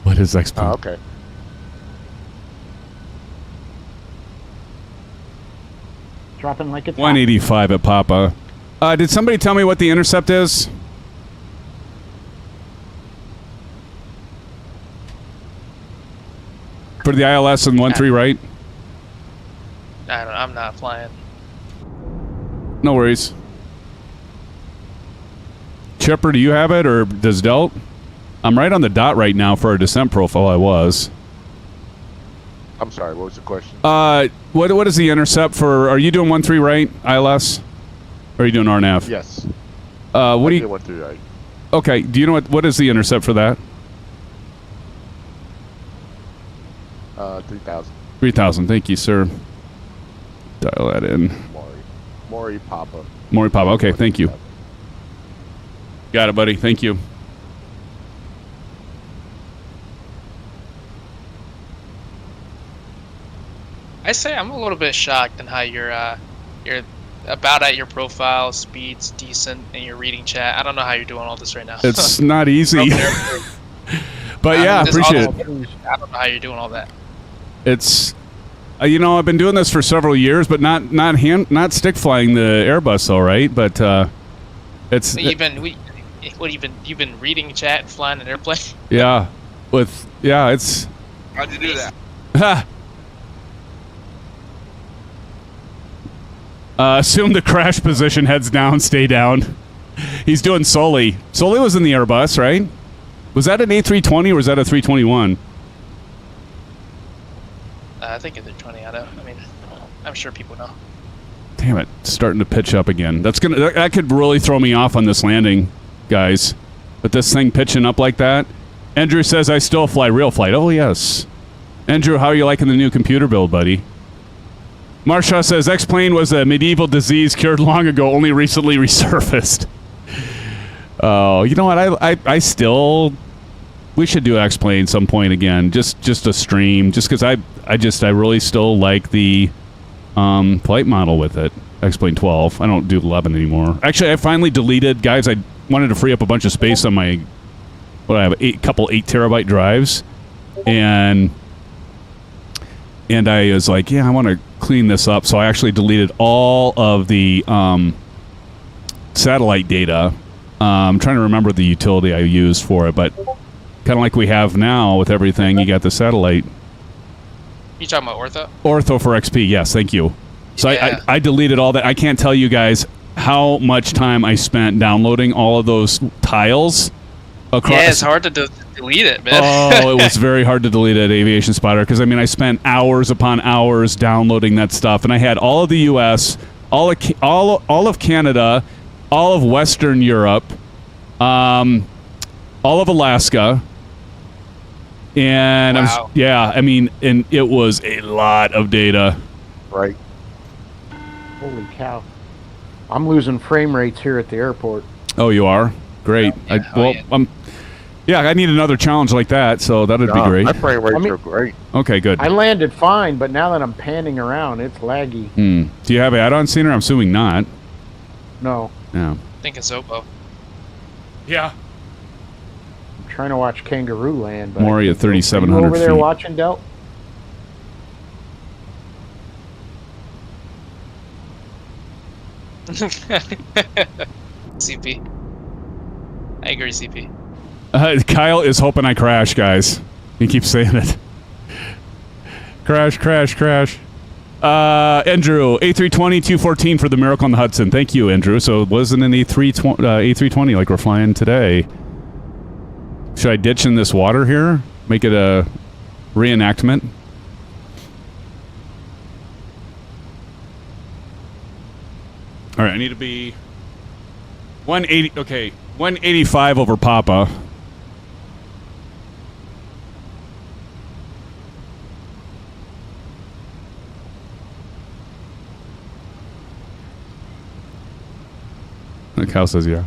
What is X-Plane? Oh, okay. Dropping like it's 185 at Papa. Did somebody tell me what the intercept is? For the ILS and 1-3, right? I'm not flying. No worries. Chipper, do you have it, or does Delt? I'm right on the dot right now for our descent profile. I was. I'm sorry, what was the question? What is the intercept for? Are you doing 1-3 right, ILS? Or are you doing RNAV? Yes. What do you? 1-3 right. Okay. Do you know what is the intercept for that? 3,000. 3,000. Thank you, sir. Dial that in. Maury Papa. Maury Papa. Okay. Thank you. Got it, buddy. Thank you. I say I'm a little bit shocked in how you're about at your profile, speed's decent, and you're reading chat. I don't know how you're doing all this right now. It's not easy. But yeah, appreciate it. I don't know how you're doing all that. It's, I've been doing this for several years, but not stick flying the Airbus though, right? But it's. You've been reading chat and flying an airplane? Yeah, it's. How'd you do that? Assume the crash position, heads down, stay down. He's doing Soli. Soli was in the Airbus, right? Was that an A320 or was that a 321? I think it's a 20. I'm sure people know. Damn it, it's starting to pitch up again. That could really throw me off on this landing, guys. But this thing pitching up like that. Andrew says I still fly real flight. Oh yes. Andrew, how are you liking the new computer build, buddy? Marsha says X-Plane was a medieval disease cured long ago, only recently resurfaced. Oh, you know what? I still, we should do X-Plane some point again. Just a stream, just because I really still like the flight model with it. X-Plane 12. I don't do 11 anymore. Actually, I finally deleted, guys. I wanted to free up a bunch of space on my, I have couple 8 terabyte drives, and I was like, yeah, I want to clean this up. So I actually deleted all of the satellite data. I'm trying to remember the utility I used for it, but kind of like we have now with everything, you got the satellite. You talking about Ortho? Ortho for XP, yes, thank you. So yeah. I deleted all that. I can't tell you guys how much time I spent downloading all of those tiles. Across. Yeah, it's hard to delete it, man. Oh, it was very hard to delete at Aviation Spotter because I spent hours upon hours downloading that stuff, and I had all of the U.S., all of Canada, all of Western Europe, all of Alaska, and wow. And it was a lot of data. Right. Holy cow! I'm losing frame rates here at the airport. Oh, you are? Great. Yeah. Yeah, I need another challenge like that, so that'd be great. My frame rates are great. Okay, good. I landed fine, but now that I'm panning around, it's laggy. Do you have add-on scenery? I'm assuming not. No. Yeah. I think it's Oppo. Yeah. I'm trying to watch Kangaroo Land. But Maury at 3,700 over there feet. watching, Del? CP. I agree, CP. Kyle is hoping I crash, guys. He keeps saying it. Crash, crash, crash. Andrew, A320 214 for the Miracle on the Hudson. Thank you, Andrew. So it wasn't an A320 like we're flying today. Should I ditch in this water here? Make it a reenactment? All right, I need to be 180. Okay, 185 over Papa. The cow says, yeah.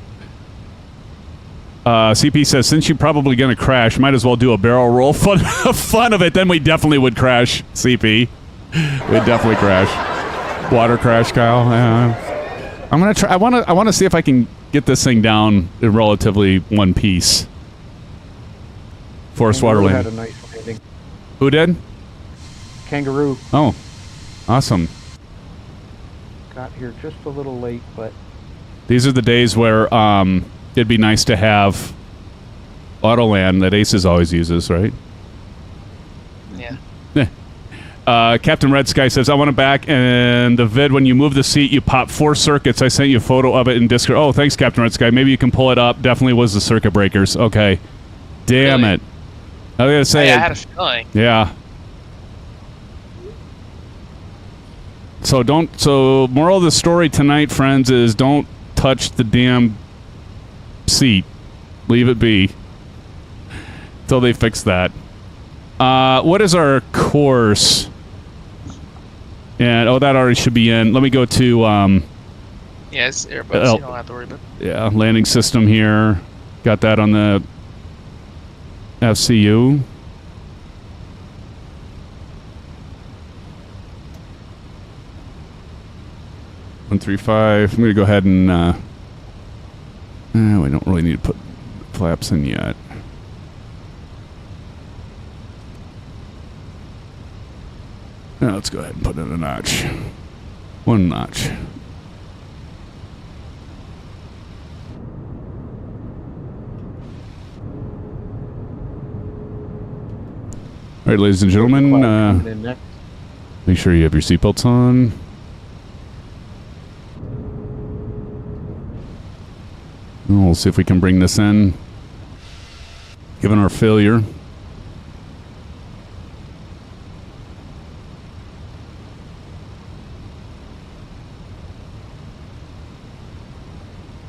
CP says, since you're probably going to crash, might as well do a barrel roll. Fun of it, then we definitely would crash, CP. We'd definitely crash. Water crash, Kyle. I'm going to try. I want to see if I can get this thing down in relatively one piece. Forest water Kangaroo land. had a nice landing. Who did? Kangaroo. Oh, awesome. Got here just a little late, but... These are the days where it'd be nice to have Autoland that Aces always uses, right? Yeah. Captain Red Sky says, I want it back, and the vid, when you move the seat, you pop 4 circuits. I sent you a photo of it in Discord. Oh, thanks, Captain Red Sky. Maybe you can pull it up. Definitely was the circuit breakers. Okay. Damn Really? it. I was going to say... Hey, I had a feeling. Yeah. So moral of the story tonight, friends, is don't touch the damn seat. Leave it be until they fix that. What is our course? And that already should be in. Let me go to Yeah, it's Airbus. You don't have to worry about it. yeah, landing system here. Got that on the FCU. I'm going to go ahead and we don't really need to put flaps in yet. Now let's go ahead and put in a notch. 1 notch. All right, ladies and gentlemen, make sure you have your seatbelts on. We'll see if we can bring this in, given our failure.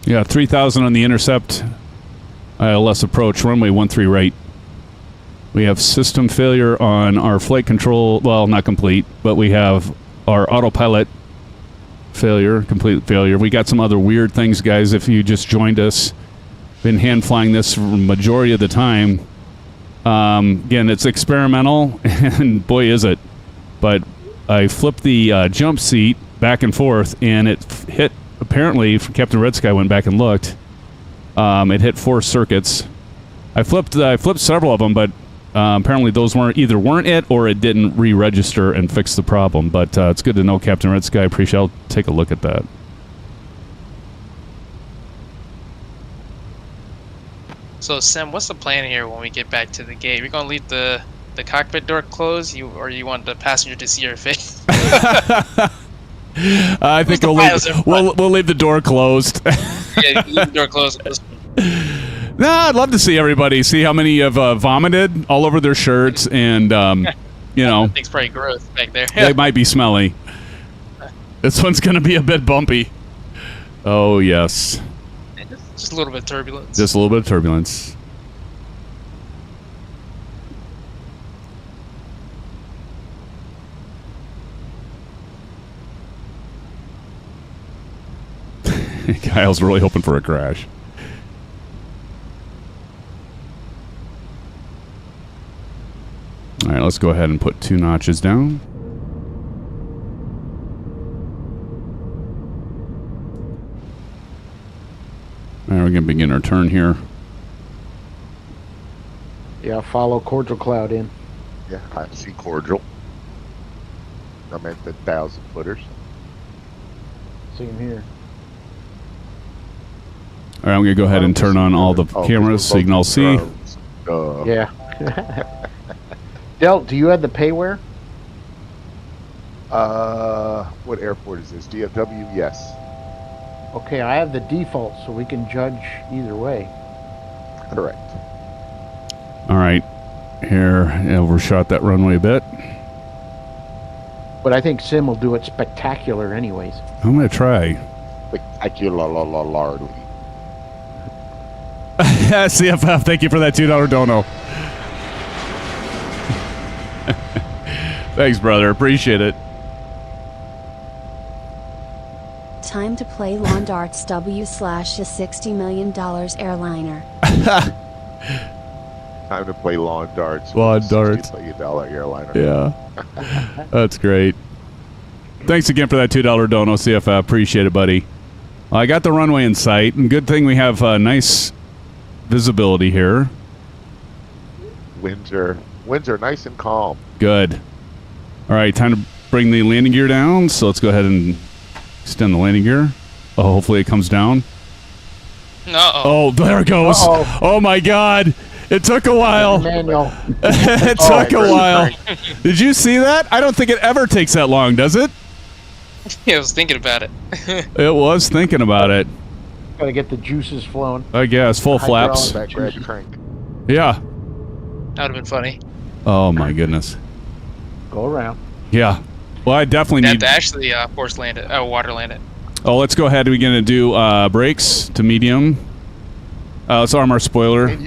Yeah, 3,000 on the intercept. ILS approach, runway 13 right. We have system failure on our flight control. Well, not complete, but we have our autopilot failure, complete failure. We got some other weird things, guys. If you just joined us, been hand flying this for majority of the time. Again, it's experimental, and boy, is it. But I flipped the jump seat back and forth, and it hit. Apparently, Captain Red Sky went back and looked. It hit 4 circuits. I flipped several of them, but apparently those weren't it or it didn't re-register and fix the problem. But it's good to know, Captain Red Sky. I appreciate it. I'll take a look at that. So, Sim, what's the plan here when we get back to the gate? We're gonna leave the cockpit door closed, or you want the passenger to see your face? I think we'll leave the door closed. Yeah, leave the door closed. No, I'd love to see everybody. See how many have vomited all over their shirts, and you know, That thing's probably gross back there. they might be smelly. This one's gonna be a bit bumpy. Oh yes, Just a little bit of turbulence. just a little bit of turbulence. Kyle's really hoping for a crash. All right, let's go ahead and put 2 notches down. All right, we're going to begin our turn here. Yeah, follow Cordial Cloud in. Yeah, I see cordial. I meant the 1,000-footers. Same here. All right, I'm going to go ahead and turn on all the cameras so you can all see. Yeah. Del, do you have the payware? What airport is this? DFW? Yes. Okay, I have the default, so we can judge either way. Correct. All right. Here, overshot that runway a bit. But I think Sim will do it spectacular anyways. I'm going to try. Spectacularly. CFF, thank you for that $2 dono. Thanks, brother. Appreciate it. Time to play Lawn Darts W/ a $60 million airliner. Time to play lawn darts. Lawn darts. $60 million airliner. Yeah. That's great. Thanks again for that $2 dono, CFF. Appreciate it, buddy. I got the runway in sight, and good thing we have nice visibility here. Winds are nice and calm. Good. All right, time to bring the landing gear down. So let's go ahead and extend the landing gear. Oh, hopefully it comes down. Uh-oh. Oh, there it goes. Uh-oh. Oh my God. It took a while. Manual. It took a while. Did you see that? I don't think it ever takes that long, does it? Yeah, I was thinking about it. It was thinking about it. Gotta get the juices flowing. I guess. Full flaps. Back grab crank. Yeah. That would have been funny. Oh my goodness. Go around. Yeah. Well, I definitely Have need to actually force land it. Oh, water land it. Oh, let's go ahead. We're going to do brakes to medium. Let's arm our spoiler. Can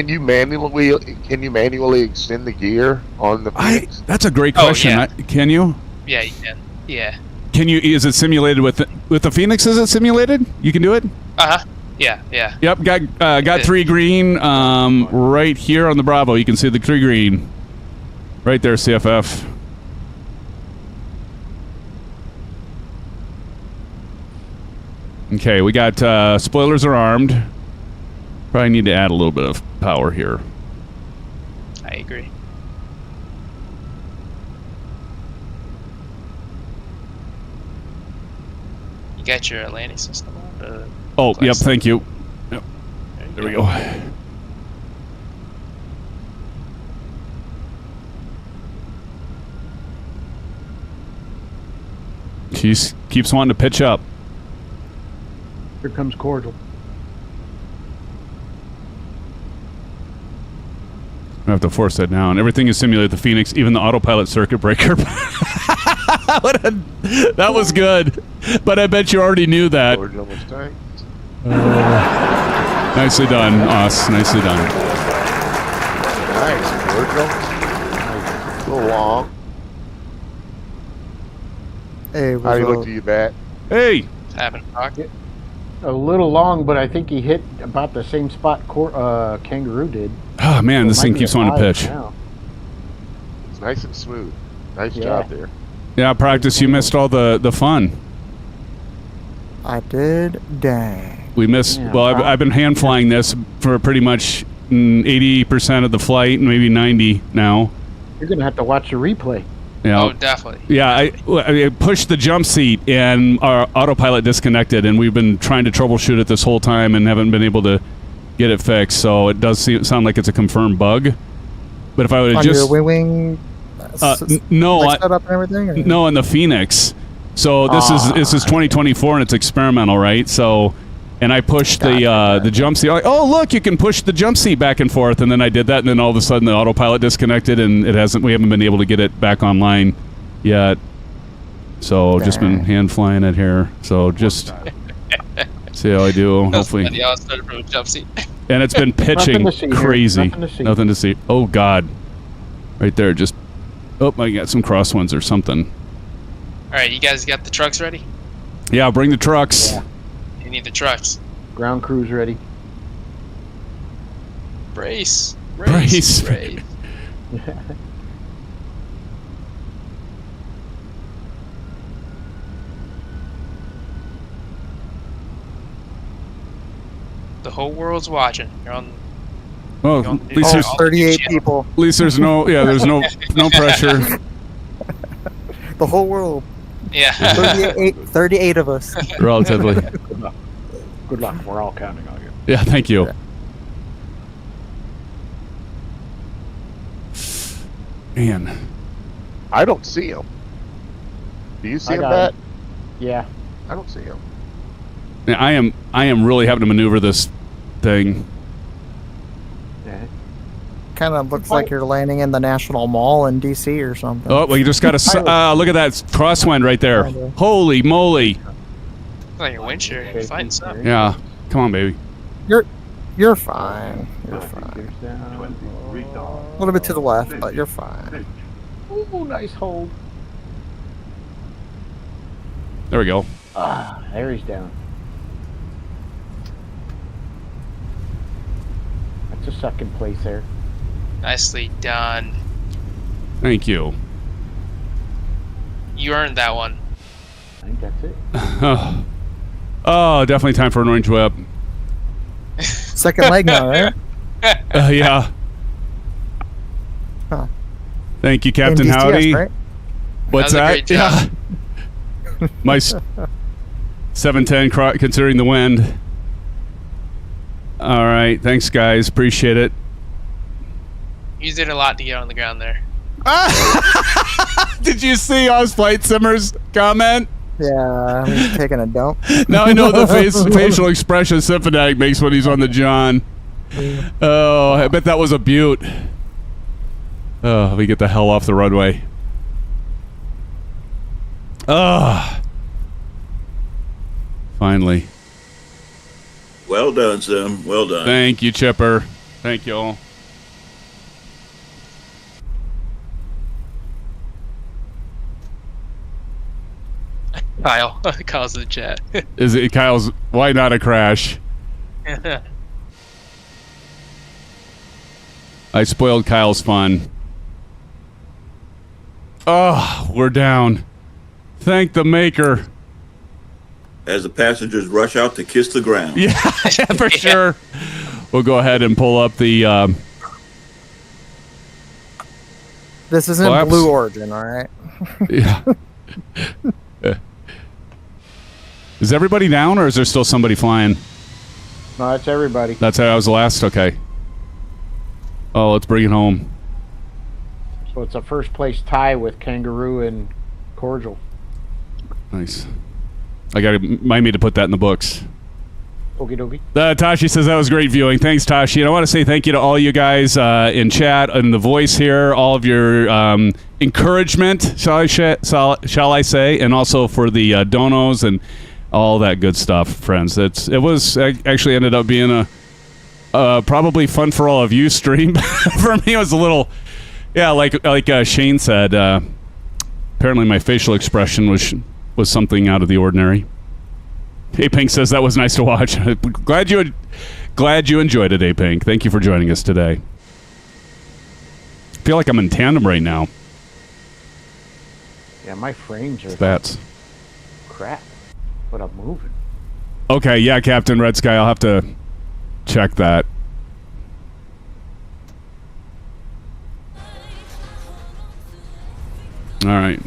you manually extend the gear on the Fenix? That's a great question. Yeah. Can you? Yeah, you can. Yeah. Can you? Is it simulated with the Fenix? Is it simulated? You can do it. Yeah. Yep. Got 3 green. Right here on the Bravo, you can see the 3 green. Right there, CFF. Okay, we got spoilers are armed. Probably need to add a little bit of power here. I agree. You got your landing system on? Oh, yep, thank you. Yep. There we go. She keeps wanting to pitch up. Here comes Cordial. I have to force that down. Everything is simulated with the Fenix, even the autopilot circuit breaker. That was good. But I bet you already knew that. Nicely done, Oz. Nicely done. Nice, Cordial. A little long. Hey, how do you look to you, Bat? Hey! Having a pocket. A little long, but I think he hit about the same spot Kangaroo did. Oh man, so this thing keeps wanting to pitch. Now. It's nice and smooth. Nice job there. Yeah, practice. You missed all the fun. I did. Dang. We missed. Yeah, well, I've been hand flying this for pretty much 80% of the flight, and maybe 90 now. You're gonna have to watch the replay. Yeah. Oh, definitely. Yeah, I pushed the jump seat and our autopilot disconnected, and we've been trying to troubleshoot it this whole time and haven't been able to get it fixed. So it does sound like it's a confirmed bug. But if I would have just your Winwing, setup and everything. Or? No, on the Fenix. So this is 2024 and it's experimental, right? So, and I pushed the jump seat. Like, oh look, you can push the jump seat back and forth, and then I did that, and then all of a sudden the autopilot disconnected, and we haven't been able to get it back online yet. So just been hand flying it here. So just see how I do. Hopefully. And it's been pitching crazy. Nothing to see. Oh God, right there. Just I got some crosswinds or something. All right, you guys got the trucks ready? Yeah, bring the trucks. Yeah. You need the trucks. Ground crew's ready. Brace. The whole world's watching. You're on. Well, at least there's 38 people. At least there's no there's no pressure. The whole world. Yeah. 38 of us. Relatively. Good luck. Good luck. We're all counting on you. Yeah, thank you. Man. I don't see him. Do you see him, got Matt? him. Yeah. I don't see him. Yeah, I am really having to maneuver this thing. Kind of looks like you're landing in the National Mall in D.C. or something. Oh, well, you just got to look at that crosswind right there. Holy moly! On your windshield, you're fine, son. Yeah, come on, baby. You're fine. You're fine. A little bit to the left, but you're fine. Ooh, nice hold. There we go. There he's down. That's a second place there. Nicely done. Thank you. You earned that one. I think that's it. Oh, definitely time for an orange whip. Second leg now, right? Yeah. Huh. Thank you, Captain DCS, Howdy. right? What's That was a great job. Yeah. My 710 considering the wind. All right. Thanks, guys. Appreciate it. You did a lot to get on the ground there. Did you see Oz Flight Simmer's comment? Yeah, I'm taking a dump. Now I know the facial expression Symphonic makes when he's on the John. Oh, I bet that was a beaut. Oh, we get the hell off the runway. Ah, finally. Well done, Sim. Well done. Thank you, Chipper. Thank you all. Kyle. Kyle's in the chat. Is it Kyle's? Why not a crash? I spoiled Kyle's fun. Oh, we're down. Thank the maker. As the passengers rush out to kiss the ground. Yeah, for sure. We'll go ahead and pull up the. This isn't flaps. Blue Origin, all right? Yeah. Is everybody down, or is there still somebody flying? No, it's everybody. That's how I was last? Okay. Oh, let's bring it home. So it's a first place tie with Kangaroo and Cordial. Nice. I got to remind me to put that in the books. Okie dokie. Tashi says that was great viewing. Thanks, Tashi. And I want to say thank you to all you guys in chat and the voice here, all of your encouragement, shall I say, and also for the donos and all that good stuff, friends. It was actually ended up being a probably fun for all of you stream. For me, it was a little, yeah, like Shane said. Apparently, my facial expression was something out of the ordinary. Hey Pink says that was nice to watch. glad you enjoyed it, Hey Pink. Thank you for joining us today. I feel like I'm in tandem right now. Yeah, my frames are That's crap, but I'm moving. okay. Yeah, Captain Red Sky. I'll have to check that. All right.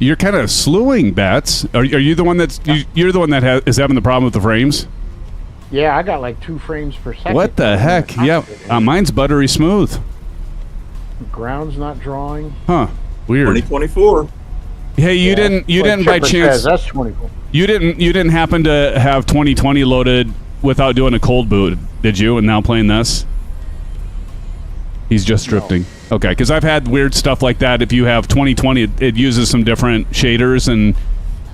You're kind of slewing, Bats. Are you the one that's you're the one that is having the problem with the frames? Yeah, I got like 2 frames per second. What the heck? Yeah, mine's buttery smooth. Ground's not drawing. Huh? Weird. 2024. Hey, you didn't by chance. That's 24. You didn't happen to have 2020 loaded without doing a cold boot, did you? And now playing this? He's just drifting. No. Okay, because I've had weird stuff like that. If you have 2020, it uses some different shaders and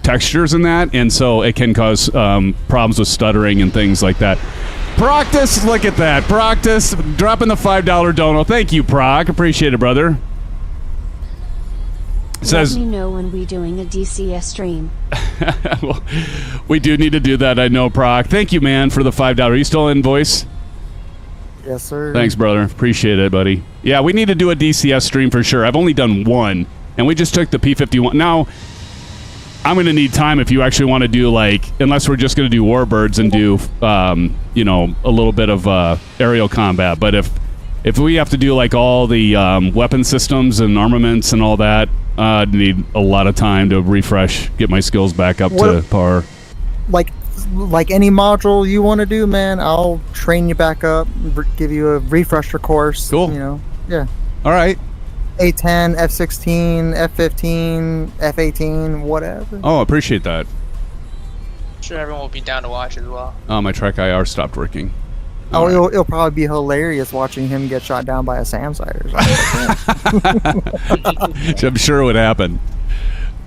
textures in that, and so it can cause problems with stuttering and things like that. Proctus, look at that. Proctus, dropping the $5 dono. Thank you, Proc. Appreciate it, brother. Let me know when we're doing a DCS stream. Well, we do need to do that, I know, Proc. Thank you, man, for the $5. Are you still in, voice? Yes, sir. Thanks, brother. Appreciate it, buddy. Yeah, we need to do a DCS stream for sure. I've only done one, and we just took the P-51. Now, I'm going to need time if you actually want to do, like, unless we're just going to do warbirds and do, you know, a little bit of aerial combat. But if we have to do, like, all the weapon systems and armaments and all that, I'd need a lot of time to refresh, get my skills back up to par. Like any module you want to do, man, I'll train you back up, give you a refresher course. Cool. You know, yeah. All right. A10, F16, F15, F18, whatever. Oh, I appreciate that. I'm sure everyone will be down to watch as well. Oh, my Trek IR stopped working. Oh, it'll probably be hilarious watching him get shot down by a SAM-sighter. I'm sure it would happen.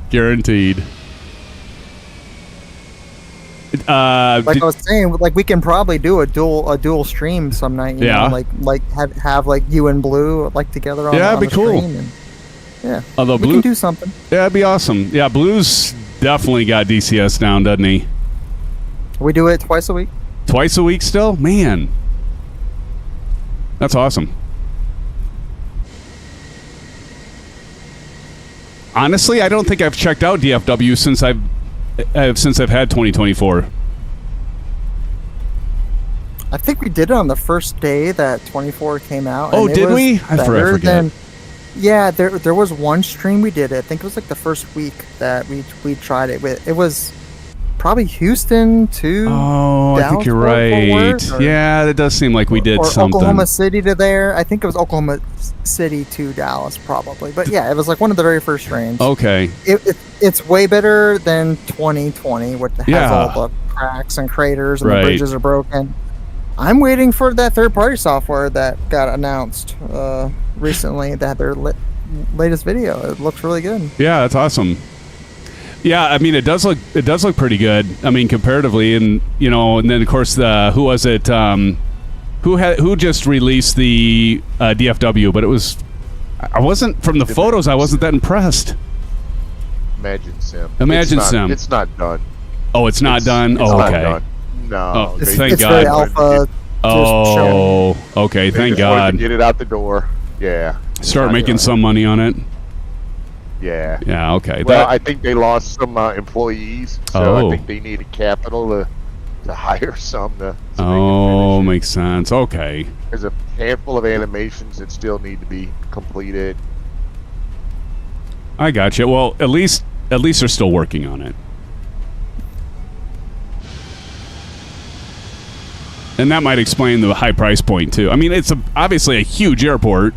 Guaranteed. Like I was saying, like we can probably do a dual stream some night. You know, like have like you and Blue like together on. Yeah, on it'd be the cool. stream and, yeah, although we can do something. Yeah, it'd be awesome. Yeah, Blue's definitely got DCS down, doesn't he? We do it twice a week. Twice a week still? Man. That's awesome. Honestly, I don't think I've checked out DFW since I've had 2024. I think we did it on the first day that 24 came out. Oh, did we? I forget. Yeah, there was one stream we did. I think it was like the first week that we tried it with. It was probably Houston to Dallas, I think you're right. Yeah, that does seem like we did something. Oklahoma City to there. I think it was Oklahoma City to Dallas, probably. But yeah, it was like one of the very first streams. Okay. It's way better than 2020, which has all the cracks and craters and the bridges are broken. I'm waiting for that third-party software that got announced recently. That their latest video. It looks really good. Yeah, that's awesome. Yeah, I mean it does look pretty good. I mean comparatively, and you know, and then of course who was it? Who just released the DFW? But I wasn't from the photos. I wasn't that impressed. Imagine Sim. It's not done. Oh, it's not done. It's okay. Not done. No. Oh, it's thank God. Very alpha. Okay. Thank just God. To get it out the door. Yeah. Start making some money on it. Yeah. Yeah. Okay. Well, I think they lost some employees, so I think they needed capital to hire some to makes sense. Okay. There's a handful of animations that still need to be completed. I got you. Well, at least they're still working on it. And that might explain the high price point too. I mean, it's obviously a huge airport.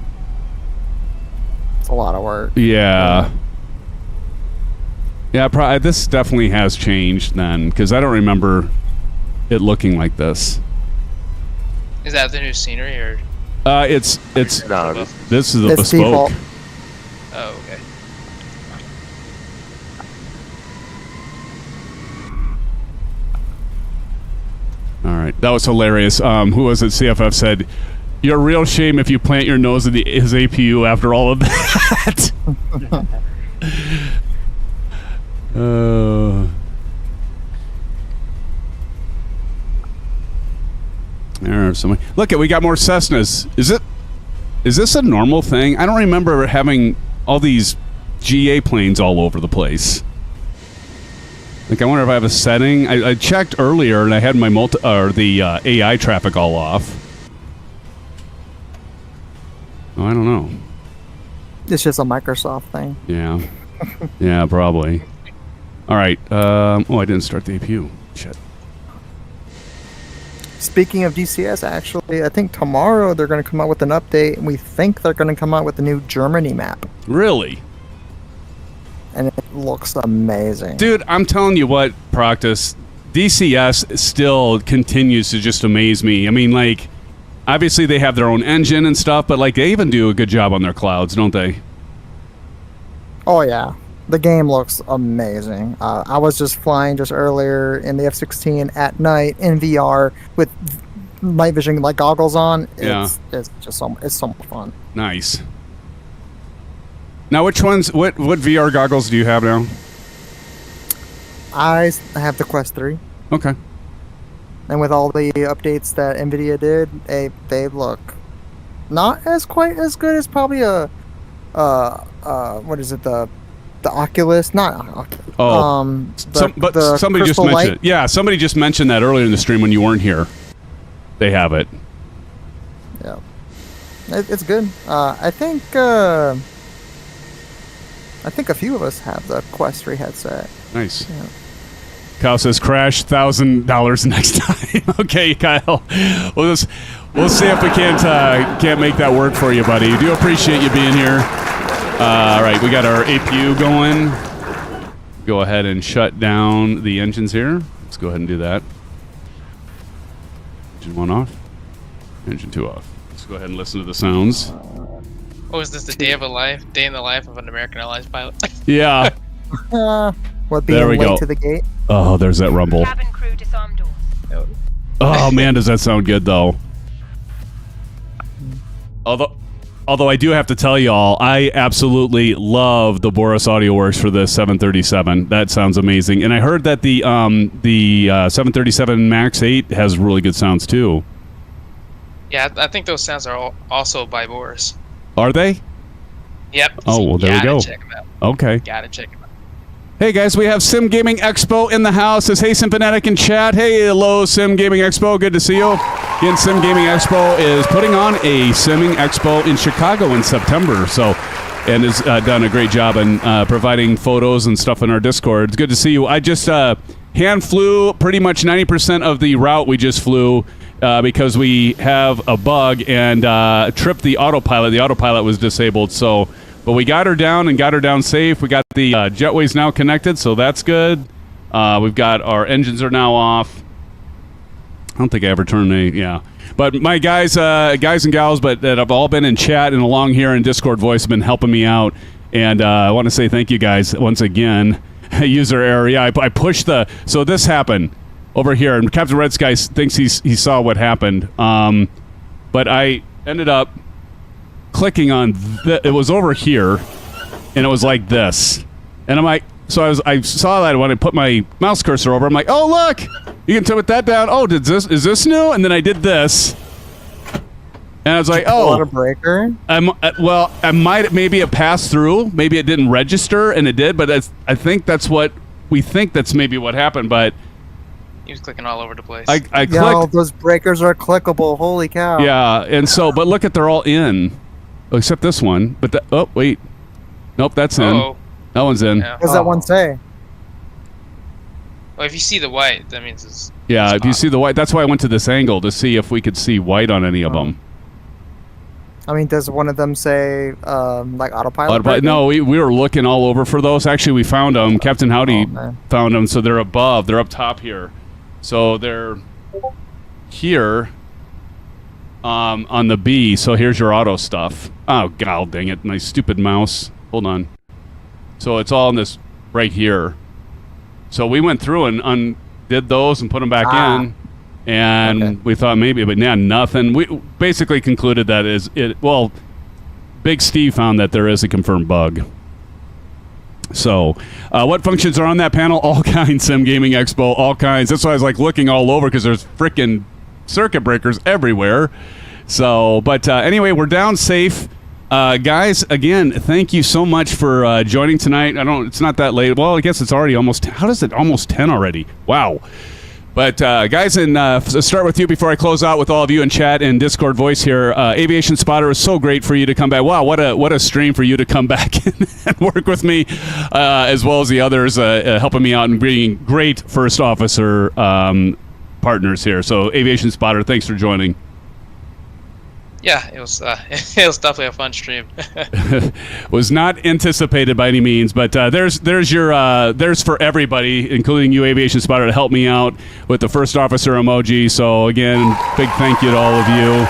It's a lot of work. Yeah. Yeah, this definitely has changed then, because I don't remember it looking like this. Is that the new scenery, or? It's no. This is the bespoke. Default. Oh, okay. All right, that was hilarious. Who was it? CFF said, "You're a real shame if you plant your nose in his APU after all of that." Look, we got more Cessnas. Is this a normal thing? I don't remember having all these GA planes all over the place. Like, I wonder if I have a setting. I checked earlier and I had my the AI traffic all off. Oh, I don't know. It's just a Microsoft thing. Yeah. Yeah, probably. All right. I didn't start the APU. Shit. Speaking of DCS, actually, I think tomorrow they're going to come out with an update, and we think they're going to come out with a new Germany map. Really? And it looks amazing. Dude, I'm telling you what, Proctus, DCS still continues to just amaze me. I mean, like, obviously they have their own engine and stuff, but, like, they even do a good job on their clouds, don't they? Oh, yeah. The game looks amazing. I was just flying just earlier in the F-16 at night in VR with night vision like goggles on. It's just so much fun. Nice. Now, what VR goggles do you have now? I have the Quest 3. Okay. And with all the updates that NVIDIA did, they look not as quite as good as probably a what is it, the Oculus? Not Oculus. Oh, but somebody just mentioned it. Yeah, somebody just mentioned that earlier in the stream when you weren't here. They have it. Yeah, it's good. I think a few of us have the Quest 3 headset. Nice. Yeah. Kyle says crash $1,000 next time. Okay, Kyle. We'll see if we can't make that work for you, buddy. Do appreciate you being here. All right, we got our APU going. Go ahead and shut down the engines here. Let's go ahead and do that. Engine 1 off. Engine 2 off. Let's go ahead and listen to the sounds. Oh, is this the day in the life of an American Airlines pilot? Yeah. What, being late to the gate? Oh, there's that rumble. Cabin crew disarm doors. Oh man, does that sound good though? Although I do have to tell y'all, I absolutely love the Boris Audio Works for the 737. That sounds amazing. And I heard that the 737 MAX 8 has really good sounds too. Yeah, I think those sounds are also by Boris. Are they? Yep. Oh, well, there we go. Check them out. Okay. Gotta check them out. Hey guys, we have Sim Gaming Expo in the house. Says, hey, Symphonetic in chat. Hey, hello, Sim Gaming Expo. Good to see you. Again, Sim Gaming Expo is putting on a Simming Expo in Chicago in September. And has done a great job in providing photos and stuff in our Discord. It's good to see you. I just hand flew pretty much 90% of the route we just flew because we have a bug and tripped the autopilot. The autopilot was disabled, but we got her down and got her down safe. We got the jetways now connected, so that's good. We've got our engines are now off. I don't think I ever turned yeah. But my guys and gals, that have all been in chat and along here in Discord voice have been helping me out. And I want to say thank you guys once again. User error. Yeah, I pushed so this happened over here, and Captain Red Sky thinks he saw what happened. But I ended up clicking on it was over here, and it was like this, and I'm like, so I saw that when I put my mouse cursor over, I'm like, oh look, you can put that down. Oh, is this new? And then I did this, and I was like, oh, a breaker. I might maybe have passed through, maybe it didn't register, and it did, but I think that's what we think that's maybe what happened, but. He was clicking all over the place. I clicked. Yo, those breakers are clickable. Holy cow. Yeah, and so, but look at, they're all in. Except this one, but oh wait, nope, that's in. That one's in. What does that one say? Well, if you see the white, that means it's. Yeah, if you see the white, that's why I went to this angle to see if we could see white on any of them. I mean, does one of them say like autopilot? No, we were looking all over for those. Actually, we found them. Captain Howdy found them, so they're above. They're up top here, so they're here. On the B, so here's your auto stuff. Oh, god dang it, my stupid mouse. Hold on. So it's all in this right here. So we went through and undid those and put them back in, and we thought maybe, but yeah, nothing. We basically concluded that well, Big Steve found that there is a confirmed bug. So, what functions are on that panel? All kinds, Sim Gaming Expo, all kinds. That's why I was like looking all over because there's freaking circuit breakers everywhere. So, but anyway, we're down safe. Guys, again, thank you so much for joining tonight. It's not that late. Well, I guess it's already almost, how does it almost 10 already? Wow. But guys, and start with you before I close out with all of you in chat and Discord voice here. Aviation Spotter is so great for you to come back. Wow, what a stream for you to come back and work with me, as well as the others helping me out and being great first officer partners here. So Aviation Spotter, thanks for joining. Yeah, it was definitely a fun stream. Was not anticipated by any means, but there's for everybody, including you, Aviation Spotter, to help me out with the first officer emoji. So again, big thank you to all of you.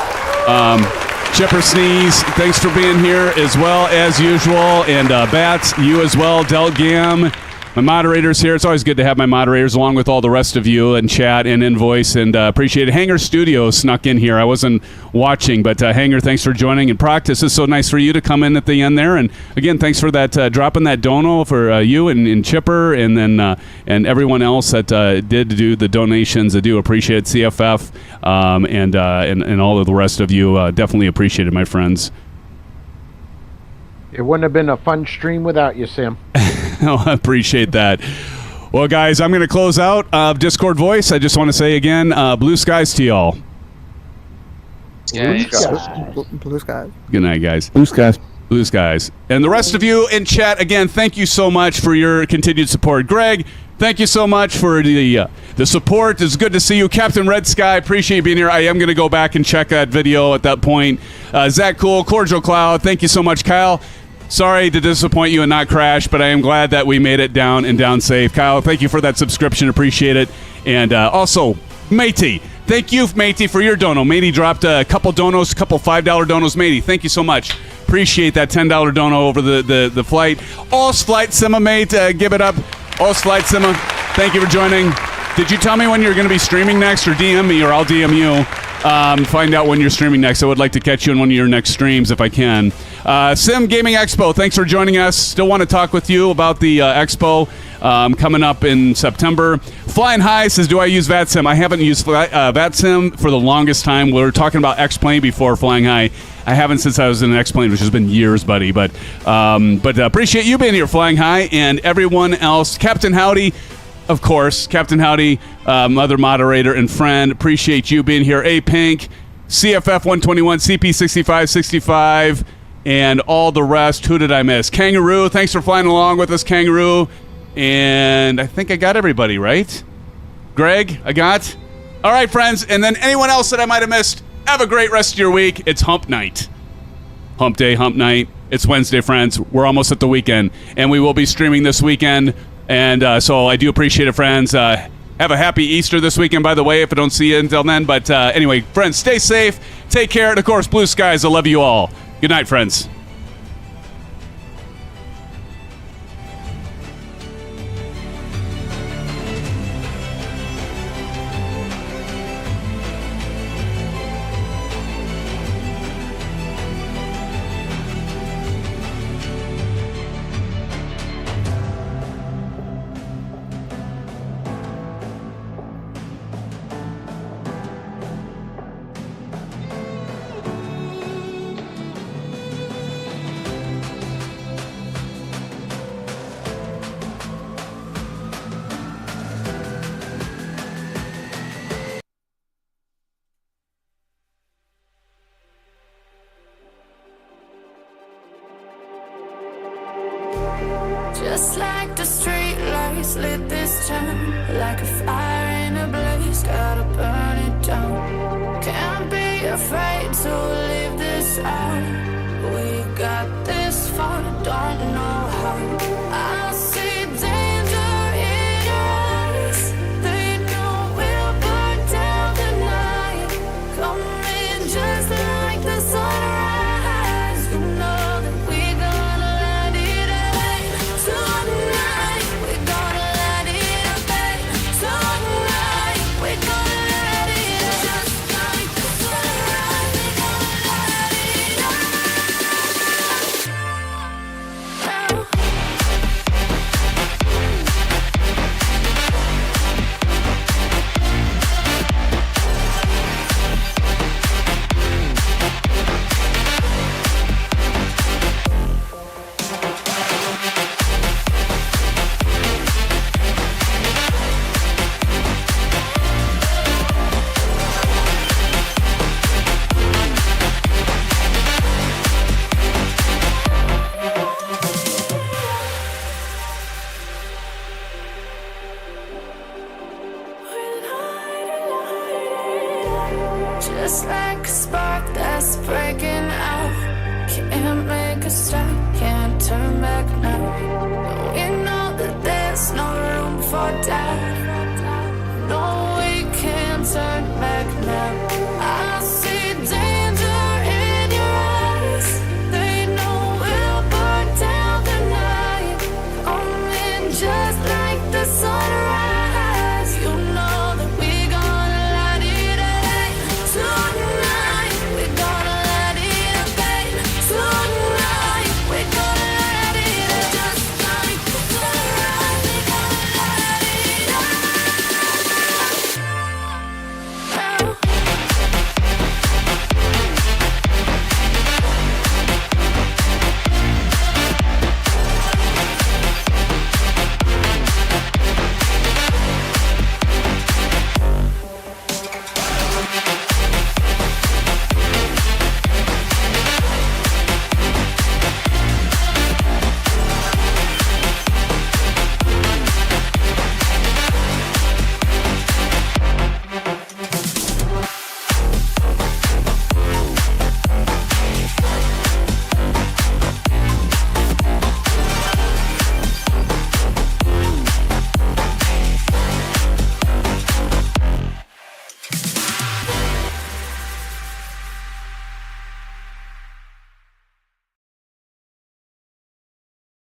Chipper Sneeze, thanks for being here as well as usual, and Bats, you as well, Delgam. my moderators here. It's always good to have my moderators along with all the rest of you in chat and in voice, and appreciate it. Hanger Studios snuck in here. I wasn't watching, but Hanger, thanks for joining. And Proctus, it's so nice for you to come in at the end there. And again, thanks for that dropping that dono for you and Chipper, and then and everyone else that did do the donations. I do appreciate it. CFF and all of the rest of you. Definitely appreciate it, my friends. It wouldn't have been a fun stream without you, Sim. Oh, I appreciate that. Well, guys, I'm going to close out Discord voice. I just want to say again, blue skies to y'all. Blue skies. Good night, guys. Blue skies. Blue skies. And the rest of you in chat, again, thank you so much for your continued support. Greg, thank you so much for the support. It's good to see you. Captain Red Sky, appreciate you being here. I am going to go back and check that video at that point. Zach Cool, Cordial Cloud, thank you so much. Kyle, sorry to disappoint you and not crash, but I am glad that we made it down and down safe. Kyle, thank you for that subscription. Appreciate it. And also, Matey, thank you, Matey, for your dono. Matey dropped a couple donos, a couple $5 donos. Matey, thank you so much. Appreciate that $10 dono over the flight. All's Flight Sima, mate, give it up. All's Flight Sima, thank you for joining. Did you tell me when you're going to be streaming next, or DM me, or I'll DM you? Find out when you're streaming next. I would like to catch you in one of your next streams if I can. Sim Gaming Expo, thanks for joining us. Still want to talk with you about the expo coming up in September. Flying High says, do I use VATSIM? I haven't used VATSIM for the longest time. We were talking about X-Plane before Flying High. I haven't since I was in an X-Plane, which has been years, buddy. But appreciate you being here, Flying High, and everyone else. Captain Howdy, of course. Captain Howdy, other moderator and friend. Appreciate you being here. A Pink, CFF 121, CP 6565, and all the rest. Who did I miss? Kangaroo, thanks for flying along with us, Kangaroo. And I think I got everybody, right? Greg, I got? All right, friends. And then anyone else that I might have missed, have a great rest of your week. It's hump night. Hump day, hump night. It's Wednesday, friends. We're almost at the weekend. And we will be streaming this weekend. And so I do appreciate it, friends. Have a happy Easter this weekend, by the way, if I don't see you until then. But anyway, friends, stay safe. Take care. And, of course, blue skies. I love you all. Good night, friends. Just like the street lights lit this town, like a fire in a blaze, gotta burn it down. Can't be afraid to leave this out. We got this far, don't know how. I see danger in your eyes. They know we'll burn down the night. Coming just like the sunrise. You know that we gonna let it rain. Tonight we gonna let it rain. Tonight we gonna let it rain. Just like the sunrise, we gonna let it rain. Just like a spark that's breaking out. Can't make a stop, can't turn back now.